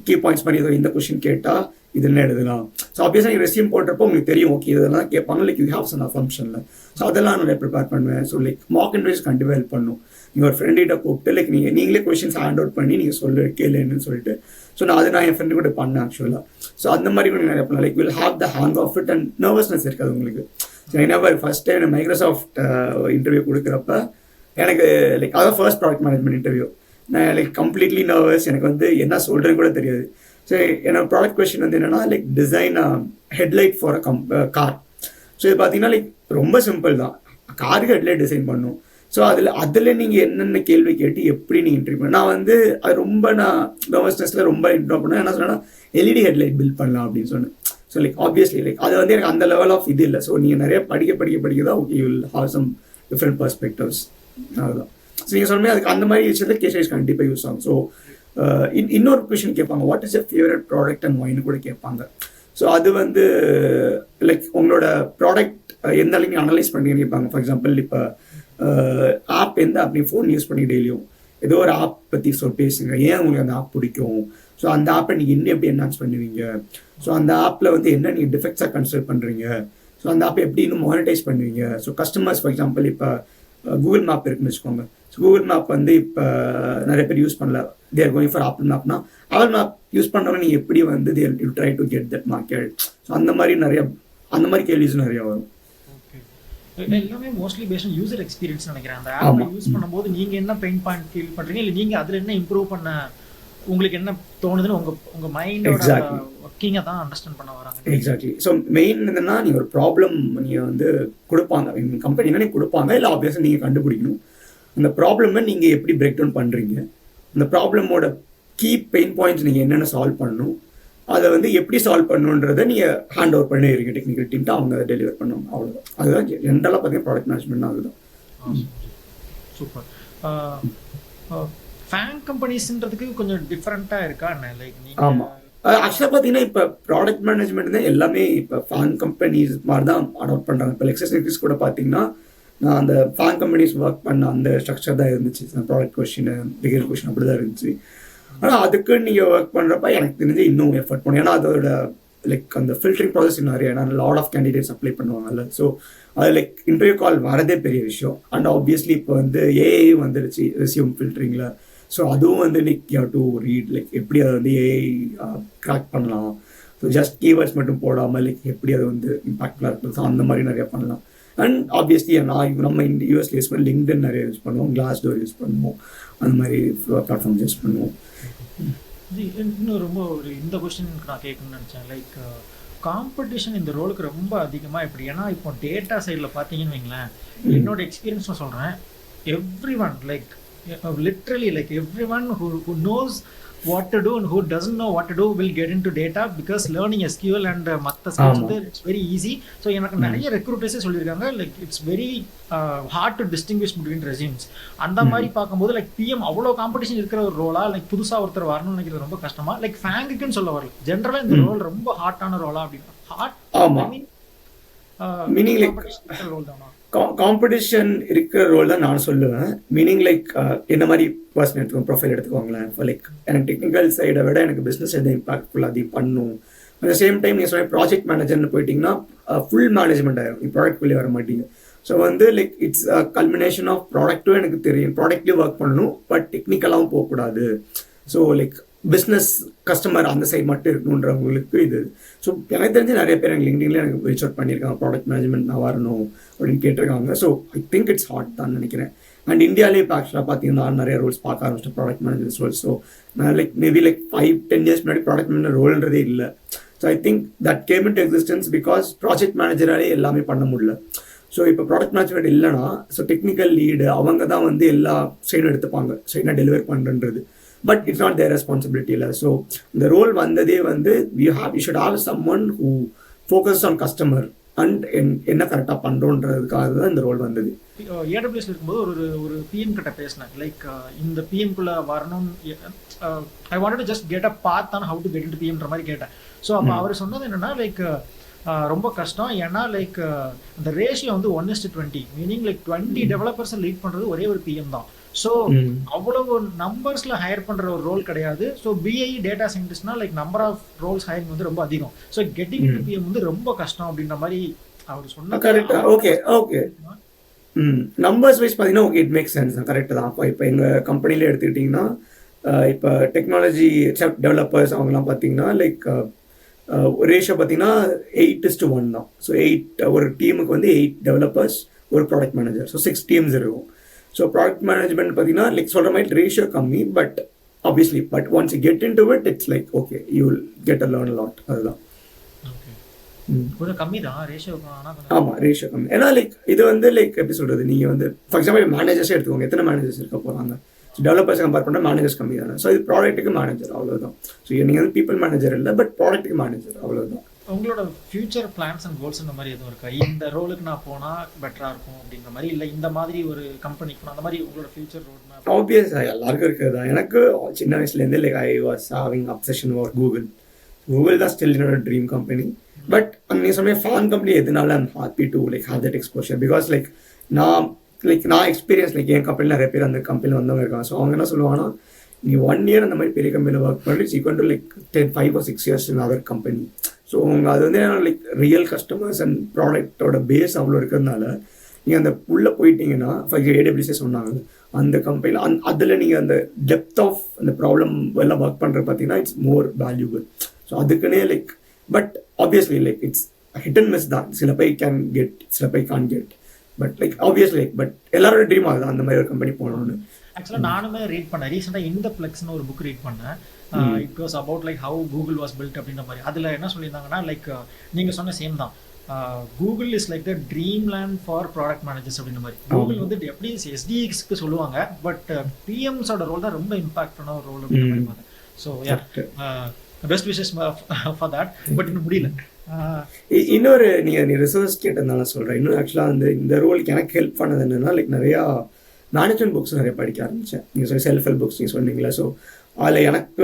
கீ பாயிண்ட்ஸ் பண்ணி இந்த கொஸ்டின் கேட்டால் இது என்ன எழுதலாம். ஸோ ஆப்வியஸாக நீங்கள் ரெஸ்யூம் போடுறப்போ உங்களுக்கு தெரியும் ஓகே இதெல்லாம் கேட்பாங்க. லைக் யூ ஹேவ் சம் அசம்ப்ஷனில். ஸோ அதெல்லாம் நான் ப்ரிப்பேர் பண்ணுவேன். ஸோ லைக் மார்க் இன்டர்வியூஸ் கண்டிப்பாக ஹெல்ப் பண்ணும். நீங்கள் ஒரு ஃப்ரெண்ட்கிட்ட கூப்பிட்டு லைக் நீங்களே கொஸ்டின்ஸ் ஹேண்ட் அவுட் பண்ணி நீங்கள் கேளுன்னு சொல்லிட்டு. ஸோ நான் என் ஃப்ரெண்டு கூட பண்ணேன் ஆக்சுவலாக. ஸோ அந்த மாதிரி கூட நிறைய பண்ணலாம். Like will have the hang of it and nervousness இருக்காது உங்களுக்கு. ஸோ ஏன்னா ஃபர்ஸ்ட் டைம் மைக்ரோசாஃப்ட் இன்டர்வியூ கொடுக்குறப்ப எனக்கு லைக் அதான் ஃபர்ஸ்ட் ப்ராடக்ட் மேனேஜ்மெண்ட் இன்டர்வியூ. நான் லைக் கம்ப்ளீட்லி நர்வஸ். எனக்கு வந்து என்ன சொல்கிறேன்னு கூட தெரியாது. ஸோ என்னோட ப்ராடக்ட் கொஸ்டின் வந்து என்னென்னா like design headlight for car. So இது பார்த்தீங்கன்னா லைக் ரொம்ப சிம்பிள் தான். காருக்கு ஹெட்லைட் டிசைன் பண்ணும். ஸோ அதில் நீங்கள் என்னென்ன கேள்வி கேட்டு எப்படி நீங்கள் இன்டர்வியூ பண்ண. நான் வந்து அது ரொம்ப நான் நர்வஸ்னஸில் ரொம்ப இன்ட்ரோ பண்ணேன். என்ன சொன்னேன்னா LED ஹெட்லைட் பில்ட் பண்ணலாம் அப்படின்னு சொன்னேன். ஸோ லைக் ஆப்வியஸ்லி லைக் அது வந்து எனக்கு அந்த லெவல் ஆஃப் இது இல்லை. ஸோ நீங்கள் நிறைய படிக்க தான் okay you will have some different perspectives. அதுதான். ஸோ நீங்கள் சொல்லுமே அதுக்கு அந்த மாதிரி விஷயத்தில் கேஸ் கண்டிப்பாக யூஸ் ஆகும். ஸோ இன்னொரு கொஷின் கேட்பாங்க, what is your favourite product and ஒய்னு கூட கேட்பாங்க. ஸோ அது வந்து லைக் உங்களோட ப்ராடக்ட் எந்த அளவுக்கு அனலைஸ் பண்ணி கேட்பாங்க. ஃபார் எக்ஸாம்பிள் இப்போ ஆப் எந்த ஆப் நீங்கள் ஃபோன் யூஸ் பண்ணி டெய்லியும் ஏதோ ஒரு ஆப் பற்றி பேசுங்க. ஏன் உங்களுக்கு அந்த ஆப் பிடிக்கும். ஸோ அந்த ஆப்பை நீங்கள் இன்னும் எப்படி என்ஹான்ஸ் பண்ணுவீங்க. ஸோ அந்த ஆப்பில் வந்து என்ன நீங்கள் டிஃபெக்ட்ஸாக கன்சிடர் பண்ணுறீங்க. ஸோ அந்த ஆப்பை எப்படி இன்னும் மானிட்டைஸ் பண்ணுவீங்க. ஸோ கஸ்டமர்ஸ் ஃபார் எக்ஸாம்பிள் இப்போ கூகுள் மேப் இருக்குன்னு வச்சுக்கோங்க. ஸோ கூகுள் மேப் வந்து இப்போ நிறைய பேர் யூஸ் பண்ணல, தேர் கோயிங் ஃபார் ஆப்பிள் மேப்னா ஆப்பிள் மேப் யூஸ் பண்ணுறவங்க நீங்கள் எப்படி வந்து there you try to get that market. So அந்த மாதிரி கேள்விஸும் நிறையா வரும். எல்லாமே mostly based on user experience நினைக்கிறேன். அந்த ஆப்பை யூஸ் பண்ணும்போது நீங்கள் என்ன பெயின் பாயிண்ட் ஃபீல் பண்ணுறீங்க, இல்லை நீங்கள் அதில் என்ன இம்ப்ரூவ் பண்ண உங்களுக்கு என்ன தோணுதுன்னு உங்கள் மைண்டோட ஒர்க்கிங்கை தான் அண்டர்ஸ்டாண்ட் பண்ண வராங்க. எக்ஸாக்ட்லி. ஸோ மெயின் என்னன்னா நீங்கள் ஒரு ப்ராப்ளம் நீங்கள் வந்து கொடுப்பாங்க கம்பெனினா நீங்கள் கொடுப்பாங்க, இல்லை ஆப்வியஸாக நீங்கள் கண்டுபிடிக்கணும். அந்த ப்ராப்ளமை நீங்கள் எப்படி பிரேக் டவுன் பண்ணுறீங்க, அந்த ப்ராப்ளமோட கீ பெயின் பாயிண்ட்ஸ் நீங்கள் என்னென்ன சால்வ் பண்ணணும், அதை வந்து எப்படி சால்வ் பண்ணணுன்றதை நீங்கள் ஹேண்ட் ஓவர் பண்ணிடுறீங்க டெக்னிக்கல் டீம்ட்டு, அவங்க அதை டெலிவர் பண்ணுவாங்க. அவ்வளோதான். அதுதான் ஜென்ரலாக பார்த்தீங்கன்னா ப்ராடக்ட் மேனேஜ்மெண்ட் அதுதான். சூப்பர். FAANG கம்பெனிஸ்ன்றதுக்கு கொஞ்சம் டிஃப்ரெண்ட்டாக இருக்கா என்ன? லைக் ஆமாம், ஆக்சுவலாக பார்த்தீங்கன்னா இப்போ ப்ராடக்ட் மேனேஜ்மெண்ட் தான் எல்லாமே இப்போ FAANG கம்பெனிஸ் மாதிரி தான் அடாப்ட் பண்ணுறாங்க. இப்போ லெக்ஸஸ் கூட பார்த்தீங்கன்னா நான் அந்த FAANG கம்பெனிஸ் ஒர்க் பண்ண அந்த ஸ்ட்ரக்சர் தான் இருந்துச்சு. ப்ராடக்ட் கொஸ்டின், பிஹேவியர் கொஸ்டின் அப்படி தான் இருந்துச்சு. ஆனால் அதுக்கு நீங்கள் ஒர்க் பண்ணுறப்ப எனக்கு தெரிஞ்சு இன்னும் எஃபர்ட் பண்ணும். ஏன்னா அதோட லைக் அந்த ஃபில்டரிங் ப்ராசஸ் நிறைய, ஏன்னா லாட் ஆஃப் கேண்டிடேட்ஸ் அப்ளை பண்ணுவாங்கல்ல. ஸோ அது லைக் இன்டர்வியூ கால் வரதே பெரிய விஷயம். அண்ட் ஆப்வியஸ்லி இப்போ வந்து ஏஐ வந்துருச்சு ரெஸ்யூம் ஃபில்டரிங்கில். ஸோ அதுவும் வந்து like you have to read like எப்படி அதை வந்து ஏஐ கிராக் பண்ணலாம். ஸோ ஜஸ்ட் கீவேர்ட்ஸ் மட்டும் போடாமல் லைக் எப்படி அதை வந்து இம்பாக்ட்ஃபுல்லாக இருக்குது. ஸோ அந்த மாதிரி நிறையா பண்ணலாம். அண்ட் ஆப்வியஸ்லி நம்ம யூஎஸ்ல யூஸ் பண்ணி லிங்க்டின் நிறைய யூஸ் பண்ணுவோம், கிளாஸ்டோர் யூஸ் பண்ணுவோம், அந்த மாதிரி பிளாட்ஃபார்ம் யூஸ் பண்ணுவோம். இன்னும் ரொம்ப ஒரு இந்த கொஸ்டின் நான் கேட்கணும்னு நினச்சேன். லைக் காம்படிஷன் இந்த ரோலுக்கு ரொம்ப அதிகமாக எப்படி, ஏன்னா இப்போ டேட்டா சைடில் பார்த்தீங்கன்னு வைங்களேன், என்னோட எக்ஸ்பீரியன்ஸ் நான் சொல்கிறேன், every one like literally like everyone who knows what to do and who doesn't know what to do will get into data because learning SQL and மற்ற skills வந்து it's very easy. ஸோ எனக்கு நிறைய ரெக்ரூட்டர்ஸே சொல்லியிருக்காங்க like it's very hard to distinguish between resumes. அந்த மாதிரி பார்க்கும்போது like PM அவ்வளோ competition இருக்கிற ஒரு ரோலா, லைக் புதுசாக ஒருத்தர் வரணும்னு நினைக்கிறது ரொம்ப கஷ்டமா, லைக் ஃபேங்குக்குன்னு சொல்ல வரல, ஜென்ரலாக இந்த ரோல் ரொம்ப ஹார்ட்டான ரோலா அப்படின்னா ஹார்ட் மீனிங் லைக் ரோல் தானா? காம்படிஷன் இருக்கிற ரோல் தான் நான் சொல்லுவேன். மீனிங் லைக் என்ன மாதிரி பர்சன் எடுத்துக்கோங்க, ப்ரொஃபைல் எடுத்துக்கோங்களேன். இப்போ லைக் எனக்கு டெக்னிக்கல் சைடை விட எனக்கு பிஸ்னஸ் எது இம்பாக்ட்ஃபுல் அதிகம் பண்ணும். அட் சேம் டைம் நீங்கள் சொன்ன ப்ராஜெக்ட் மேனேஜர்னு போயிட்டீங்கன்னா ஃபுல் மேனேஜ்மெண்ட் ஆகிடும், ப்ராடக்ட்குள்ளேயே வர மாட்டீங்க. ஸோ வந்து லைக் இட்ஸ் கல்மினேஷன் ஆஃப் ப்ராடக்ட்டும் எனக்கு தெரியும், ப்ராடக்ட்லேயும் ஒர்க் பண்ணணும், பட் டெக்னிக்கலாகவும் போகக்கூடாது. ஸோ லைக் பிஸ்னஸ் கஸ்டமர் அந்த சைட் மட்டும் இருக்கணுன்றவங்களுக்கு இது. ஸோ எனக்கு தெரிஞ்சு நிறைய பேர் எனக்கு லிங்க்டின்ல எனக்கு ரீச் அவுட் பண்ணியிருக்காங்க, ப்ராடக்ட் மேனேஜ்மெண்ட் நான் வரணும் அப்படின்னு கேட்டிருக்காங்க. So I think it's hot தான் நினைக்கிறேன். அண்ட் இந்தியாவிலே இப்போ ஆக்சுவலாக பார்த்தீங்கன்னா நிறைய ரோல்ஸ் பார்க்க ஆரம்பிச்சிட்டேன், ப்ராடக்ட் மேனேஜர்ஸ் ரோல்ஸ். ஸோ நான் லைக் மேபி லைக் 5-10 இயர்ஸ் முன்னாடி ப்ராடக்ட் மேனேஜர் ரோல்ன்றதே இல்லை. So I think that came into existence because project மேனேஜராலே எல்லாமே பண்ண முடியல. ஸோ இப்போ ப்ராடக்ட் மேனேஜ்மெண்ட் இல்லைனா ஸோ டெக்னிக்கல் லீடு அவங்க தான் வந்து எல்லா சைடும் எடுத்துப்பாங்க, ஸோ என்ன டெலிவர் பண்ணுறது. But it's not there responsibility இல்லை. ஸோ இந்த ரோல் வந்ததே வந்து you should have someone who focus on customer and என்ன கரெக்டாக பண்ணுறோன்றதுக்காக தான் இந்த ரோல் வந்தது. ஏடபிள்யூஎஸ்ல இருக்கும்போது ஒரு பிஎம் கிட்ட பேசினேன், லைக் இந்த பிஎம்குள்ளே வரணும், I want to just get a path on how to get into பிஎம்ன்ற மாதிரி கேட்டேன். ஸோ அப்போ அவர் சொன்னது என்னன்னா லைக் ரொம்ப கஷ்டம், ஏன்னா லைக் அந்த ரேஷியோ வந்து 1:20, மீனிங் லைக் 20 டெவலப்பர்ஸை லீட் பண்ணுறது ஒரே ஒரு பிஎம் தான். ஸோ அவ்வளவு நம்பர்ஸ்ல ஹையர் பண்ற ஒரு ரோல் கிடையாது. ஸோ பிஐ டேட்டா சயின்டிஸ்ட்னா like number of roles hiring வந்து ரொம்ப அதிகம். ஸோ கெட்டிங் டு பிஎம் வந்து ரொம்ப கஷ்டம் அப்படின்ற மாதிரி அவர் சொன்ன. கரெக்டா? Okay okay. நம்பர்ஸ் வைஸ் பார்த்தீங்கன்னா ஓகே, இட் மேக் சென்ஸ் தான், கரெக்டு தான். இப்போ எங்கள் கம்பெனியில் எடுத்துக்கிட்டிங்கன்னா இப்போ டெக்னாலஜி டெவலப்பர்ஸ் அவங்கலாம் பார்த்தீங்கன்னா லைக் ரேஷியோ பார்த்தீங்கன்னா 8:1 தான். ஸோ 8 ஒரு டீமுக்கு வந்து 8 டெவலப்பர்ஸ், ஒரு ப்ராடக்ட் மேனேஜர். ஸோ 6 டீம்ஸ் இருக்கும். ஸோ ப்ராடக்ட் மேனேஜ்மெண்ட் பார்த்தீங்கன்னா லைக் சொல்கிற மாதிரி ரேஷியோ கம்மி, but obviously but once you get in to it it's like okay you will get a learn lot. அதுதான் கொஞ்சம் கம்மி தான் ரேஷியோ. ஆமாம், ரேஷியோ கம்மி. ஏன்னா லைக் இது வந்து லைக் எப்படி சொல்கிறது, நீங்கள் வந்து ஃபார் எக்ஸாம்பிள் மேனேஜர்ஸே எடுத்துக்கோங்க, எத்தனை மேனேஜர்ஸ் இருக்க போகிறாங்க. ஸோ டெவலப்பர்ஸ் கம்பேர் பண்ணால் மேனேஜர்ஸ் கம்மி தானே. ஸோ இது ப்ராடக்ட்டுக்கு மேனேஜர், அவ்வளோதான். ஸோ நீங்கள் வந்து பீப்புள் மேனேஜர் இல்லை, பட் ப்ராடக்ட்டுக்கு மேனேஜர், அவ்வளோதான். உங்களோட ஃபியூச்சர் பிளான்ஸ் அண்ட் கோல்ஸ் இந்த மாதிரி எதுவும் இருக்கா? இந்த ரோலுக்கு நான் போனால் பெட்டராக இருக்கும் அப்படின்ற மாதிரி, இல்லை இந்த மாதிரி ஒரு கம்பெனிக்கு போனால் அந்த மாதிரி உங்களோட ஃபியூச்சர் ரோட் மேப்? ஆப்வியஸாக எல்லாருக்கும் இருக்கிறது தான். எனக்கு சின்ன வயசுலேருந்தே like I was having obsession over Google தான் ஸ்டில் என்னோட ட்ரீம் கம்பெனி. பட் நீங்கள் சொன்ன FAANG கம்பெனி எதுனால I'm happy to like have that exposure because like நான் எக்ஸ்பீரியன்ஸ் லைக் என் கம்பெனியில் நிறைய பேர் அந்த கம்பெனியில் வந்தவங்க இருக்காங்க. ஸோ அவங்க என்ன சொல்லுவாங்கன்னா, நீ 1 year அந்த மாதிரி பெரிய கம்பெனியில் ஒர்க் பண்ணி equal to like 5 or 6 years in other company. So அவங்க அது வந்து லைக் ரியல் கஸ்டமர்ஸ் அண்ட் ப்ராடக்டோட பேஸ் அவ்வளோ இருக்கிறதுனால நீங்கள் அந்த உள்ளே போயிட்டீங்கன்னா, ஃபார் AWS சொன்னாங்க அந்த கம்பெனியில் அதில் நீங்கள் அந்த டெப்த் ஆஃப் அந்த ப்ராப்ளம் எல்லாம் ஒர்க் பண்ணுறது பார்த்தீங்கன்னா இட்ஸ் மோர் வேல்யூபிள். ஸோ அதுக்குன்னே like but obviously like it's hit and miss தான். சில பேர் கேன் கெட், சில பேர் can't get. But like obviously like but எல்லாரோட ட்ரீம் ஆகுது அந்த மாதிரி ஒரு கம்பெனி போகணும்னு. ஆக்சுவலாக நானுமே ரீட் பண்ணேன் ரீசெண்டாக, இந்த Plexன்னு ஒரு புக் ரீட் பண்ணேன். It was about like how Google was built அப்படின்ற மாதிரி. அதில் என்ன சொல்லியிருந்தாங்கன்னா லைக் நீங்கள் சொன்ன சேம் தான், Google is like the dream land for product managers அப்படின்ற மாதிரி. கூகுள் வந்து எப்படி SDXக்கு சொல்லுவாங்க, பட் பிஎம்ஸோட ரோல் தான் ரொம்ப இம்பாக்டான ஒரு ரோல் அப்படின்ற மாதிரி பார்த்தேன். So best wishes for that. But இன்னும் முடியல. இன்னொரு நீ ரிசர்ச் கேட்டதுனால சொல்கிறேன். இன்னும் ஆக்சுவலாக வந்து இந்த ரோலுக்கு எனக்கு ஹெல்ப் பண்ணது என்னென்னா லைக் நிறையா மேனேஜ்மெண்ட் புக்ஸ் நிறைய படிக்க ஆரம்பித்தேன். நீங்கள் சொல்லி செல்ஃப் ஹெல்ப் புக்ஸ் நீங்கள் சொன்னீங்களா. ஸோ அதில் எனக்கு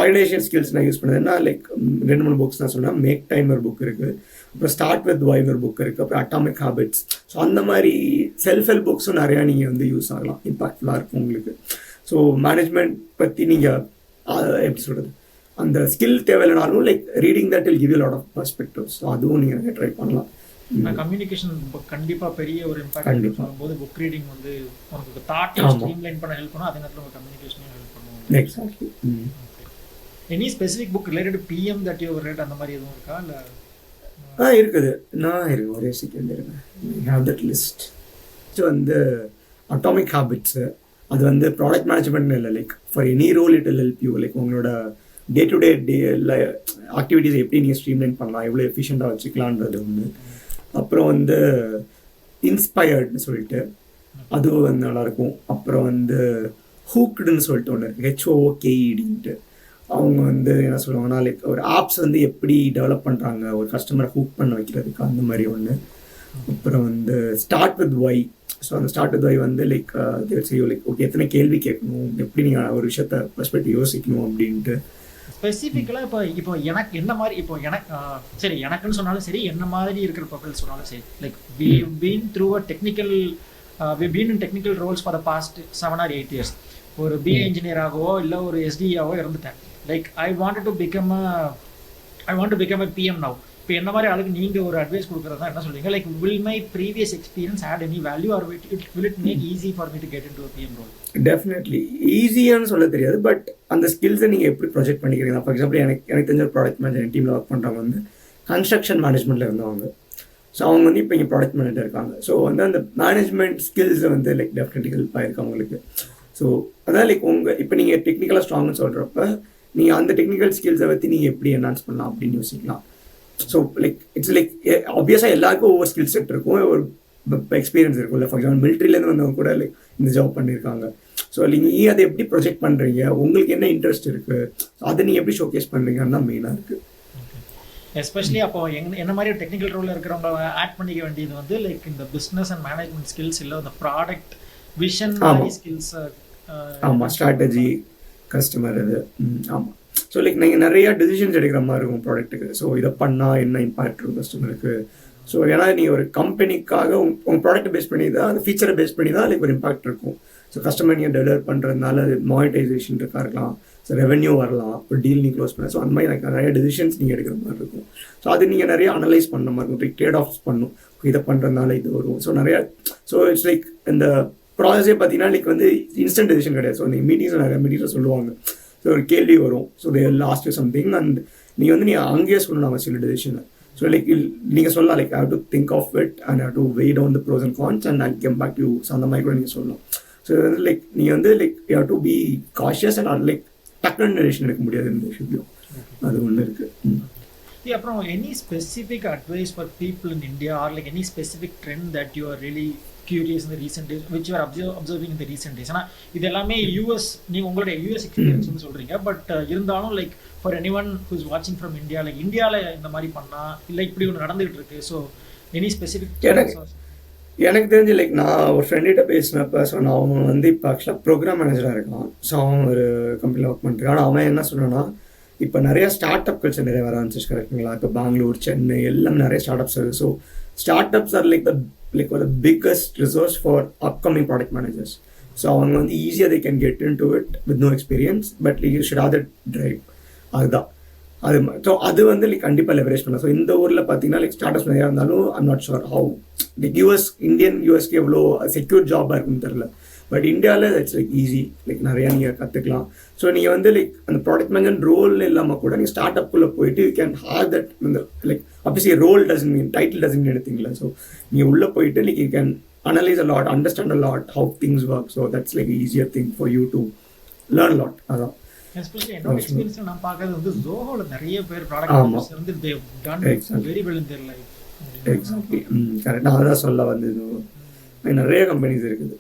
ஆர்கனைசேஷன் ஸ்கில்ஸ் நான் யூஸ் பண்ணதுன்னா லைக் 2-3 புக்ஸ் நான் சொன்னேன். மேக் டைம் ஒரு புக் இருக்குது, அப்புறம் ஸ்டார்ட் வித் வைவ் ஒரு புக் இருக்குது, அப்புறம் அட்டாமிக் ஹேபிட்ஸ். ஸோ அந்த மாதிரி செல்ஃப் ஹெல்ப் புக்ஸும் நிறையா நீங்கள் வந்து யூஸ் ஆகலாம், இம்பாக்ட்ஃபுல்லாக இருக்கும் உங்களுக்கு. ஸோ மேனேஜ்மெண்ட் பற்றி நீங்கள் எப்படி சொல்கிறது, அந்த ஸ்கில் தேவையில்லைனாலும் like reading that will give you lot of perspectives. So அதுவும் நீங்கள் ட்ரை பண்ணலாம். கம்யூனிகேஷன் கண்டிப்பாக பெரிய ஒரு இம்பாக்ட் சொல்லும்போது புக் ரீடிங் வந்து உங்களுக்கு தாட்டை ஸ்ட்ரீம்லைன் பண்ண ஹெல்ப் பண்ணும், அதே நேரத்தில் உங்கள் கம்யூனிகேஷனையும் ஹெல்ப் பண்ணும். Exactly. Any specific book related PM that you red அந்த மாதிரி எதுவும் இருக்கா இல்லை? இருக்குது. நான் இருக்கு ஒரே செகண்ட் இருங்க. Have that list. வந்து அட்டாமிக் ஹேபிட்ஸு, அது வந்து ப்ராடக்ட் மேனேஜ்மெண்ட்னு இல்லை, like for any role it will help you. Like உங்களோட டே டு டே ஆக்டிவிட்டீஸ் எப்படி நீங்கள் ஸ்ட்ரீம்லைன் பண்ணலாம், எவ்வளோ எஃபிஷியண்ட்டாக வச்சுக்கலான்றது ஒன்று. அப்புறம் வந்து இன்ஸ்பயர்ட்னு சொல்லிட்டு அதுவும் வந்து நல்லாயிருக்கும். அப்புறம் வந்து ஹூக்டுன்னு சொல்லிட்டு ஒன்று இருக்குது, HOOKEDன்ட்டு. அவங்க வந்து என்ன சொல்லுவாங்கன்னா லைக் ஒரு ஆப்ஸ் வந்து எப்படி டெவலப் பண்ணுறாங்க ஒரு கஸ்டமரை ஹூக் பண்ண வைக்கிறதுக்கு, அந்த மாதிரி ஒன்று. அப்புறம் வந்து ஸ்டார்ட் வித் ஒய். ஸோ அந்த ஸ்டார்ட் வித் ஒய் வந்து லைக் லைக் ஓகே எத்தனை கேள்வி கேட்கணும், எப்படி நீங்கள் ஒரு விஷயத்த பர்ஸ்பெக்டிவ் யோசிக்கணும் அப்படின்ட்டு. ஸ்பெசிஃபிக்கலாக இப்போ எனக்கு என்ன மாதிரி இப்போ எனக்கு சரி எனக்குன்னு சொன்னாலும் சரி, என்ன மாதிரி இருக்கிற ப்ரொஃபைல் சொன்னாலும் சரி, like we been through a technical we been in technical roles for the past 7 or 8 years. ஒரு பிஏ இன்ஜினியராகவோ இல்லை ஒரு எஸ்டிஆவோ இருந்துட்டேன். Like I want to become a PM now. இப்போ என்ன மாதிரி ஆளுக்கு நீங்கள் ஒரு அட்வைஸ் கொடுக்குறதா என்ன சொல்லுவீங்க? Like will my previous experience add any value or will it make easy for me to get into a PM role? Definitely ஈஸியானு சொல்ல தெரியாது, பட் அந்த ஸ்கில்ஸை நீங்கள் எப்படி ப்ரொஜெக்ட் பண்ணிக்கிறீங்க. ஃபார் எக்ஸாம்பிள் எனக்கு தெரிஞ்ச ஒரு ப்ராடக்ட் மேனேஜர் டீமில் ஒர்க் பண்ணுறவங்க வந்து கன்ஸ்ட்ரக்ஷன் மேனேஜ்மெண்ட்டில் இருந்தவங்க. ஸோ அவங்க வந்து இப்போ இங்கே ப்ராடக்ட் மேனேஜர் இருக்காங்க. ஸோ வந்து அந்த மேனேஜ்மெண்ட் ஸ்கில்ஸை வந்து லைக் டெஃபினெட்லி ஹெல்ப் ஆயிருக்கு அவங்களுக்கு. ஸோ அதான் லைக் இப்போ நீங்கள் டெக்னிக்கலாக ஸ்ட்ராங்னு சொல்கிறப்ப நீங்கள் அந்த டெக்னிக்கல் ஸ்கில்ஸை பற்றி நீங்கள் எப்படி என்ஹான்ஸ் பண்ணலாம் அப்படின்னு யோசிக்கலாம். ஸோ லைக் இட்ஸ் லைக் ஆப்வியஸாக எல்லாருக்கும் ஒவ்வொரு ஸ்கில் செட் இருக்கும், ஒரு எக்ஸ்பீரியன்ஸ் இருக்கும்ல. ஃபார் எக்ஸாம்பிள் மிலிட்ரிலேருந்து வந்தவங்க கூட லைக் இந்த ஜாப் பண்ணியிருக்காங்க. ஸோ நீங்கள் அதை எப்படி ப்ரொஜெக்ட் பண்ணுறீங்க, உங்களுக்கு என்ன இன்ட்ரெஸ்ட் இருக்குது, அதை நீங்கள் எப்படி ஷோகேஸ் பண்ணுறீங்கன்னு தான் மெயினாக இருக்குது. எஸ்பெஷலி அப்போ என்ன மாதிரி டெக்னிக்கல் ரோலில் இருக்கிறவங்க ஆட் பண்ணிக்க வேண்டியது வந்து லைக் இந்த பிஸ்னஸ் அண்ட் மேனேஜ்மெண்ட் ஸ்கில்ஸ், இல்லை இந்த ப்ராடக்ட் விஷன் ஸ்கில்ஸ். ஆமாம், ஸ்ட்ராட்டஜி, கஸ்டமர் இது. ஆமாம். ஸோ லைக் நீங்கள் நிறையா டெசிஷன்ஸ் எடுக்கிற மாதிரி இருக்கும் ப்ராடக்ட்டுக்கு. ஸோ இதை பண்ணால் என்ன இம்பாக்ட் இருக்கும் கஸ்டமருக்கு. ஸோ ஏன்னா நீங்கள் ஒரு கம்பெனிக்காக உங்கள் ப்ராடக்ட்டை பேஸ் பண்ணி தான், அந்த ஃபீச்சரை பேஸ் பண்ணி தான் லைக் ஒரு இம்பாக்ட் இருக்கும். ஸோ கஸ்டமர் நீங்கள் டெவலப் பண்ணுறதுனால அது மானிட்டைசேஷன் இருக்கலாம், ஸோ ரெவென்யூ வரலாம், ஒரு டீல் நீங்கள் க்ளோஸ் பண்ண. ஸோ அந்த மாதிரி எனக்கு நிறைய டெசிஷன்ஸ் நீங்கள் எடுக்கிற மாதிரி இருக்கும். ஸோ அது நீங்கள் நிறைய அனலைஸ் பண்ண மாதிரி இருக்கும், ட்ரேட் ஆஃப்ஸ் பண்ணும், இதை பண்ணுறதுனால இது வரும். ஸோ நிறையா ஸோ இட்ஸ் லைக் இந்த ப்ராசஸே பார்த்தீங்கன்னா லைக் வந்து இன்ஸ்டன்ட் டெசிஷன் கிடையாது. ஸோ நீங்கள் மீட்டிங்ஸில் நிறைய மீட்டிங்ஸில் சொல்லுவாங்க, ஸோ ஒரு கேள்வி வரும், so they lost something and நீங்கள் அங்கேயே சொல்லணும் அவசியம் டெசிஷனை. ஸோ லைக் நீங்கள் சொல்லலாம் like I have to think of it and have to weigh on the pros and cons and I come back you. So அந்த மாதிரி கூட நீங்கள் சொல்லலாம். ஸோ இது வந்து லைக் நீங்கள் வந்து like you have to be cautious and அது லைக் டக்குன்னு டெசிஷன் எடுக்க முடியாது இந்த விஷயம். அது ஒன்று இருக்குது. அப்புறம் any specific advice for people in India or like any specific trend that you are really curious in the recent days, which you are observing in the recent days? ஆனால் இது எல்லாமே யூஎஸ், நீங்கள் உங்களுடைய யூஎஸ் எக்ஸ்பீரியன்ஸ் வந்து சொல்கிறீங்க, but இருந்தாலும் like for anyone who is watching from India, like இந்தியாவில் இந்த மாதிரி பண்ணால் இல்லை இப்படி ஒன்று நடந்துகிட்டு இருக்கு. So any specific? எனக்கு தெரிஞ்சு லைக் நான் ஒரு ஃப்ரெண்ட்கிட்ட பேசினப்ப சொன்னேன், அவன் வந்து இப்போ ஆக்சுவலாக ப்ரோக்ராம் மேனேஜராக இருக்கான். ஸோ அவன் ஒரு கம்பெனியில் ஒர்க் பண்ணிருக்கான். ஆனால் அவன் என்ன சொன்னான்னா இப்போ நிறையா ஸ்டார்ட் அப் கல்ச்சர் நிறைய வர ஆரம்பிச்சு கரெக்டுங்களா. இப்போ பெங்களூர், சென்னை எல்லாம் நிறைய ஸ்டார்ட் அப்ஸ் இருக்குது. So startups are like the biggest resource for upcoming product managers. So அவங்க வந்து ஈஸியாக they can get into it with no experience, but you should have that drive. அதுதான் அது. ஸோ அது வந்து லைக் கண்டிப்பாக leverage பண்ணலாம். ஸோ இந்த ஊரில் பார்த்தீங்கன்னா லைக் ஸ்டார்ட் அப்ஸ் நிறையா இருந்தாலும் I'm not sure how like யூஎஸ்க்கு எவ்வளோ செக்யூர் ஜாபாக இருக்குன்னு தெரில. பட் இந்தியாவில் இட்ஸ் லைக் ஈஸி, லைக் நிறையா நீங்கள் கற்றுக்கலாம். ஸோ நீங்கள் வந்து லைக் அந்த ப்ராடக்ட் மேனேஜர் ரோல் இல்லாமல் கூட நீங்கள் ஸ்டார்ட் அப்புக்குள்ளே போயிட்டு you can have that like obviously role doesn't mean, title doesn't mean anything. So you ulla poite like you can analyze a lot, understand a lot how things work. So that's like an easier thing for you to learn a lot. Especially என்னோட experience நான் பார்க்கறது வந்து ஜோஹோல நிறைய பேர் product வந்து they have done very well in their life. Exactly. Correct. நான் அதான் சொல்ல வந்தது. நிறைய கம்பெனிஸ் இருக்குது.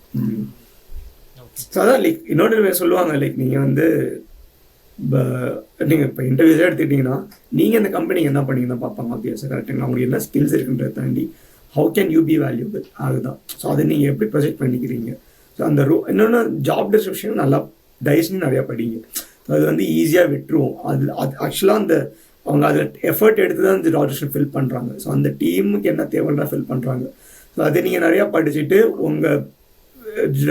ஸோ அதான் லைக் இன்னொரு சொல்லுவாங்க லைக் நீங்கள் வந்து நீங்கள் இப்போ இன்டர்வியூஸே எடுத்துக்கிட்டிங்கன்னா நீங்கள் இந்த கம்பெனிக்கு என்ன பண்ணீங்கன்னா பார்ப்பாங்க. ஆப்வியஸாக கரெக்டுங்களா. உங்களுக்கு என்ன ஸ்கில்ஸ் இருக்குன்றதை தாண்டி how can you be valuable, அதுதான். ஸோ அதை நீங்கள் எப்படி ப்ரொஜெக்ட் பண்ணிக்கிறீங்க. ஸோ அந்த இன்னொன்று ஜாப் டிஸ்கிரிப்ஷன் நல்லா டைஸ்னு நிறையா படிங்க. அது வந்து ஈஸியாக விட்டுருவோம். அது ஆக்சுவலாக அந்த அவங்க அதில் எஃபர்ட் எடுத்து தான் அந்த ஜாப் டிஸ்கிரிப்ஷன் ஃபில் பண்ணுறாங்க. ஸோ அந்த டீமுக்கு என்ன தேவைன்னா ஃபில் பண்ணுறாங்க. ஸோ அதை நீங்கள் நிறையா படிச்சுட்டு உங்கள்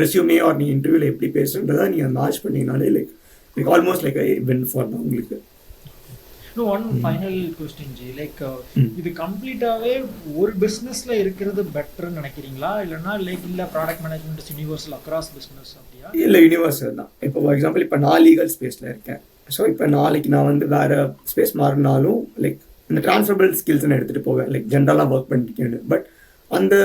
ரெஸ்யூமே ஆர் நீங்கள் இன்டர்வியூவில் எப்படி பேசுகிறதா நீங்கள் மேட்ச் பண்ணிங்கனாலே like almost like I win for தான் உங்களுக்கு. இன்னும் one final question ji, like இது கம்ப்ளீட்டாகவே ஒரு பிஸ்னஸில் இருக்கிறது பெட்டர்னு நினைக்கிறீங்களா, இல்லைன்னா லைக் இல்லை product management universal across business அப்படியா? இல்லை, யூனிவர்சல் தான். இப்போ ஃபார் எக்ஸாம்பிள் இப்போ நான் லீகல் ஸ்பேஸில் இருக்கேன். ஸோ இப்போ நாளைக்கு நான் வந்து வேறு ஸ்பேஸ் மாறினாலும் லைக் இந்த ட்ரான்ஸ்ஃபரபிள் ஸ்கில்ஸ்ன்னு எடுத்துகிட்டு போவேன், லைக் ஜென்ரலாக ஒர்க் பண்ணிக்கணும். பட் அந்த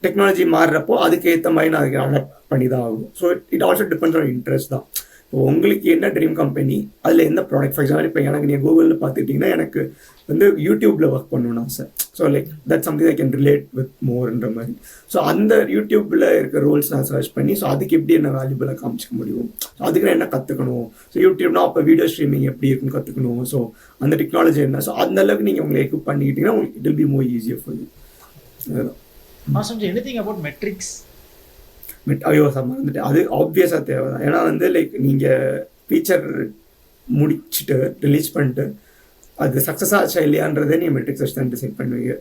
டெக்னாலஜி மாறுறப்போ அதுக்கு ஏற்ற மாதிரி நான் அதுக்கு அடாப்ட் பண்ணி தான் ஆகும். So it also depends on interest தான். இப்போ உங்களுக்கு என்ன ட்ரீம் கம்பெனி, அதில் எந்த ப்ராடக்ட், ஃபார் எக்ஸாம்பிள் இப்போ எனக்கு நீங்கள் கூகுளில் பார்த்துக்கிட்டிங்கன்னா எனக்கு வந்து யூடியூப்பில் ஒர்க் பண்ணணும்னு ஆசை. So like that something I can relate with மோர்ன்ற மாதிரி. ஸோ அந்த யூடியூப்பில் இருக்க ரோல்ஸ் நான் சர்ச் பண்ணி ஸோ அதுக்கு எப்படி என்ன வேல்யூபிளாக காமிச்சிக்க முடியும், ஸோ அதுக்கு நான் என்ன கற்றுக்கணும். ஸோ யூடியூப்னா அப்போ வீடியோ ஸ்ட்ரீமிங் எப்படி இருக்குன்னு கற்றுக்கணும். ஸோ அந்த டெக்னாலஜி என்ன, ஸோ அந்த அளவுக்கு நீங்கள் உங்களை எக்யூப் பண்ணிக்கிட்டீங்கன்னா உங்களுக்கு it will be more easier for you. அதுதான். Anything about metrics? ஐயோ வந்துட்டு அது ஆப்வியஸாக தேவை தான். ஏன்னா வந்து லைக் நீங்கள் ஃபீச்சர் முடிச்சுட்டு ரிலீஸ் பண்ணிட்டு அது சக்ஸஸ் ஆச்சா இல்லையான்றதே நீங்கள் மெட்ரிக்ஸ் வச்சு தான் டிசைட் பண்ணுவீங்க.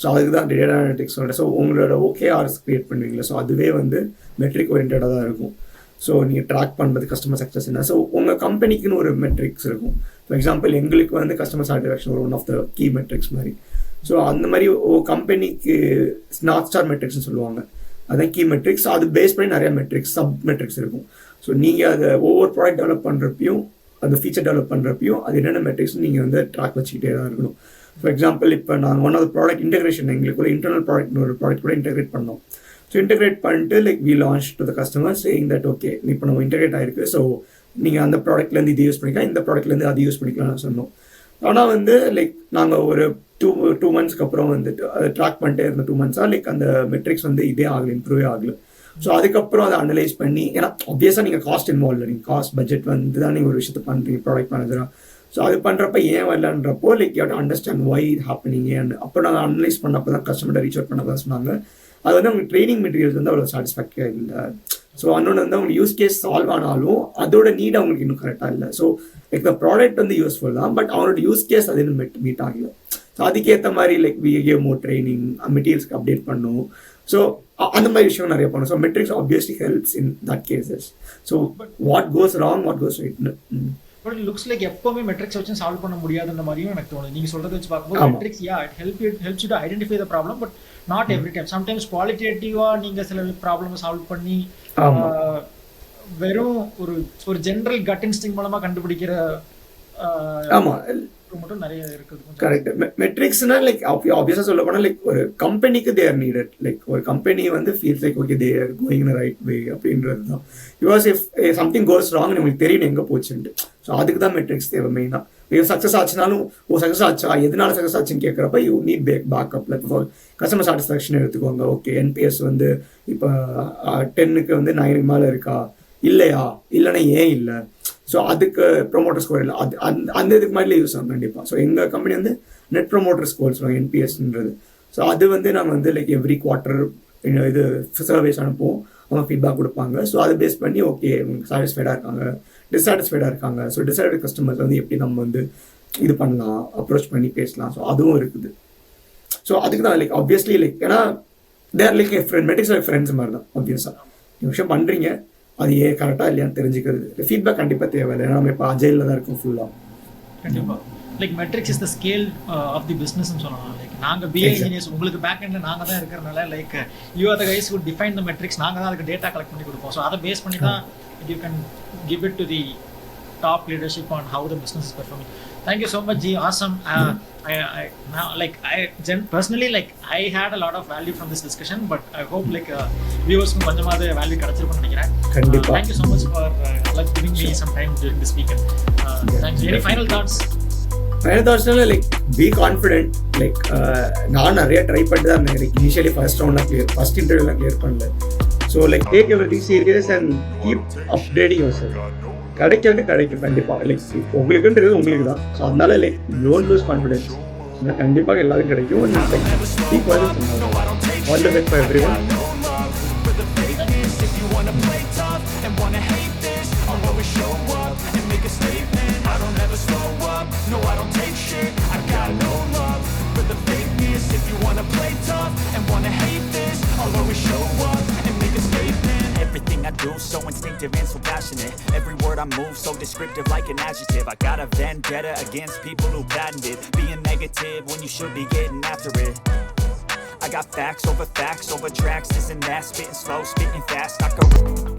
ஸோ அதுக்கு தான் டேட்டா அனலிட்டிக்ஸ் சொல்கிறேன். ஸோ உங்களோட OKRs க்ரியேட் பண்ணுவீங்களா, ஸோ அதுவே வந்து மெட்ரிக் ஓரியன்டாக தான் இருக்கும். ஸோ நீங்கள் ட்ராக் பண்ணுறது கஸ்டமர் சக்ஸஸ் என்ன, ஸோ உங்கள் கம்பெனிக்குன்னு ஒரு மெட்ரிக்ஸ் இருக்கும். ஃபார் எக்ஸாம்பிள் எங்களுக்கு வந்து கஸ்டமர் சாட்டிஸ்ஃபேக்ஷன் ஒரு one of the key metrics மாதிரி. ஸோ அந்த மாதிரி கம்பெனிக்கு நார்த் ஸ்டார் மெட்ரிக்ஸ்னு சொல்லுவாங்க, அதான் கீ மெட்ரிக்ஸ். அது பேஸ் பண்ணி நிறைய மெட்ரிக்ஸ் சப் மெட்ரிக்ஸ் இருக்கும். ஸோ நீங்கள் அதை ஒவ்வொரு ப்ராடக்ட் டெவலப் பண்ணுறப்பையும் அந்த ஃபீச்சர் டெவலப் பண்ணுறப்பையும் அது என்னென்ன மெட்ரிக்ஸ் நீங்கள் வந்து ட்ராக் வச்சுக்கிட்டே தான் இருக்கணும். ஃபார் எக்ஸாம்பிள் இப்போ நாங்கள் ஒன் ஆஃப் ப்ராடக்ட் இன்டெகிரேஷன் எங்களுக்குள்ள இன்டர்னல் ப்ராடக்ட் ஒரு ப்ராடக்ட் கூட இன்டெகிரேட் பண்ணோம். ஸோ இன்டெகிரேட் பண்ணிட்டு like we launch to the customer saying that okay இப்போ நம்ம இன்டெகிரேட் ஆகிருக்கு, ஸோ நீங்கள் அந்த ப்ராடக்ட்லேருந்து இது யூஸ் பண்ணிக்கலாம், இந்த ப்ராடக்ட்லேருந்து அது யூஸ் பண்ணிக்கலாம்னு சொன்னோம். ஆனால் வந்து லைக் நாங்கள் ஒரு டூ மந்த்ஸ்க்கு அப்புறம் வந்துட்டு அதை ட்ராக் பண்ணிட்டே இருந்த 2 மந்த்ஸாக லைக் அந்த மெட்ரிக்ஸ் வந்து இதே ஆகலை, இம்ப்ரூவே ஆகலை. ஸோ அதுக்கப்புறம் அதை அனலைஸ் பண்ணி, ஏன்னா ஆப்வியஸாக நீங்கள் காஸ்ட் இன்வால்வ் இல்லை, நீங்கள் காஸ்ட் பட்ஜெட் வந்து தான் நீங்கள் ஒரு விஷயத்தை பண்ணுறீங்க ப்ராடக்ட் மேனேஜராக. ஸோ அது பண்ணுறப்ப ஏன் வரலன்றப்போ like you to understand why இது ஹேப்பனிங். அண்ட் அப்போ நாங்கள் அனலைஸ் பண்ணப்போ தான் கஸ்டமர்கிட்ட ரீச் அவுட் பண்ண தான் சொன்னாங்க. அது வந்து அவங்க ட்ரைனிங் மெட்டீரியல்ஸ் வந்து அவ்வளோ சாட்டிஸ்ஃபேக்டரியாக இல்லை. ஸோ இன்னொன்று வந்து அவங்க யூஸ் கேஸ் சால்வ் ஆனாலும் அதோட நீட் அவங்களுக்கு இன்னும் கரெக்டாக இல்லை. ஸோ லைக் த ப்ராடக்ட் வந்து யூஸ்ஃபுல் தான், பட் அவனோட யூஸ் கேஸ் அது இன்னும் மீட் ஆகலை. ஸோ அதுக்கேற்ற மாதிரி like we give more training, மெட்டீரியல்ஸ்க்கு அப்டேட் பண்ணும். ஸோ அந்த மாதிரி விஷயம் நிறைய பண்ணும். So metrics obviously helps in that cases. So what goes wrong, what goes ரைட்னு. பட் இட் லுக்ஸ் லைக் எப்பவுமே மெட்ரிக்ஸ் வச்சு சால்வ் பண்ண முடியாதுன்ற மாதிரியும் எனக்கு தோணுது. நீங்கள் சொல்கிறத வச்சு பார்க்கும்போது metrics helps you to identify the problem, but not every time. Sometimes குவாலிட்டேட்டிவாக நீங்கள் சில ப்ராப்ளம் சால்வ் பண்ணி வெறும் ஒரு ஜென்ரல் கட் இன்ஸ்டிங் மூலமாக கண்டுபிடிக்கிற மட்டும் நிறைய இருக்குது. கரெக்ட். மெட்ரிக்ஸ்னா லைக் ஆப்வியஸாக சொல்ல போனால் லைக் ஒரு கம்பெனிக்கு தே ஆர் நீடட். லைக் ஒரு கம்பெனி வந்து feels like okay they are going in right way அப்படின்றது தான். Because if something cos wrong உங்களுக்கு தெரியணும் எங்கே போச்சுன்ட்டு. ஸோ அதுக்கு தான் மெட்ரிக்ஸ் தேவை மெயினாக. இப்போ சக்ஸஸ் ஆச்சுனாலும் சக்ஸஸ் ஆச்சா, எதனால சக்ஸஸ் ஆச்சுன்னு கேட்குறப்ப you need backup. Like for customer satisfaction எடுத்துக்கோங்க. ஓகே NPS வந்து இப்போ 10க்கு வந்து 9க்கு மேலே இருக்கா, இல்லையா, இல்லைன்னா ஏன் இல்லை, ஸோ அதுக்கு ப்ரொமோட்டர் ஸ்கோர் இல்லை, அது அந்த இதுக்கு மாதிரிலே யூஸ் ஆகும் கண்டிப்பாக. ஸோ எங்கள் கம்பெனி வந்து நெட் ப்ரொமோட்டர் ஸ்கோர் சொல்லுவாங்க, NPSன்றது. ஸோ அது வந்து நாங்கள் வந்து லைக் எவ்ரி குவார்ட்டர் இது சர்வேஸ் அனுப்புவோம், அவங்க ஃபீட்பேக் கொடுப்பாங்க. ஸோ அதை பேஸ் பண்ணி ஓகே உங்களுக்கு சாட்டிஸ்ஃபைடாக இருக்காங்க, டிஸாட்டிஸ்ஃபைடாக இருக்காங்க. ஸோ டிஸாட்டிஸ்ஃபைட் கஸ்டமர்ஸ் வந்து எப்படி நம்ம வந்து இது பண்ணலாம், அப்ரோச் பண்ணி பேசலாம். ஸோ அதுவும் இருக்குது. ஸோ அதுக்கு தான் லைக் ஆப்வியஸ்லி லைக் ஏன்னா தேர் லைக் ஃப்ரெண்ட் மெட்ரிக்ஸ் ஃப்ரெண்ட்ஸ் மாதிரி தான். ஆப்வியஸாக இந்த விஷயம் பண்ணுறீங்க, அது ஏன் கரெக்டாக இல்லையான்னு தெரிஞ்சுக்கிறது. ஃபீட்பேக் கண்டிப்பாக தேவையில்லை, ஏன்னா நம்ம இப்போ அஜைலில் தான் இருக்கும் ஃபுல்லாக. கண்டிப்பாக like metrics is the scale of the பிஸ்னஸ்ன்னு சொல்லலாம். லைக் நாங்கள் BA இன்ஜினியர்ஸ், உங்களுக்கு பேக் எண்டில் நாங்கள் தான் இருக்கிறனால like you are the guys who define the metrics. நாங்கள் தான் அதுக்கு டேட்டா கலெக்ட் பண்ணி கொடுப்போம். ஸோ அதை பேஸ் பண்ணி தான் you can give it to the top leadership on how the business is performing. Thank you so much, G. Awesome. Personally, like I had a lot of value from this discussion, but I hope like viewers ku konjamaadu value kadachirukku nenikiren. Thank you so much for like giving me some time during this weekend. Thank you. Any final thoughts? Like be confident. Like நான் நிறைய try பண்ணிட்டு தான் இருந்தேன். Like initially first interview clear பண்ணல. So like take everything serious and keep updating yourself. கிடைக்கும் கண்டிப்பாக. Like உங்களுக்குன்றது உங்களுக்கு தான். ஸோ அதனால லைக் டோன்ட் லூஸ் கான்ஃபிடன்ஸ். கண்டிப்பாக எல்லாரும் கிடைக்கும். All the best for everyone. Everything I do, so instinctive and so passionate. Every word I move so descriptive like an adjective. I got a vendetta against people who patented being negative when you should be getting after it. I got facts over tracks, this and that, spitting slow, spitting fast, I could